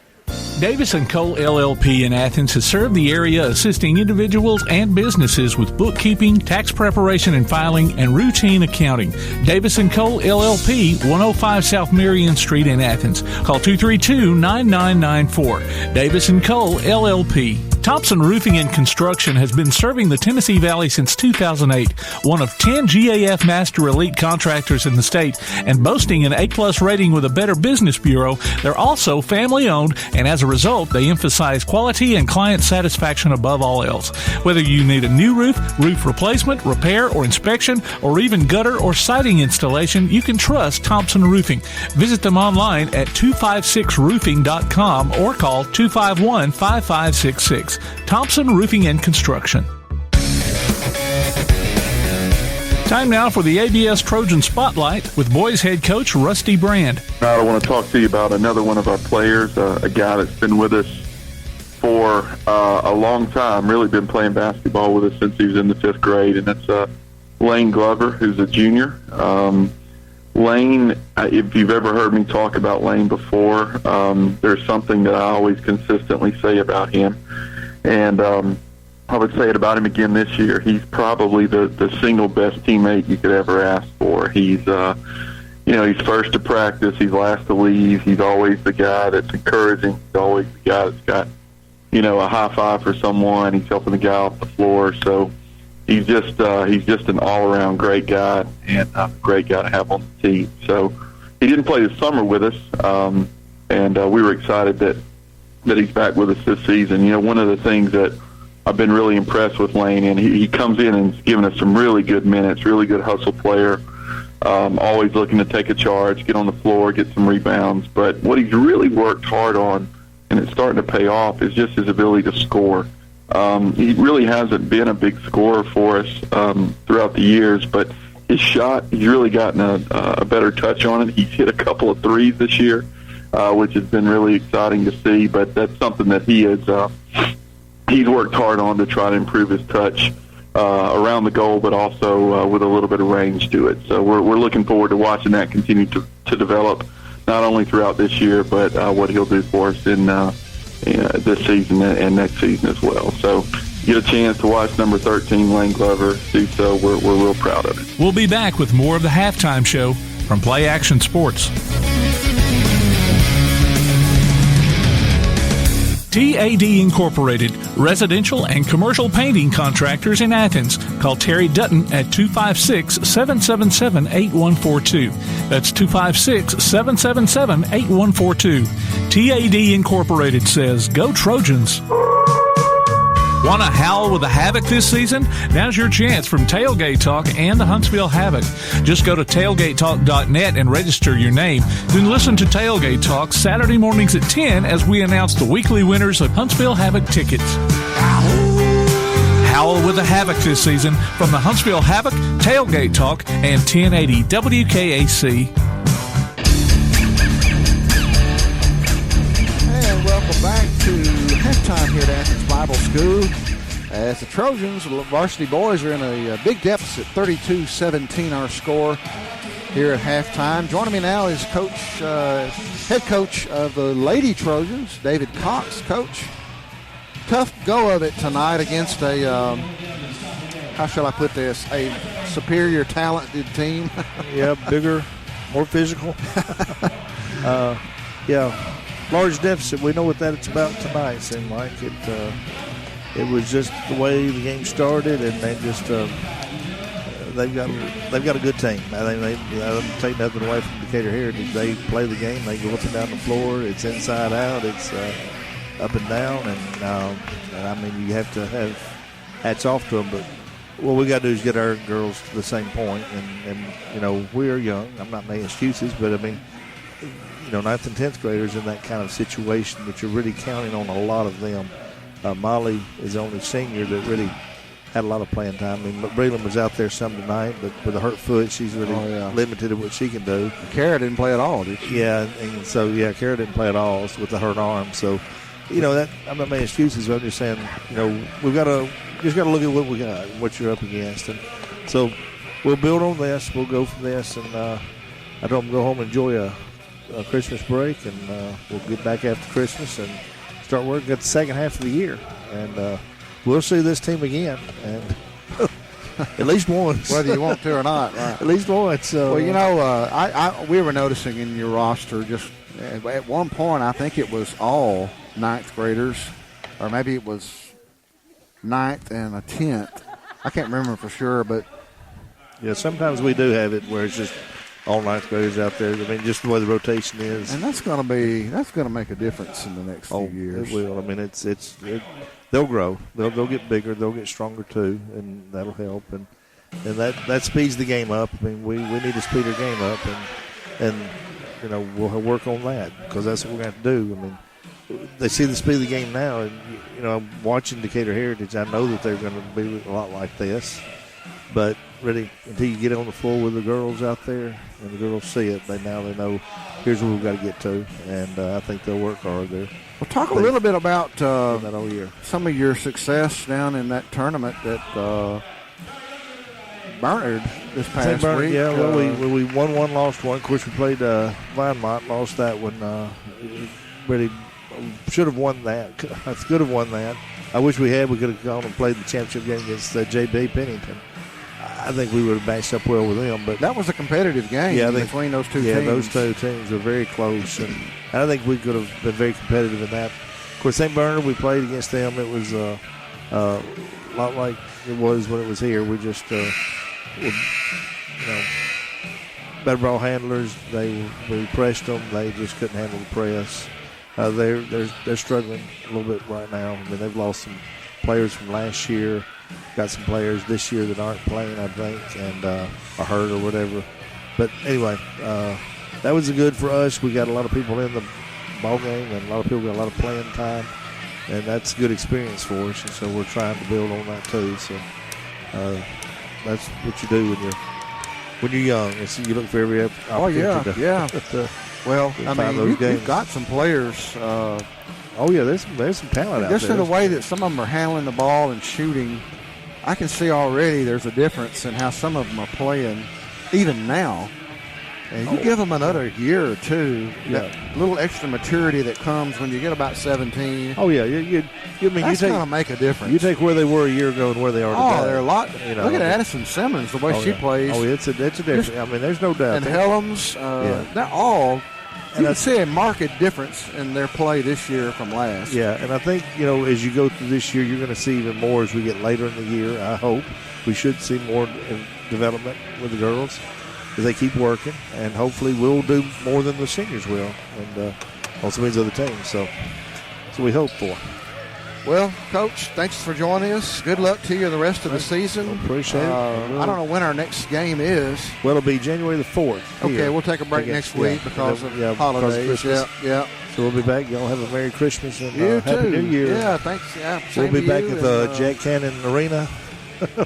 Davis & Cole LLP in Athens has served the area assisting individuals and businesses with bookkeeping, tax preparation and filing, and routine accounting. Davis & Cole LLP, 105 South Marion Street in Athens. Call 232-9994. Davis & Cole LLP. Thompson Roofing and Construction has been serving the Tennessee Valley since 2008, one of 10 GAF Master Elite contractors in the state, and boasting an A-plus rating with a Better Business Bureau. They're also family-owned, and as a result, they emphasize quality and client satisfaction above all else. Whether you need a new roof, roof replacement, repair, or inspection, or even gutter or siding installation, you can trust Thompson Roofing. Visit them online at 256roofing.com or call 251-5566. Thompson Roofing and Construction. Time now for the ABS Trojan Spotlight with boys head coach Rusty Brand. I want to talk to you about another one of our players, a guy that's been with us for a long time, really been playing basketball with us since he was in the 5th grade, and that's Lane Glover, who's a junior. Lane, if you've ever heard me talk about Lane before, there's something that I always consistently say about him. And I would say it about him again this year. He's probably the single best teammate you could ever ask for. He's, he's first to practice. He's last to leave. He's always the guy that's encouraging. He's always the guy that's got, a high five for someone. He's helping the guy off the floor. So he's just an all-around great guy and a great guy to have on the team. So he didn't play this summer with us, and we were excited that he's back with us this season. One of the things that I've been really impressed with Lane, and he comes in and has given us some really good minutes, really good hustle player, always looking to take a charge, get on the floor, get some rebounds. But what he's really worked hard on, and it's starting to pay off, is just his ability to score. He really hasn't been a big scorer for us throughout the years, but his shot, he's really gotten a better touch on it. He's hit a couple of threes this year, which has been really exciting to see. But that's something that he's worked hard on to try to improve his touch around the goal, but also with a little bit of range to it. So we're looking forward to watching that continue to develop, not only throughout this year, but what he'll do for us in this season and next season as well. So get a chance to watch number 13, Lane Glover, do so. We're real proud of it. We'll be back with more of the halftime show from Play Action Sports. TAD Incorporated, residential and commercial painting contractors in Athens. Call Terry Dutton at 256-777-8142. That's 256-777-8142. TAD Incorporated says, go Trojans. Want to howl with the Havoc this season? Now's your chance from Tailgate Talk and the Huntsville Havoc. Just go to tailgatetalk.net and register your name. Then listen to Tailgate Talk Saturday mornings at 10 as we announce the weekly winners of Huntsville Havoc tickets. Howl with the Havoc this season from the Huntsville Havoc, Tailgate Talk, and 1080 WKAC. And welcome back to halftime here at Athens Bible School, as the Trojans, varsity boys, are in a big deficit, 32-17 our score here at halftime. Joining me now is head coach of the Lady Trojans, David Cox. Coach, tough go of it tonight against a, how shall I put this, a superior talented team. Yeah, bigger, more physical. Large deficit. We know what that's about tonight. It seemed like it was just the way the game started, and they just they've got a good team. I think they don't take nothing away from Decatur Heritage. They play the game. They go up and down the floor. It's inside out. It's up and down. And I mean, you have to have hats off to them. But what we got to do is get our girls to the same point. And you know, we're young. I'm not making excuses, but I mean, you know, 9th and 10th graders in that kind of situation that you're really counting on a lot of them. Molly is the only senior that really had a lot of playing time. I mean, Breland was out there some tonight, but with a hurt foot, she's really limited in what she can do. Kara didn't play at all, did she? Yeah, and so, Kara didn't play at all with the hurt arm. So, you know, that I'm not making excuses, but I'm just saying, you know, we've got to just got to look at what we got, what you're up against. And so we'll build on this. We'll go from this, and I told them to go home and enjoy a Christmas break, and we'll get back after Christmas and start working at the second half of the year. And we'll see this team again, and at least once. Whether you want to or not, right? At least once. Well, you know, we were noticing in your roster just at one point, I think it was all 9th graders, or maybe it was 9th and a 10th. I can't remember for sure, but yeah, sometimes we do have it where it's just all 9th graders out there. I mean, just the way the rotation is, and that's going to make a difference in the next few years. It will. I mean, they'll grow. They'll get bigger. They'll get stronger too, and that'll help. And that speeds the game up. I mean, we need to speed our game up, and you know, we'll work on that because that's what we're going to do. I mean, they see the speed of the game now, and you know, I'm watching Decatur Heritage. I know that they're going to be a lot like this, but really, until you get on the floor with the girls out there and the girls see it, they know here's where we've got to get to, and I think they'll work hard there. Well, talk a little bit about some of your success down in that tournament at Bernard this past week. Yeah, well, we won one, lost one. Of course, we played Vinemont, lost that one. Really should have won that. Could have won that. I wish we had. We could have gone and played the championship game against J.B. Pennington. I think we would have matched up well with them. But that was a competitive game between those two teams. Yeah, those two teams were very close. And I think we could have been very competitive in that. Of course, St. Bernard, we played against them. It was a lot like it was when it was here. We just, better ball handlers. We pressed them. They just couldn't handle the press. They're struggling a little bit right now. I mean, they've lost some players from last year. Got some players this year that aren't playing, I think, and are hurt or whatever. But anyway, that was good for us. We got a lot of people in the ball game, and a lot of people got a lot of playing time, and that's a good experience for us. And so we're trying to build on that too. So that's what you do when you're young. It's, you look for every opportunity. Well, I mean, you've got some players. There's some talent out there. Just in the way that some of them are handling the ball and shooting, I can see already there's a difference in how some of them are playing, even now. And you give them another year or two, that little extra maturity that comes when you get about 17. Oh yeah, that's going to make a difference. You take where they were a year ago and where they are today. They're a lot. Look at Addison Simmons, the way she plays. Oh, it's a difference. I mean, there's no doubt. And Helms, they're all. You can see a marked difference in their play this year from last. Yeah, and I think, as you go through this year, you're going to see even more as we get later in the year. I hope we should see more development with the girls as they keep working, and hopefully we'll do more than the seniors will, and on some of these other teams. So that's what we hope for. Well, Coach, thanks for joining us. Good luck to you the rest of the season. Appreciate it. I don't know when our next game is. Well, it'll be January the 4th. Okay, we'll take a break next week because of holidays. Yeah. So we'll be back. Y'all have a Merry Christmas and Happy New Year. Yeah, thanks. Yeah, we'll be back at the Jack Cannon Arena.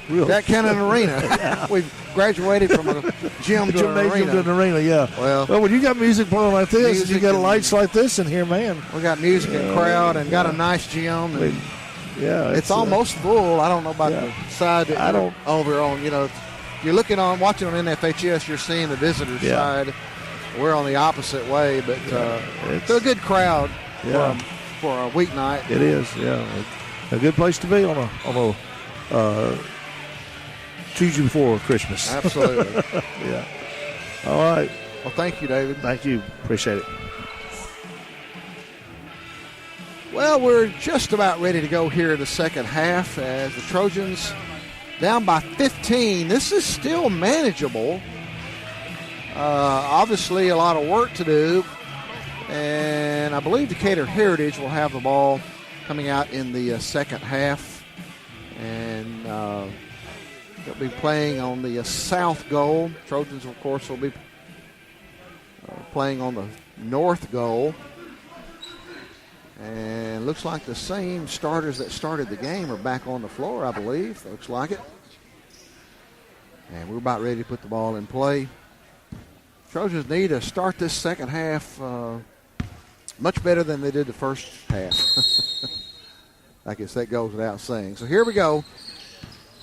Jack Cannon Arena. We've graduated from a gym to an arena. Yeah. Well, when you got music playing like this, you got lights like this in here, man. We got music and crowd, and got a nice gym. And it's almost full. I don't know about the side. That over on. You're looking on, watching on NFHS. You're seeing the visitor side. We're on the opposite way, but it's a good crowd for a weeknight. It is. Yeah, a good place to be on a Tuesday before Christmas. Absolutely. Yeah. All right. Well, thank you, David. Thank you. Appreciate it. Well, we're just about ready to go here in the second half as the Trojans down by 15. This is still manageable. Obviously, a lot of work to do. And I believe Decatur Heritage will have the ball coming out in the second half. And they'll be playing on the south goal. Trojans, of course, will be playing on the north goal. And looks like the same starters that started the game are back on the floor, I believe. Looks like it. And we're about ready to put the ball in play. Trojans need to start this second half much better than they did the first half. I guess that goes without saying. So here we go.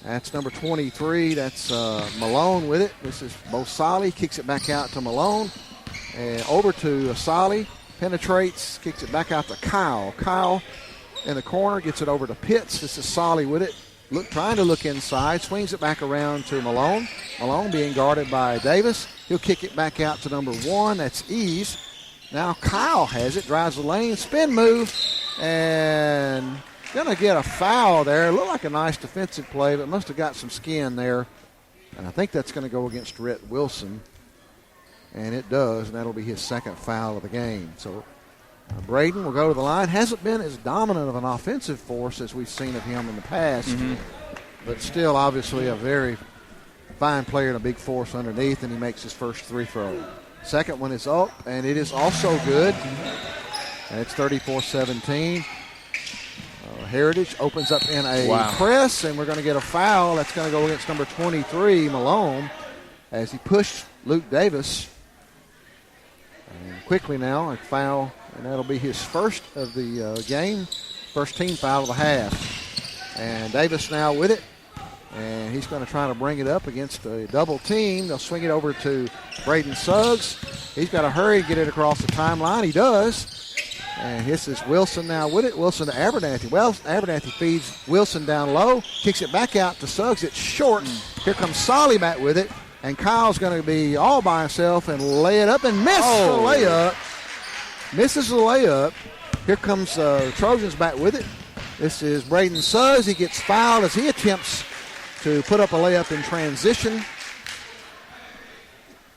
That's number 23. That's Malone with it. This is Bosali. Kicks it back out to Malone. And over to Asali. Penetrates. Kicks it back out to Kyle. Kyle in the corner. Gets it over to Pitts. This is Solly with it. Trying to look inside. Swings it back around to Malone. Malone being guarded by Davis. He'll kick it back out to number 1. That's Ease. Now Kyle has it. Drives the lane. Spin move. And going to get a foul there. Looked like a nice defensive play, but must have got some skin there. And I think that's going to go against Rhett Wilson. And it does, and that'll be his second foul of the game. So Braden will go to the line. Hasn't been as dominant of an offensive force as we've seen of him in the past. But still, obviously, a very fine player and a big force underneath, and he makes his first free throw. Second one is up, and it is also good. And it's 34-17. Heritage opens up in a press, and we're going to get a foul. That's going to go against number 23, Malone, as he pushed Luke Davis. And quickly now, a foul, and that'll be his first of the game, first team foul of the half. And Davis now with it, and he's going to try to bring it up against a double team. They'll swing it over to Braden Suggs. He's got to hurry, get it across the timeline. He does. And this is Wilson now with it. Wilson to Abernathy. Well, Abernathy feeds Wilson down low, kicks it back out to Suggs. It's short. Here comes Solly back with it. And Kyle's going to be all by himself and lay it up and miss the layup. Misses the layup. Here comes Trojans back with it. This is Braden Suggs. He gets fouled as he attempts to put up a layup in transition.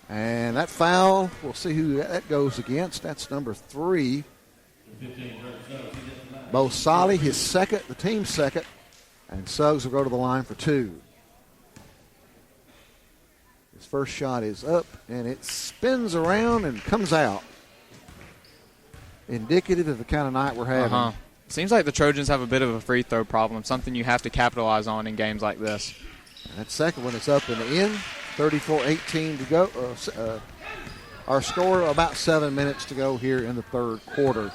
And that foul, we'll see who that goes against. That's number 3. Bo Solly, his second, the team's second. And Suggs will go to the line for 2. His first shot is up, and it spins around and comes out. Indicative of the kind of night we're having. Seems like the Trojans have a bit of a free throw problem, something you have to capitalize on in games like this. And that second one is up and in. 34-18 to go. Our score, about 7 minutes to go here in the third quarter.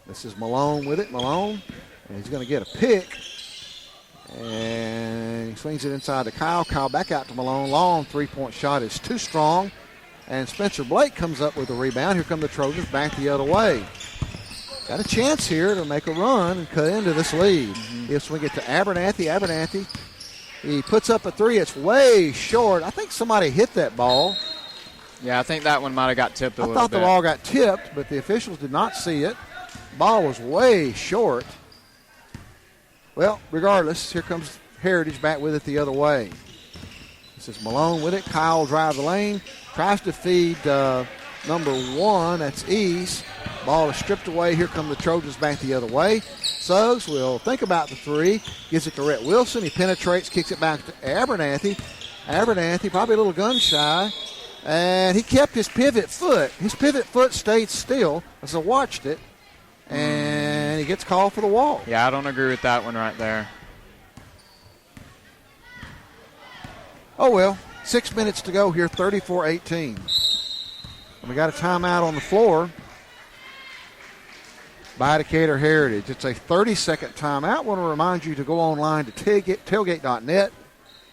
This is Malone with it. Malone, and he's going to get a pick. And he swings it inside to Kyle. Kyle back out to Malone. Long three-point shot is too strong. And Spencer Blake comes up with a rebound. Here come the Trojans back the other way. Got a chance here to make a run and cut into this lead. He'll swing it to Abernathy. Abernathy, he puts up a three. It's way short. I think somebody hit that ball. Yeah, I think that one might have got tipped a little bit. I thought the ball got tipped, but the officials did not see it. Ball was way short. Well, regardless, here comes Heritage back with it the other way. This is Malone with it. Kyle drives the lane. Tries to feed number 1. That's Ease. Ball is stripped away. Here come the Trojans back the other way. Suggs will think about the three. Gives it to Rhett Wilson. He penetrates, kicks it back to Abernathy. Abernathy, probably a little gun shy. And he kept his pivot foot. His pivot foot stayed still as I watched it. And he gets called for the walk. Yeah, I don't agree with that one right there. Oh, well. 6 minutes to go here, 34-18. And we got a timeout on the floor by Decatur Heritage. It's a 30-second timeout. I want to remind you to go online to tailgate.net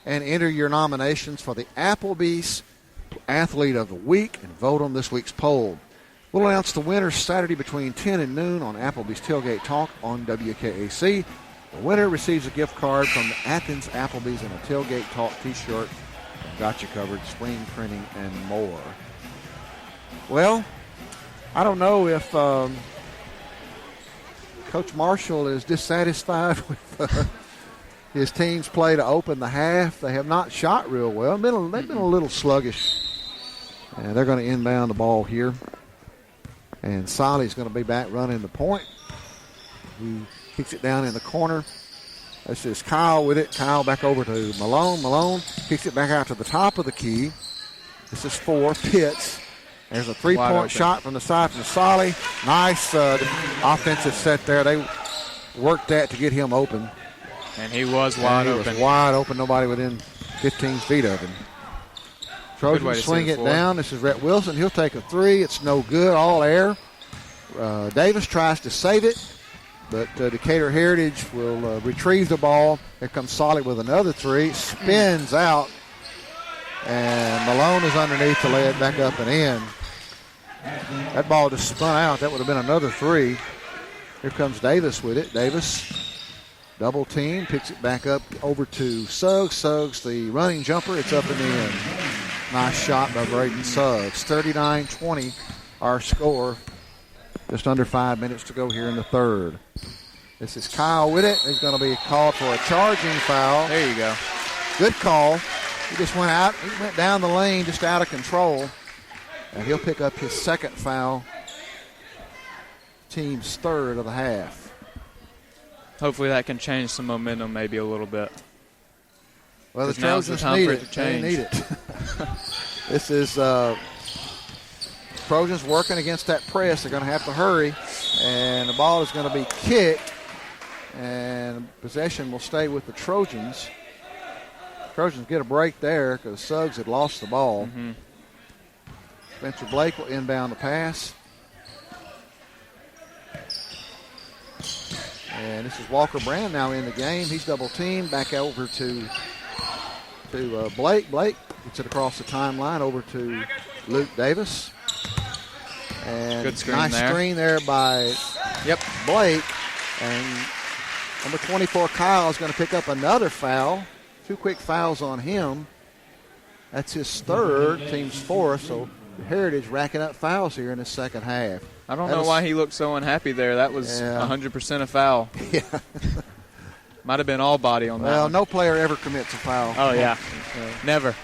and enter your nominations for the Applebee's Athlete of the Week and vote on this week's poll. We'll announce the winners Saturday between 10 and noon on Applebee's Tailgate Talk on WKAC. The winner receives a gift card from the Athens Applebee's and a Tailgate Talk t-shirt. Got you covered, screen printing, and more. Well, I don't know if Coach Marshall is dissatisfied with his teams play to open the half. They have not shot real well. They've been a little sluggish. And they're going to inbound the ball here. And Solly's going to be back running the point. He kicks it down in the corner. This is Kyle with it. Kyle back over to Malone. Malone kicks it back out to the top of the key. This is 4. Pitts. There's a three-point shot from the side from Solly. Nice offensive set there. They worked that to get him open. And he was wide open. He was wide open. Nobody within 15 feet of him. Trojans swing it down. This is Rhett Wilson. He'll take a three. It's no good. All air. Davis tries to save it, but Decatur Heritage will retrieve the ball. Here comes Solly with another three. Spins out, and Malone is underneath to lay it back up and in. That ball just spun out. That would have been another three. Here comes Davis with it. Davis, double team, picks it back up over to Suggs. Suggs, the running jumper. It's up and in. Nice shot by Braden Suggs. 39-20, our score. Just under 5 minutes to go here in the third. This is Kyle with it. He's going to be called for a charging foul. There you go. Good call. He just went out. He went down the lane just out of control. And he'll pick up his second foul. Team's third of the half. Hopefully that can change some momentum maybe a little bit. Well, the Trojans need it. They need it. This is Trojans working against that press. They're going to have to hurry. And the ball is going to be kicked. And possession will stay with the Trojans. Trojans get a break there because Suggs had lost the ball. Spencer Blake will inbound the pass. And this is Walker Brand now in the game. He's double teamed. Back over to Blake. Blake gets it across the timeline over to Luke Davis. And good screen nice there. Screen there by Blake. And number 24, Kyle, is going to pick up another foul. 2 quick fouls on him. That's his third, team's fourth. So Heritage racking up fouls here in the second half. I don't know why he looked so unhappy there. That was 100% a foul. Yeah. Might have been all body on that. Well, one. no player ever commits a foul. Oh, yeah. Never.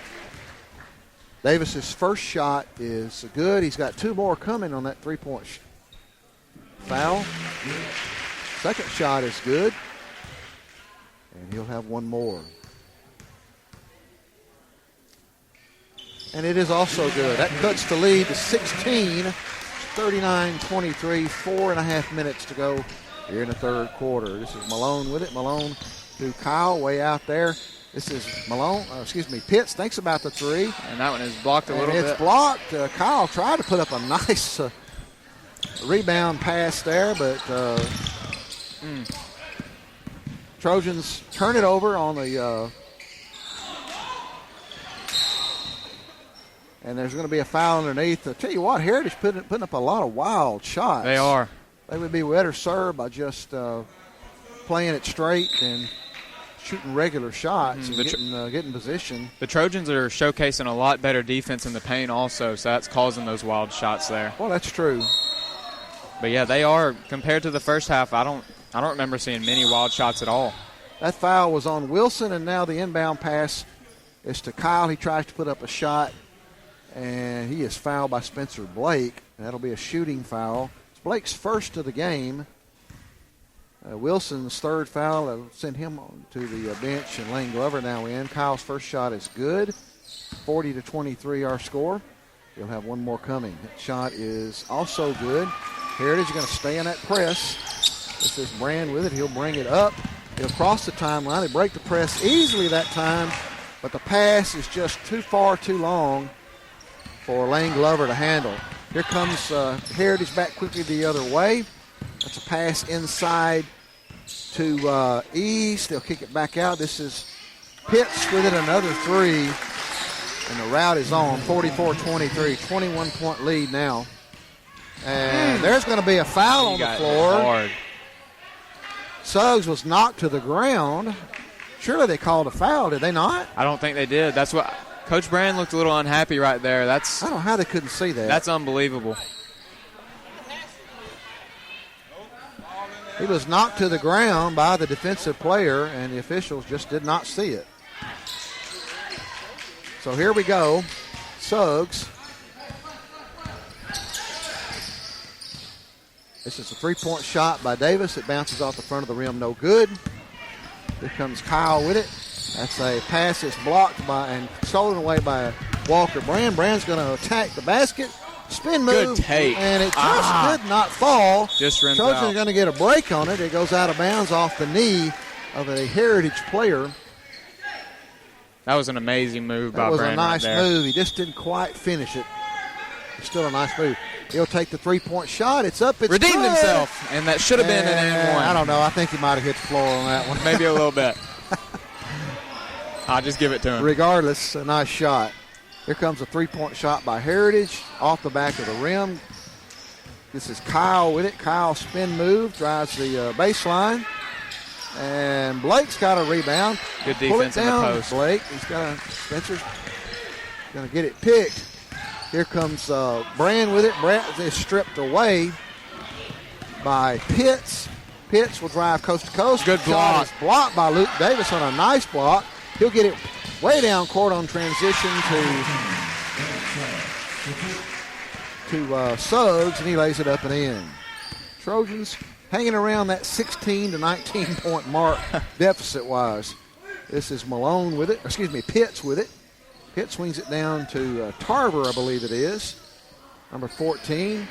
Davis's first shot is good. He's got 2 more coming on that 3-point foul. Second shot is good. And he'll have 1 more. And it is also good. That cuts the lead to 16, 39-23, 4.5 minutes to go here in the third quarter. This is Malone with it. Malone to Kyle way out there. This is Pitts thinks about the three. And that one is blocked a little bit. It's blocked. Kyle tried to put up a nice rebound pass there, but Trojans turn it over on the and there's going to be a foul underneath. I'll tell you what, Heritage putting up a lot of wild shots. They are. They would be better served by just playing it straight and shooting regular shots and getting position. The Trojans are showcasing a lot better defense in the paint also, so that's causing those wild shots there. Well, that's true. But, yeah, they are. Compared to the first half, I don't remember seeing many wild shots at all. That foul was on Wilson, and now the inbound pass is to Kyle. He tries to put up a shot, and he is fouled by Spencer Blake. That'll be a shooting foul. It's Blake's first of the game. Wilson's third foul sent him to the bench, and Lane Glover now in. Kyle's first shot is good. 40-23 our score. He'll have 1 more coming. That shot is also good. Heritage is going to stay in that press. This is Brand with it. He'll bring it up. He'll cross the timeline. They break the press easily that time, but the pass is just too far, too long for Lane Glover to handle. Here comes Heritage back quickly the other way. That's a pass inside to East. They'll kick it back out. This is Pitts with it, another three. And the route is on, 44-23, 21-point lead now. And there's going to be a foul on the floor. Hard. Suggs was knocked to the ground. Surely they called a foul, did they not? I don't think they did. That's what Coach Brand looked a little unhappy right there. I don't know how they couldn't see that. That's unbelievable. He was knocked to the ground by the defensive player, and the officials just did not see it. So here we go. Suggs. This is a three-point shot by Davis. It bounces off the front of the rim, no good. Here comes Kyle with it. That's a pass that's blocked by and stolen away by Walker Brand. Brand's going to attack the basket. Spin move. Good take. And it just did not fall. Just rims Trojans out. are going to get a break on it. It goes out of bounds off the knee of a Heritage player. That was an amazing move by Brand. That was a nice right there. move. He just didn't quite finish it. It's still a nice move. He'll take the three-point shot. It's up. It's Redeemed good. himself, and that should have been an and one. I don't know. I think he might have hit the floor on that one. Maybe a little bit. I'll just give it to him. Regardless, a nice shot. Here comes a three-point shot by Heritage off the back of the rim. This is Kyle with it. Kyle spin move, drives the baseline. And Blake's got a rebound. Good Pull it defense in the down, post. Blake. He's got Spencer's going to get it picked. Here comes Brand with it. Brand is stripped away by Pitts. Pitts will drive coast to coast. Good block. Shot is blocked by Luke Davis on a nice block. He'll get it way down court on transition to Suggs, and he lays it up and in. Trojans hanging around that 16 to 19 point mark deficit-wise. This is Malone with it. Pitts with it. Pitt swings it down to Tarver, I believe it is, number 14.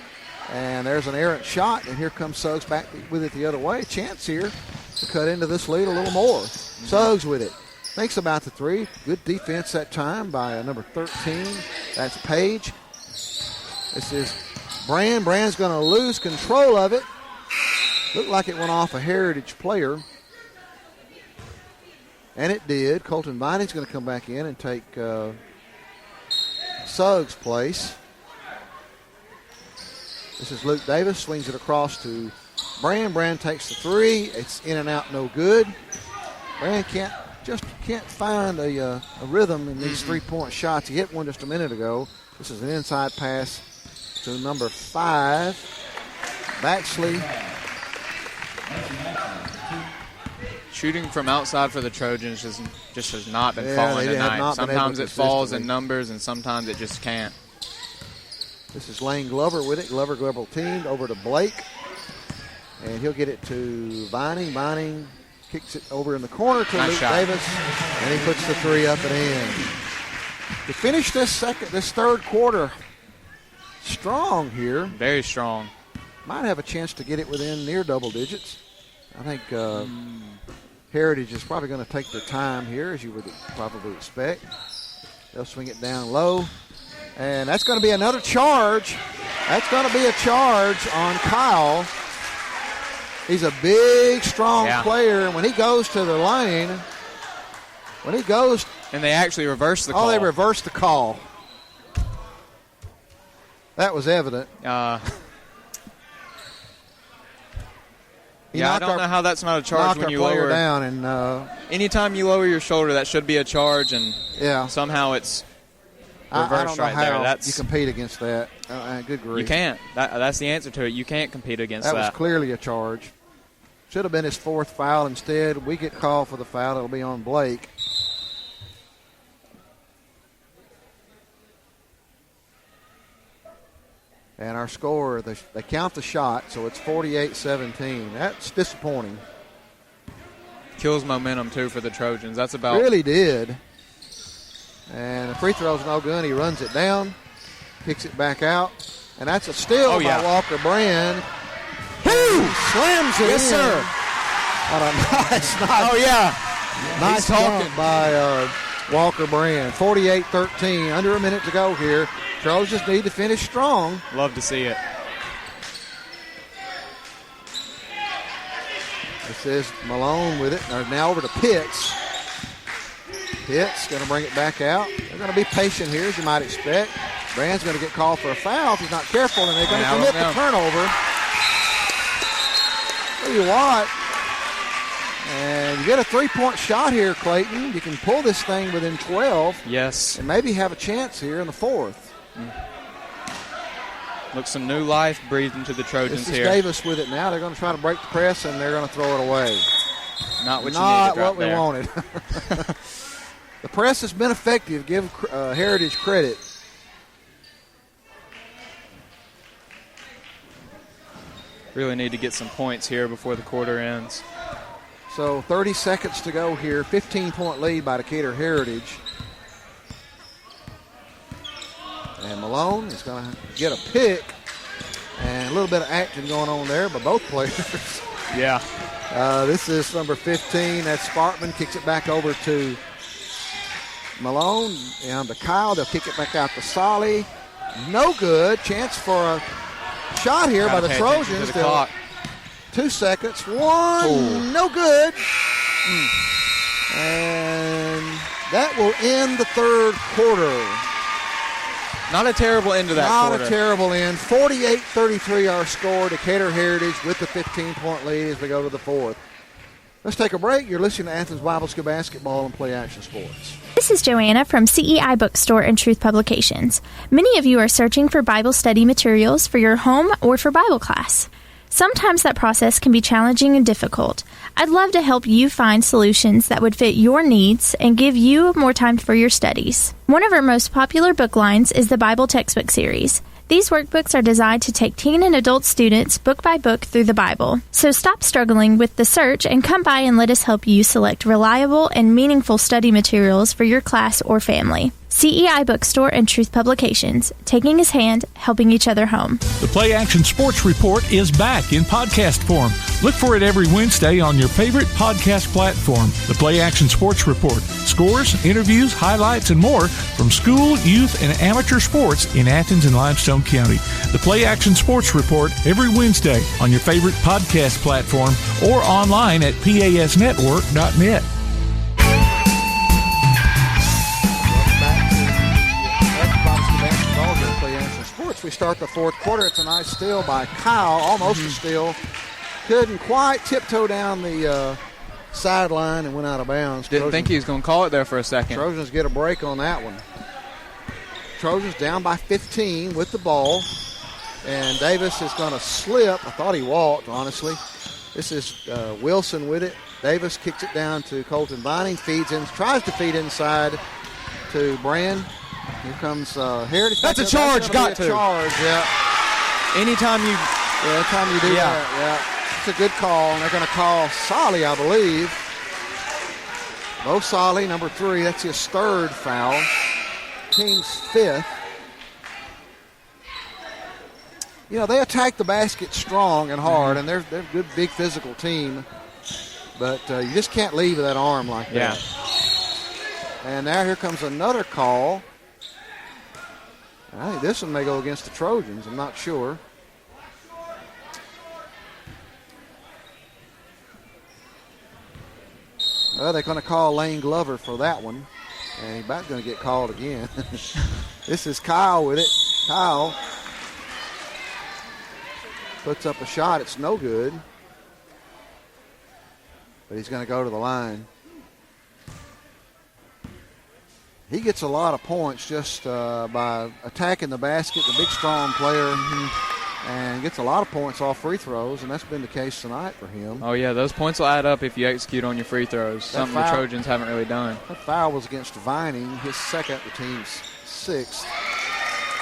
And there's an errant shot, and here comes Suggs back with it the other way. Chance here to cut into this lead a little more. Suggs with it. Thinks about the three. Good defense that time by number 13. That's Page. This is Brand. Brand's going to lose control of it. Looked like it went off a Heritage player. And it did. Colton Vining's going to come back in and take Suggs' place. This is Luke Davis. Swings it across to Brand. Brand takes the three. It's in and out, no good. Brand can't find a rhythm in these three-point shots. He hit one just a minute ago. This is an inside pass to number 5, Baxley. Shooting from outside for the Trojans just has not been Yeah, falling they have tonight. not been Sometimes able it falls consistently. in numbers, and sometimes it just can't. This is Lane Glover with it. Glover double teamed over to Blake. And he'll get it to Vining. Vining kicks it over in the corner to Nice Luke shot. Davis. And he puts the three up and in. To finish this third quarter strong here. Very strong. Might have a chance to get it within near double digits. I think Heritage is probably going to take their time here, as you would probably expect. They'll swing it down low. And that's going to be another charge. That's going to be a charge on Kyle. He's a big, strong player. And when he goes to the lane, And they actually reversed the call. Oh, they reversed the call. That was evident. I don't know how that's not a charge when you lower down. And anytime you lower your shoulder, that should be a charge, and somehow it's reversed I don't know right how there. you compete against that. Good grief. You can't. That's the answer to it. You can't compete against that. That was clearly a charge. Should have been his fourth foul. Instead, we get called for the foul. It'll be on Blake. And our score, they count the shot, so it's 48-17. That's disappointing. Kills momentum, too, for the Trojans. That's about... Really did. And the free throw's no good. He runs it down, kicks it back out. And that's a steal by Walker Brand. Woo! Slams it in. Yes, sir. On a nice jump by Walker Brand. 48-13, under a minute to go here. Trojans need to finish strong. Love to see it. This is Malone with it. Now over to Pitts. Pitts going to bring it back out. They're going to be patient here, as you might expect. Brand's going to get called for a foul if he's not careful, and they're going to commit the turnover. Tell you what, and you get a three-point shot here, Clayton. You can pull this thing within 12. Yes. And maybe have a chance here in the fourth. Looks some new life breathed into the Trojans this is here. Davis with it now. They're going to try to break the press, and they're going to throw it away. Not what you Not needed right what we there. wanted. The press has been effective. Give Heritage credit. Really need to get some points here before the quarter ends. So 30 seconds to go here. 15-point lead by Decatur Heritage. And Malone is going to get a pick. And a little bit of action going on there by both players. Yeah. This is number 15. That's Sparkman. Kicks it back over to Malone. And to Kyle. They'll kick it back out to Solly. No good. Chance for a shot here by the Trojans. 2 seconds. One. Ooh. No good. And that will end the third quarter. Not a terrible end to that quarter. Not a terrible end. 48-33 our score. Decatur Heritage with the 15-point lead as we go to the fourth. Let's take a break. You're listening to Athens Bible School Basketball and Play Action Sports. This is Joanna from CEI Bookstore and Truth Publications. Many of you are searching for Bible study materials for your home or for Bible class. Sometimes that process can be challenging and difficult. I'd love to help you find solutions that would fit your needs and give you more time for your studies. One of our most popular book lines is the Bible Textbook Series. These workbooks are designed to take teen and adult students book by book through the Bible. So stop struggling with the search and come by and let us help you select reliable and meaningful study materials for your class or family. CEI Bookstore and Truth Publications, taking his hand, helping each other home. The Play Action Sports Report is back in podcast form. Look for it every Wednesday on your favorite podcast platform. The Play Action Sports Report. Scores, interviews, highlights, and more from school, youth, and amateur sports in Athens and Limestone County. The Play Action Sports Report every Wednesday on your favorite podcast platform or online at pasnetwork.net. We start the fourth quarter. It's a nice steal by Kyle, almost a steal. Couldn't quite tiptoe down the sideline and went out of bounds. Didn't think he was going to call it there for a second. Trojans get a break on that one. Trojans down by 15 with the ball. And Davis is going to slip. I thought he walked, honestly. This is Wilson with it. Davis kicks it down to Colton Vining, feeds in, tries to feed inside to Brand. Here comes Heritage. That's a charge. Got to. Charge, yeah. Anytime you do that, yeah. It's a good call, and they're going to call Solly, I believe. Bo Solly, number 3. That's his third foul. Team's fifth. You know, they attack the basket strong and hard, and they're a good, big physical team. But you just can't leave with that arm like that. And now here comes another call. I think this one may go against the Trojans. I'm not sure. Well, they're going to call Lane Glover for that one. And he's about going to get called again. This is Kyle with it. Kyle puts up a shot. It's no good. But he's going to go to the line. He gets a lot of points just by attacking the basket, the big, strong player, and gets a lot of points off free throws, and that's been the case tonight for him. Oh, yeah, those points will add up if you execute on your free throws, something the Trojans haven't really done. That foul was against Vining, his second, the team's sixth,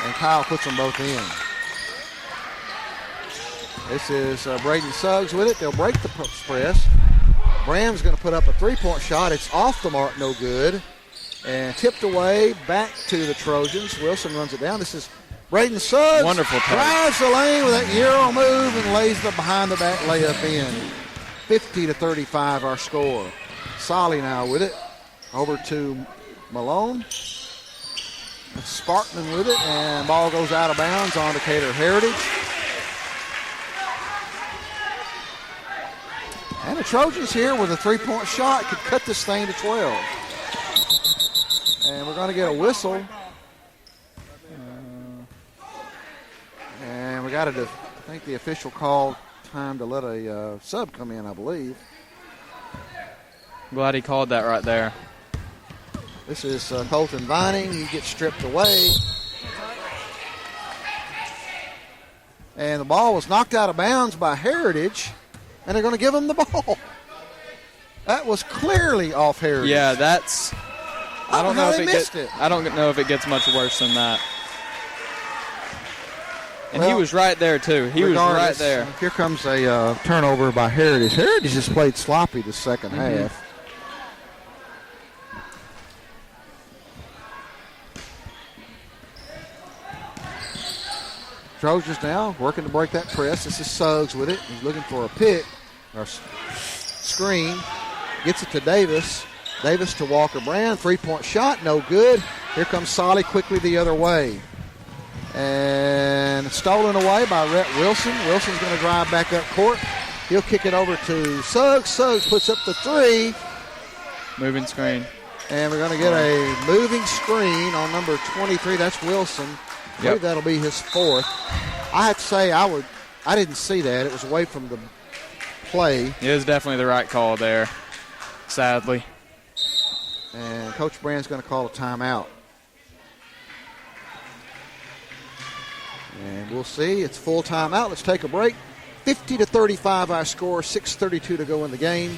and Kyle puts them both in. This is Braden Suggs with it. They'll break the press. Bram's going to put up a three-point shot. It's off the mark, no good. And tipped away back to the Trojans. Wilson runs it down. This is Braden Suggs. Wonderful play. Drives the lane with that Euro move and lays the behind-the-back layup in. 50-35 our score. Solly now with it. Over to Malone. Sparkman with it. And ball goes out of bounds on Decatur Heritage. And the Trojans here with a three-point shot could cut this thing to 12. And we're going to get a whistle. And we got I think the official called time to let a sub come in, I believe. Glad he called that right there. This is Colton Vining. He gets stripped away. And the ball was knocked out of bounds by Heritage, and they're going to give them the ball. That was clearly off Heritage. Yeah, that's. I don't know if it missed it. I don't know if it gets much worse than that. And he was right there, too. He was right there. Here comes a turnover by Heritage. Heritage just played sloppy the second half. Trojans now working to break that press. This is Suggs with it. He's looking for a pick or screen. Gets it to Davis. Davis to Walker Brand. 3-point shot, no good. Here comes Solly quickly the other way. And stolen away by Rhett Wilson. Wilson's going to drive back up court. He'll kick it over to Suggs. Suggs puts up the three. Moving screen. And we're going to get a moving screen on number 23. That's Wilson. I believe that'll be his fourth. I have to say I didn't see that. It was away from the play. It was definitely the right call there, sadly. And Coach Brand's going to call a timeout. And we'll see. It's full timeout. Let's take a break. 50-35 our score. 6:32 to go in the game.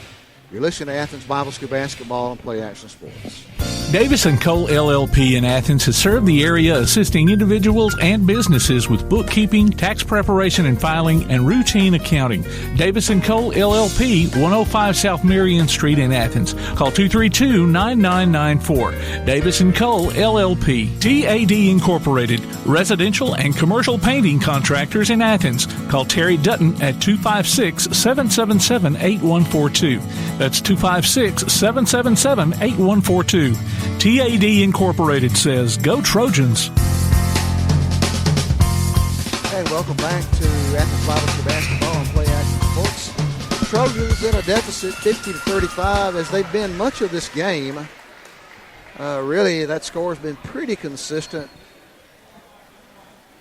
You're listening to Athens Bible School basketball on Play Action Sports. Davis & Cole LLP in Athens has served the area assisting individuals and businesses with bookkeeping, tax preparation and filing, and routine accounting. Davis & Cole LLP, 105 South Marion Street in Athens. Call 232-9994. Davis & Cole LLP, TAD Incorporated, residential and commercial painting contractors in Athens. Call Terry Dutton at 256-777-8142. That's 256-777-8142. TAD Incorporated says, go Trojans. Hey, welcome back to Athens Bible School basketball on Play Action Sports. Trojans in a deficit 50-35 as they've been much of this game. Really, that score has been pretty consistent.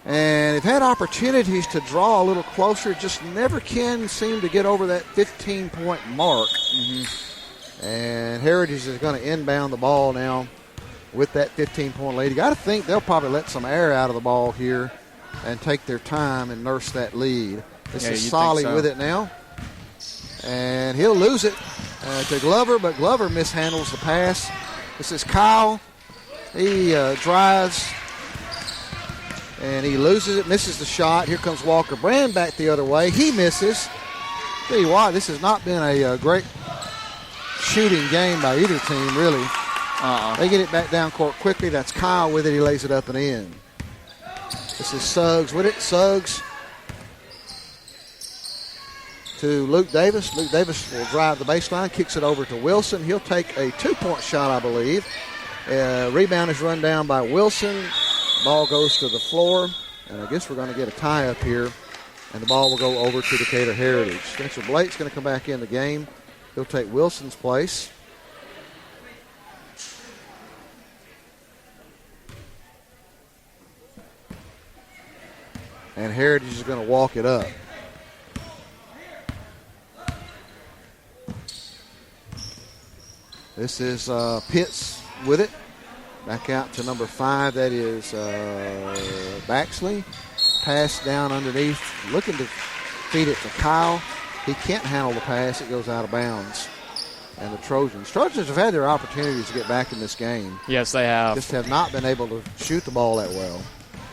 And they've had opportunities to draw a little closer, just never can seem to get over that 15-point mark. And Heritage is going to inbound the ball now with that 15-point lead. You got to think they'll probably let some air out of the ball here and take their time and nurse that lead. This is Solly with it now. And he'll lose it to Glover, but Glover mishandles the pass. This is Kyle. He drives, and he loses it, misses the shot. Here comes Walker Brand back the other way. He misses. Tell you what, this has not been a great shooting game by either team, really. They get it back down court quickly. That's Kyle with it. He lays it up and in. This is Suggs with it. Suggs to Luke Davis. Luke Davis will drive the baseline, kicks it over to Wilson. He'll take a 2-point shot, I believe. Rebound is run down by Wilson. Ball goes to the floor, and I guess we're going to get a tie up here, and the ball will go over to Decatur Heritage. Spencer Blake's going to come back in the game. He'll take Wilson's place. And Heritage is going to walk it up. This is Pitts with it. Back out to number 5. That is Baxley. Pass down underneath. Looking to feed it to Kyle. He can't handle the pass. It goes out of bounds. And the Trojans have had their opportunities to get back in this game. Yes, they have. Just have not been able to shoot the ball that well.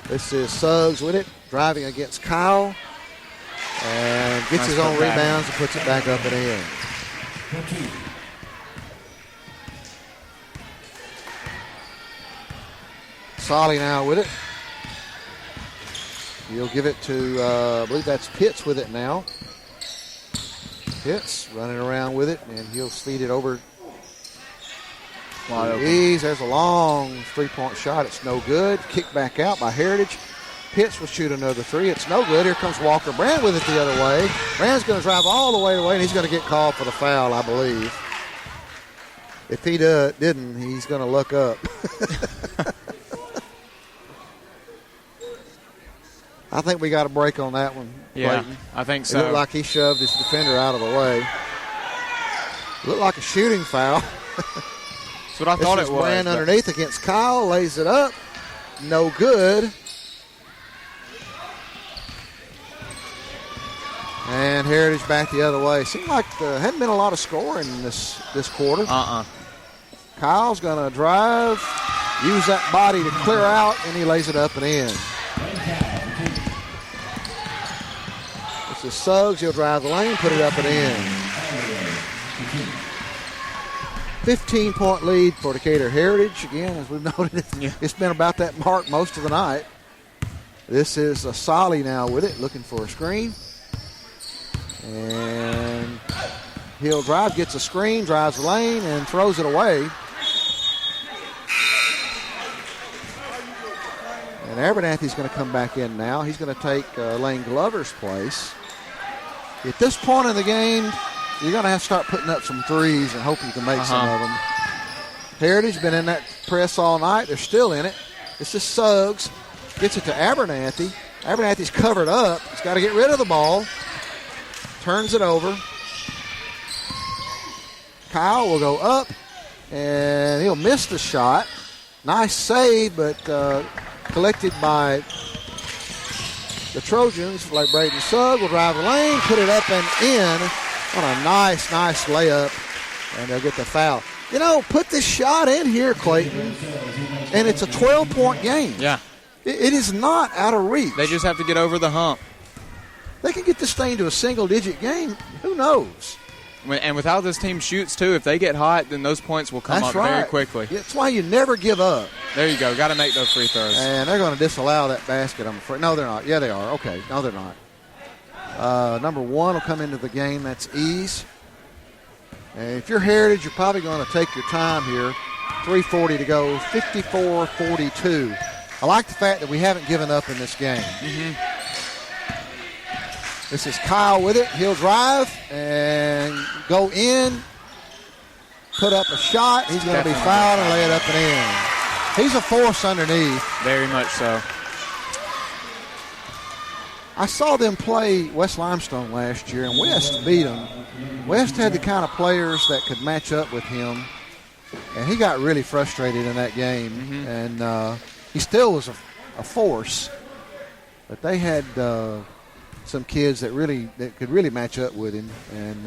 This is Suggs with it. Driving against Kyle. And gets his own rebounds and puts it back up and in. Solly now with it. He'll give it to, I believe that's Pitts with it now. Pitts running around with it, and he'll feed it over. There's a long 3-point shot. It's no good. Kicked back out by Heritage. Pitts will shoot another 3. It's no good. Here comes Walker Brand with it the other way. Brand's going to drive all the way away, and he's going to get called for the foul, I believe. If he didn't, he's going to look up. I think we got a break on that one. Yeah, Clayton. I think so. It looked like he shoved his defender out of the way. Looked like a shooting foul. That's what I thought it was. Brand underneath against Kyle, lays it up. No good. And Heritage back the other way. Seemed like there hadn't been a lot of scoring this quarter. Kyle's going to drive, use that body to clear out, and he lays it up and in. This is Suggs. He'll drive the lane, put it up and in. 15-point lead for Decatur Heritage. Again, as we've noted, it's been about that mark most of the night. This is Solly now with it, looking for a screen. And he'll drive, gets a screen, drives the lane, and throws it away. And Abernathy's going to come back in now. He's going to take Lane Glover's place. At this point in the game, you're going to have to start putting up some threes and hope you can make some of them. Heritage been in that press all night. They're still in it. This is Suggs. Gets it to Abernathy. Abernathy's covered up. He's got to get rid of the ball. Turns it over. Kyle will go up, and he'll miss the shot. Nice save, but collected by the Trojans. Like Braden Suggs will drive the lane, put it up and in on a nice layup, and they'll get the foul. You know, put this shot in here, Clayton, and it's a 12-point game. Yeah. It is not out of reach. They just have to get over the hump. They can get this thing to a single-digit game. Who knows? And with how this team shoots, too, if they get hot, then those points will come up very quickly. That's why you never give up. There you go. Got to make those free throws. And they're going to disallow that basket, I'm afraid. No, they're not. Yeah, they are. Okay. No, they're not. Number one will come into the game. That's Ease. And if you're Heritage, you're probably going to take your time here. 3:40 to go. 54-42. I like the fact that we haven't given up in this game. This is Kyle with it. He'll drive and go in, put up a shot. He's going to be fouled and lay it up and in. He's a force underneath. Very much so. I saw them play West Limestone last year, and West beat them. West had the kind of players that could match up with him, and he got really frustrated in that game. And he still was a force, but they had some kids that could really match up with him and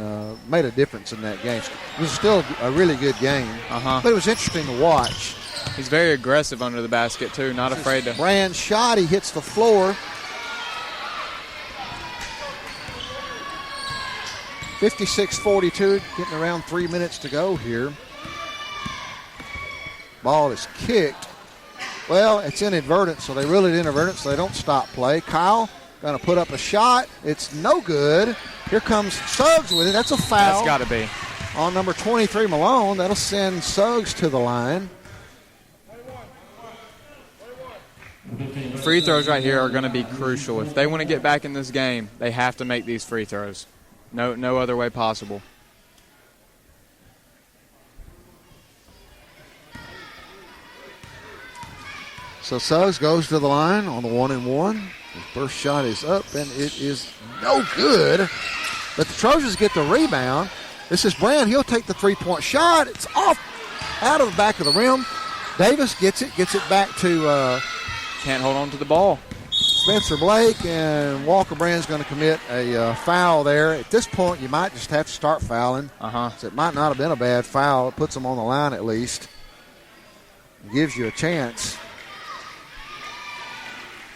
made a difference in that game. It was still a really good game, but it was interesting to watch. He's very aggressive under the basket, too, not afraid to. Brand's shot, he hits the floor. 56-42, getting around 3 minutes to go here. Ball is kicked. Well, it's inadvertent, so they rule it inadvertent, so they don't stop play. Kyle going to put up a shot. It's no good. Here comes Suggs with it. That's a foul. That's got to be. On number 23, Malone. That'll send Suggs to the line. Free throws right here are going to be crucial. If they want to get back in this game, they have to make these free throws. No other way possible. So Suggs goes to the line on the 1-and-1. His first shot is up, and it is no good. But the Trojans get the rebound. This is Brand. He'll take the three-point shot. It's off out of the back of the rim. Davis gets it back to can't hold on to the ball. Spencer Blake, and Walker Brand's going to commit a foul there. At this point, you might just have to start fouling. So it might not have been a bad foul. It puts them on the line at least. It gives you a chance.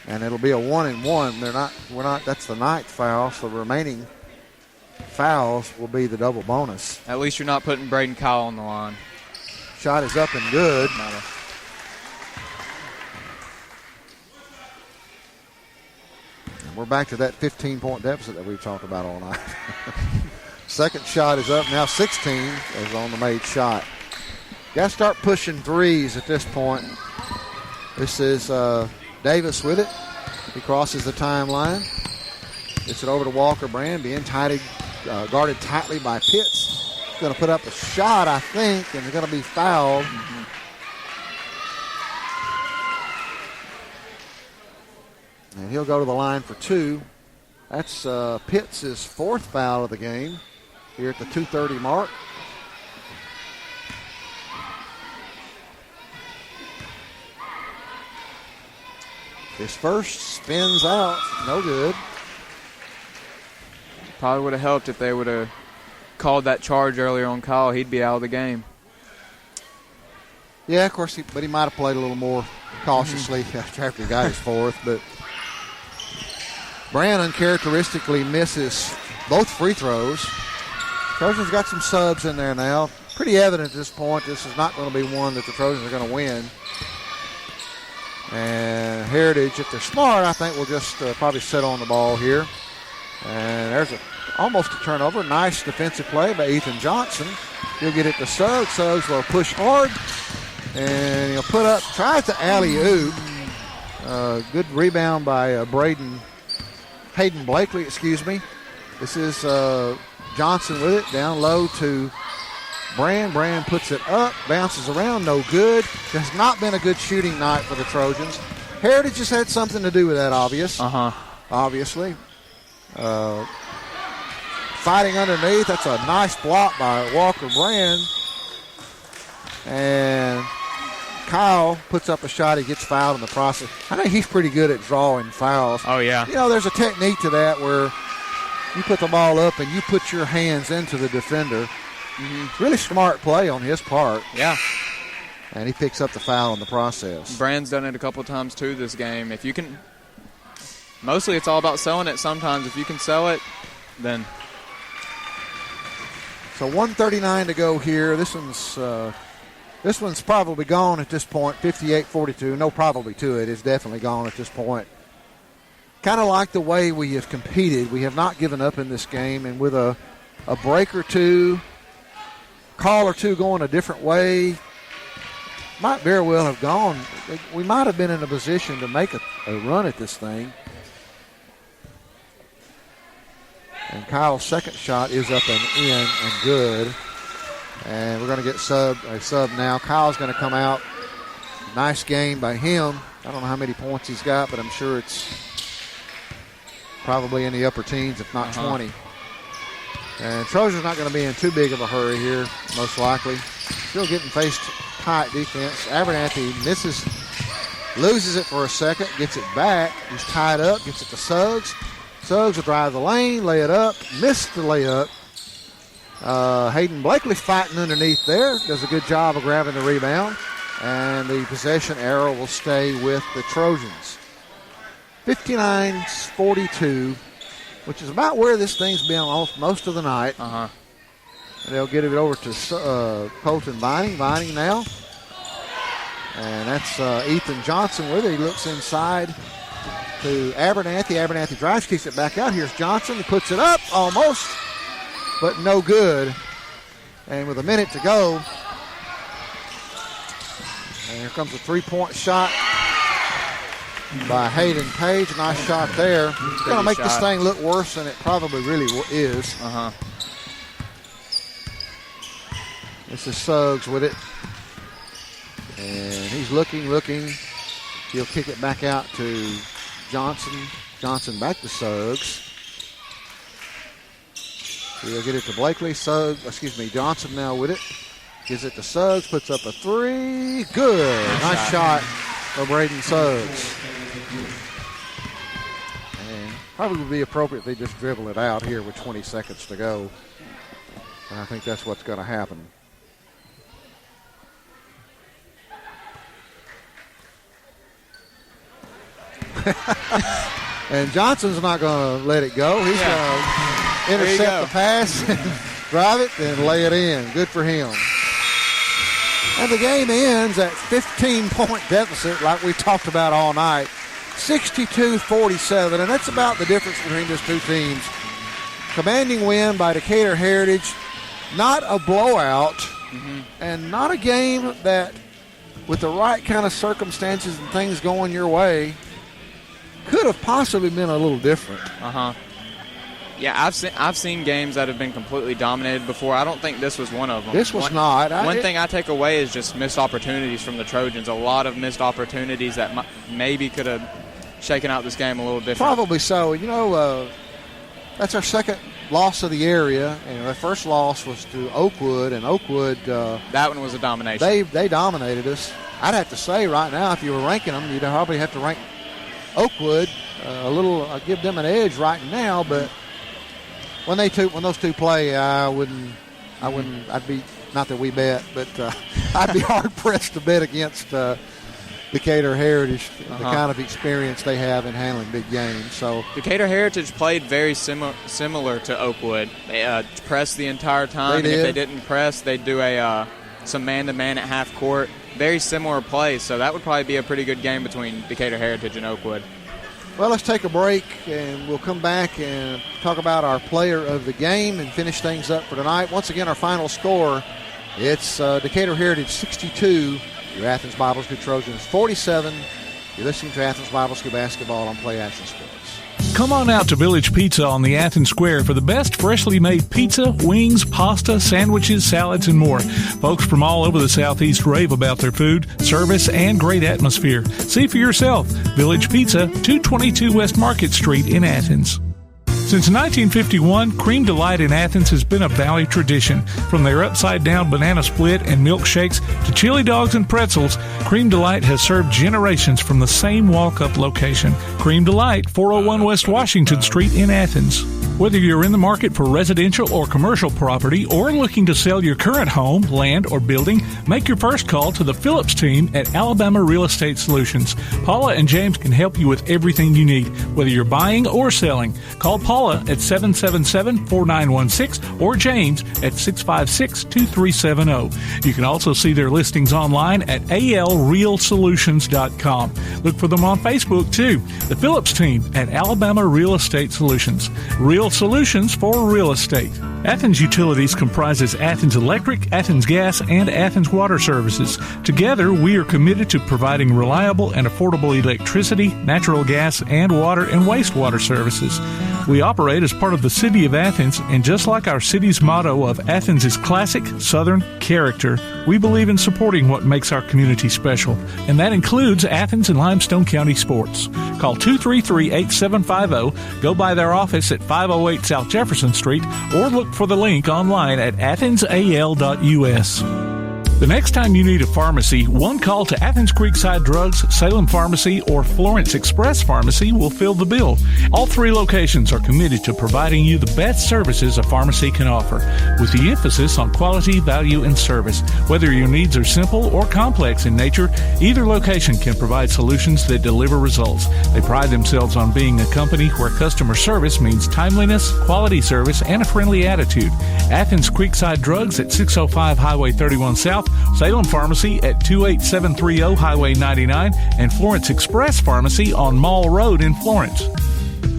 And it'll be a 1-and-1. That's the ninth foul, so the remaining fouls will be the double bonus. At least you're not putting Braden Kyle on the line. Shot is up and good. And we're back to that 15-point deficit that we've talked about all night. Second shot is up. Now 16 is on the made shot. Got to start pushing threes at this point. This is Davis with it. He crosses the timeline. Gets it over to Walker Brand, being guarded tightly by Pitts. He's going to put up a shot, I think, and he's going to be fouled. And he'll go to the line for two. That's Pitts' fourth foul of the game here at the 2:30 mark. His first spins out, no good. Probably would have helped if they would have called that charge earlier on Kyle. He'd be out of the game. Yeah, of course, but he might have played a little more cautiously after he got his fourth. But Brand uncharacteristically misses both free throws. Trojans got some subs in there now. Pretty evident at this point this is not going to be one that the Trojans are going to win. And Heritage, if they're smart, I think will just probably sit on the ball here. And there's almost a turnover. Nice defensive play by Ethan Johnson. He'll get it to Suggs. Suggs will push hard. And he'll put up, tries to alley-oop. Good rebound by Hayden Blakely, excuse me. This is Johnson with it, down low to Brand. Brand puts it up, bounces around, no good. Has not been a good shooting night for the Trojans. Heritage has had something to do with that, obviously. Fighting underneath, that's a nice block by Walker Brand. And Kyle puts up a shot. He gets fouled in the process. I think he's pretty good at drawing fouls. Oh, yeah. You know, there's a technique to that where you put the ball up and you put your hands into the defender. Really smart play on his part. Yeah. And he picks up the foul in the process. Brand's done it a couple times, too, this game. If you can – mostly it's all about selling it sometimes. If you can sell it, then – So 1:39 to go here. This one's probably gone at this point, 58-42. No probably to it. It's definitely gone at this point. Kind of like the way we have competed. We have not given up in this game, and with a break or two, call or two going a different way, might very well have gone. We might have been in a position to make a run at this thing. And Kyle's second shot is up and in and good. And we're going to get a sub now. Kyle's going to come out. Nice game by him. I don't know how many points he's got, but I'm sure it's probably in the upper teens, if not 20. And Trojans not going to be in too big of a hurry here, most likely. Still getting faced tight defense. Abernathy loses it for a second, gets it back. He's tied up, gets it to Suggs. Suggs will drive the lane, lay it up, missed the layup. Hayden Blakely fighting underneath there, does a good job of grabbing the rebound. And the possession arrow will stay with the Trojans. 59-42, which is about where this thing's been most of the night. And they'll get it over to Colton Vining. Vining now. And that's Ethan Johnson with it. He looks inside to Abernathy. Abernathy drives, kicks it back out. Here's Johnson. He puts it up almost, but no good. And with a minute to go, and here comes a three-point shot by Hayden Page. Nice shot there. It's going to make this thing look worse than it probably really is. This is Suggs with it. And he's looking. He'll kick it back out to Johnson. Johnson back to Suggs. He'll get it to Blakely. Johnson now with it. Gives it to Suggs. Puts up a three. Good. Nice shot for Braden Suggs. And probably would be appropriate if they just dribble it out here with 20 seconds to go. And I think that's what's going to happen. And Johnson's not going to let it go. He's going to intercept the pass, and drive it, and lay it in. Good for him. And the game ends at 15-point deficit like we talked about all night. 62-47, and that's about the difference between these two teams. Commanding win by Decatur Heritage. Not a blowout, and not a game that, with the right kind of circumstances and things going your way, could have possibly been a little different. Yeah, I've seen games that have been completely dominated before. I don't think this was one of them. This was not. One thing I take away is just missed opportunities from the Trojans. A lot of missed opportunities that maybe could have shaken out this game a little different. Probably so. You know, that's our second loss of the area, and our first loss was to Oakwood, and Oakwood that one was a domination. They dominated us. I'd have to say right now, if you were ranking them, you'd probably have to rank Oakwood a little. I'll give them an edge right now, but when those two play, I'd be, not that we bet, but I'd be hard pressed to bet against Decatur Heritage, the kind of experience they have in handling big games. So Decatur Heritage played very similar to Oakwood. They pressed the entire time, and if they didn't press, they'd do some man-to-man at half court. Very similar plays, so that would probably be a pretty good game between Decatur Heritage and Oakwood. Well, let's take a break, and we'll come back and talk about our player of the game and finish things up for tonight. Once again, our final score, it's Decatur Heritage 62, your Athens Bible School Trojans 47. You're listening to Athens Bible School basketball on Play Action Sports. Come on out to Village Pizza on the Athens Square for the best freshly made pizza, wings, pasta, sandwiches, salads, and more. Folks from all over the Southeast rave about their food, service, and great atmosphere. See for yourself. Village Pizza, 222 West Market Street in Athens. Since 1951, Cream Delight in Athens has been a Valley tradition. From their upside-down banana split and milkshakes to chili dogs and pretzels, Cream Delight has served generations from the same walk-up location. Cream Delight, 401 West Washington Street in Athens. Whether you're in the market for residential or commercial property or looking to sell your current home, land, or building, make your first call to the Phillips team at Alabama Real Estate Solutions. Paula and James can help you with everything you need, whether you're buying or selling. Call Paula at 777-4916 or James at 656-2370. You can also see their listings online at alrealsolutions.com. Look for them on Facebook, too. The Phillips team at Alabama Real Estate Solutions. Real solutions for real estate. Athens Utilities comprises Athens Electric, Athens Gas, and Athens Water Services. Together, we are committed to providing reliable and affordable electricity, natural gas, and water and wastewater services. We operate as part of the City of Athens, and just like our city's motto of Athens is classic Southern character, we believe in supporting what makes our community special, and that includes Athens and Limestone County sports. Call 233-8750, go by their office at 508 South Jefferson Street, or look for the link online at athensal.us. The next time you need a pharmacy, one call to Athens Creekside Drugs, Salem Pharmacy, or Florence Express Pharmacy will fill the bill. All three locations are committed to providing you the best services a pharmacy can offer, with the emphasis on quality, value, and service. Whether your needs are simple or complex in nature, either location can provide solutions that deliver results. They pride themselves on being a company where customer service means timeliness, quality service, and a friendly attitude. Athens Creekside Drugs at 605 Highway 31 South, Salem Pharmacy at 28730 Highway 99, and Florence Express Pharmacy on Mall Road in Florence.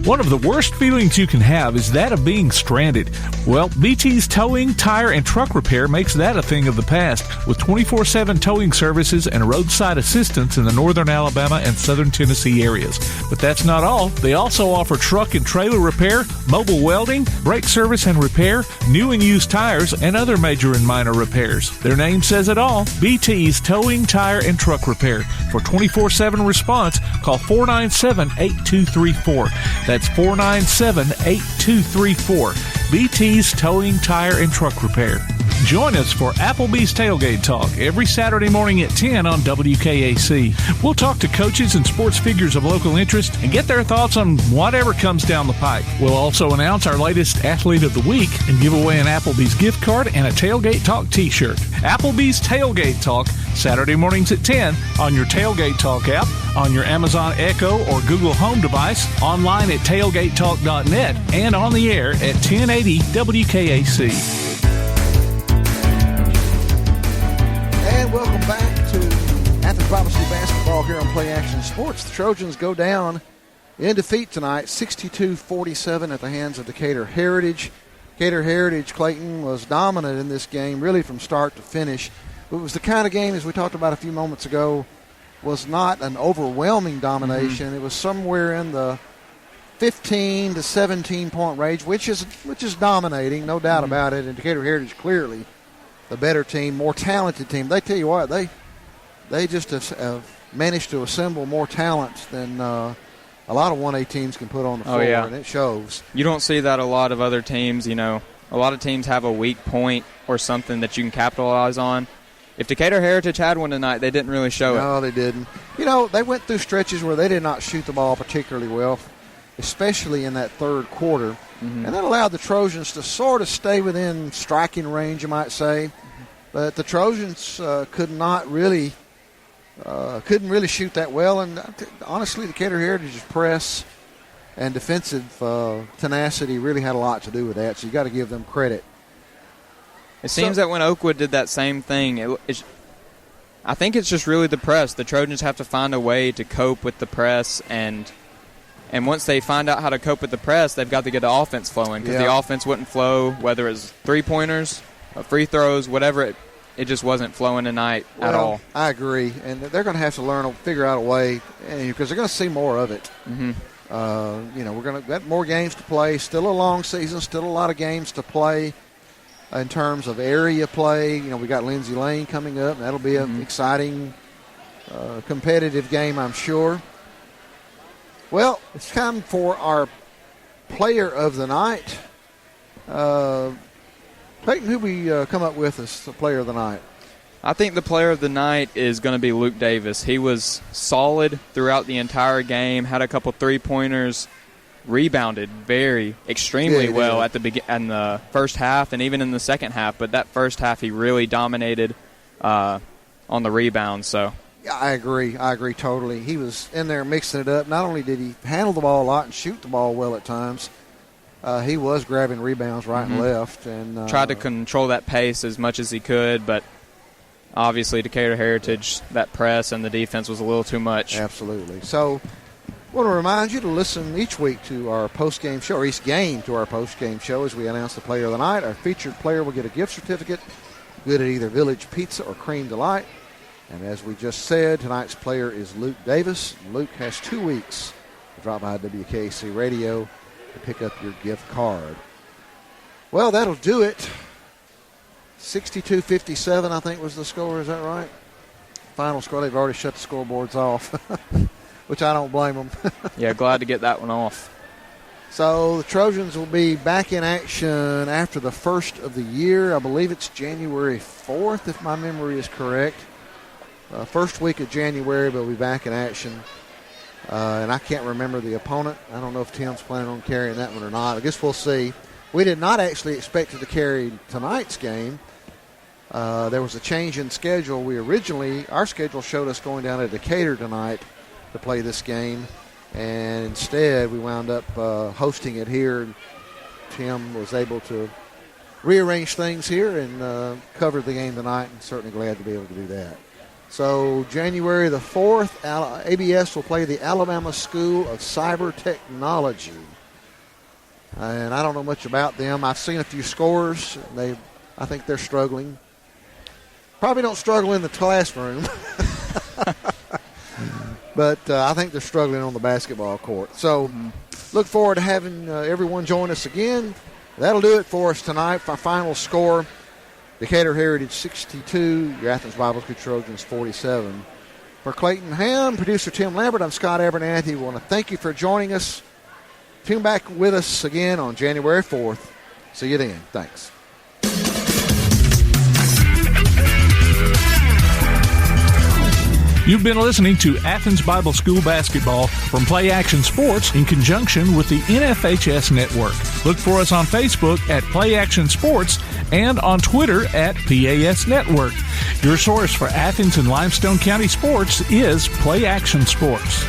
One of the worst feelings you can have is that of being stranded. Well, BT's Towing, Tire, and Truck Repair makes that a thing of the past, with 24/7 towing services and roadside assistance in the northern Alabama and southern Tennessee areas. But that's not all. They also offer truck and trailer repair, mobile welding, brake service and repair, new and used tires, and other major and minor repairs. Their name says it all, BT's Towing, Tire, and Truck Repair. For 24/7 response, call 497-8234. That's 497-8234. BT's Towing, Tire, and Truck Repair. Join us for Applebee's Tailgate Talk every Saturday morning at 10 on WKAC. We'll talk to coaches and sports figures of local interest and get their thoughts on whatever comes down the pike. We'll also announce our latest Athlete of the Week and give away an Applebee's gift card and a Tailgate Talk t-shirt. Applebee's Tailgate Talk, Saturday mornings at 10 on your Tailgate Talk app, on your Amazon Echo or Google Home device, online at tailgatetalk.net, and on the air at 1080 WKAC. And welcome back to Athens Bible School basketball here on Play Action Sports. The Trojans go down in defeat tonight, 62-47 at the hands of Decatur Heritage. Decatur Heritage, Clayton, was dominant in this game, really from start to finish. It was the kind of game, as we talked about a few moments ago, was not an overwhelming domination. Mm-hmm. It was somewhere in the 15 to 17 point range, which is dominating, no doubt about it. And Decatur Heritage clearly the better team, more talented team. They tell you what, they just have managed to assemble more talent than a lot of 1A teams can put on the floor, and it shows. You don't see that a lot of other teams. You know, a lot of teams have a weak point or something that you can capitalize on. If Decatur Heritage had one tonight, they didn't really show it. No, they didn't. You know, they went through stretches where they did not shoot the ball particularly well. especially in that third quarter. And that allowed the Trojans to sort of stay within striking range, you might say. But the Trojans couldn't really shoot that well. And honestly, Decatur Heritage's press and defensive tenacity really had a lot to do with that. So you got to give them credit. It seems that when Oakwood did that same thing, I think it's just really the press. The Trojans have to find a way to cope with the press, and once they find out how to cope with the press, they've got to get the offense flowing, because the offense wouldn't flow, whether it's three-pointers, free throws, whatever. It just wasn't flowing tonight at all. I agree, and they're going to have to figure out a way, because they're going to see more of it. We're going to get more games to play. Still a long season, still a lot of games to play in terms of area play. We got Lindsay Lane coming up, and that'll be an exciting, competitive game, I'm sure. Well, it's time for our player of the night. Peyton, who we come up with as the player of the night? I think the player of the night is going to be Luke Davis. He was solid throughout the entire game, had a couple three-pointers, rebounded extremely well at in the first half and even in the second half. But that first half, he really dominated on the rebound. So. Yeah, I agree totally. He was in there mixing it up. Not only did he handle the ball a lot and shoot the ball well at times, he was grabbing rebounds right and left. And tried to control that pace as much as he could, but obviously Decatur Heritage, that press and the defense was a little too much. Absolutely. So I want to remind you to listen each week to our post-game show, or each game to our post-game show as we announce the player of the night. Our featured player will get a gift certificate, good at either Village Pizza or Cream Delight. And as we just said, tonight's player is Luke Davis. Luke has 2 weeks to drop by WKC Radio to pick up your gift card. Well, that'll do it. 62-57, I think, was the score. Is that right? Final score. They've already shut the scoreboards off, which I don't blame them. Yeah, glad to get that one off. So the Trojans will be back in action after the first of the year. I believe it's January 4th, if my memory is correct. First week of January, but we'll be back in action. And I can't remember the opponent. I don't know if Tim's planning on carrying that one or not. I guess we'll see. We did not actually expect to carry tonight's game. There was a change in schedule. Our schedule showed us going down to Decatur tonight to play this game. And instead, we wound up hosting it here. Tim was able to rearrange things here and cover the game tonight, and certainly glad to be able to do that. So January the 4th, ABS will play the Alabama School of Cyber Technology. And I don't know much about them. I've seen a few scores. I think they're struggling. Probably don't struggle in the classroom. But I think they're struggling on the basketball court. So look forward to having everyone join us again. That'll do it for us tonight. Our final score, Decatur Heritage 62, your Athens Bible School Trojans 47. For Clayton Ham, producer Tim Lambert, I'm Scott Abernathy. We want to thank you for joining us. Tune back with us again on January 4th. See you then. Thanks. You've been listening to Athens Bible School basketball from Play Action Sports in conjunction with the NFHS Network. Look for us on Facebook at Play Action Sports and on Twitter at PAS Network. Your source for Athens and Limestone County sports is Play Action Sports.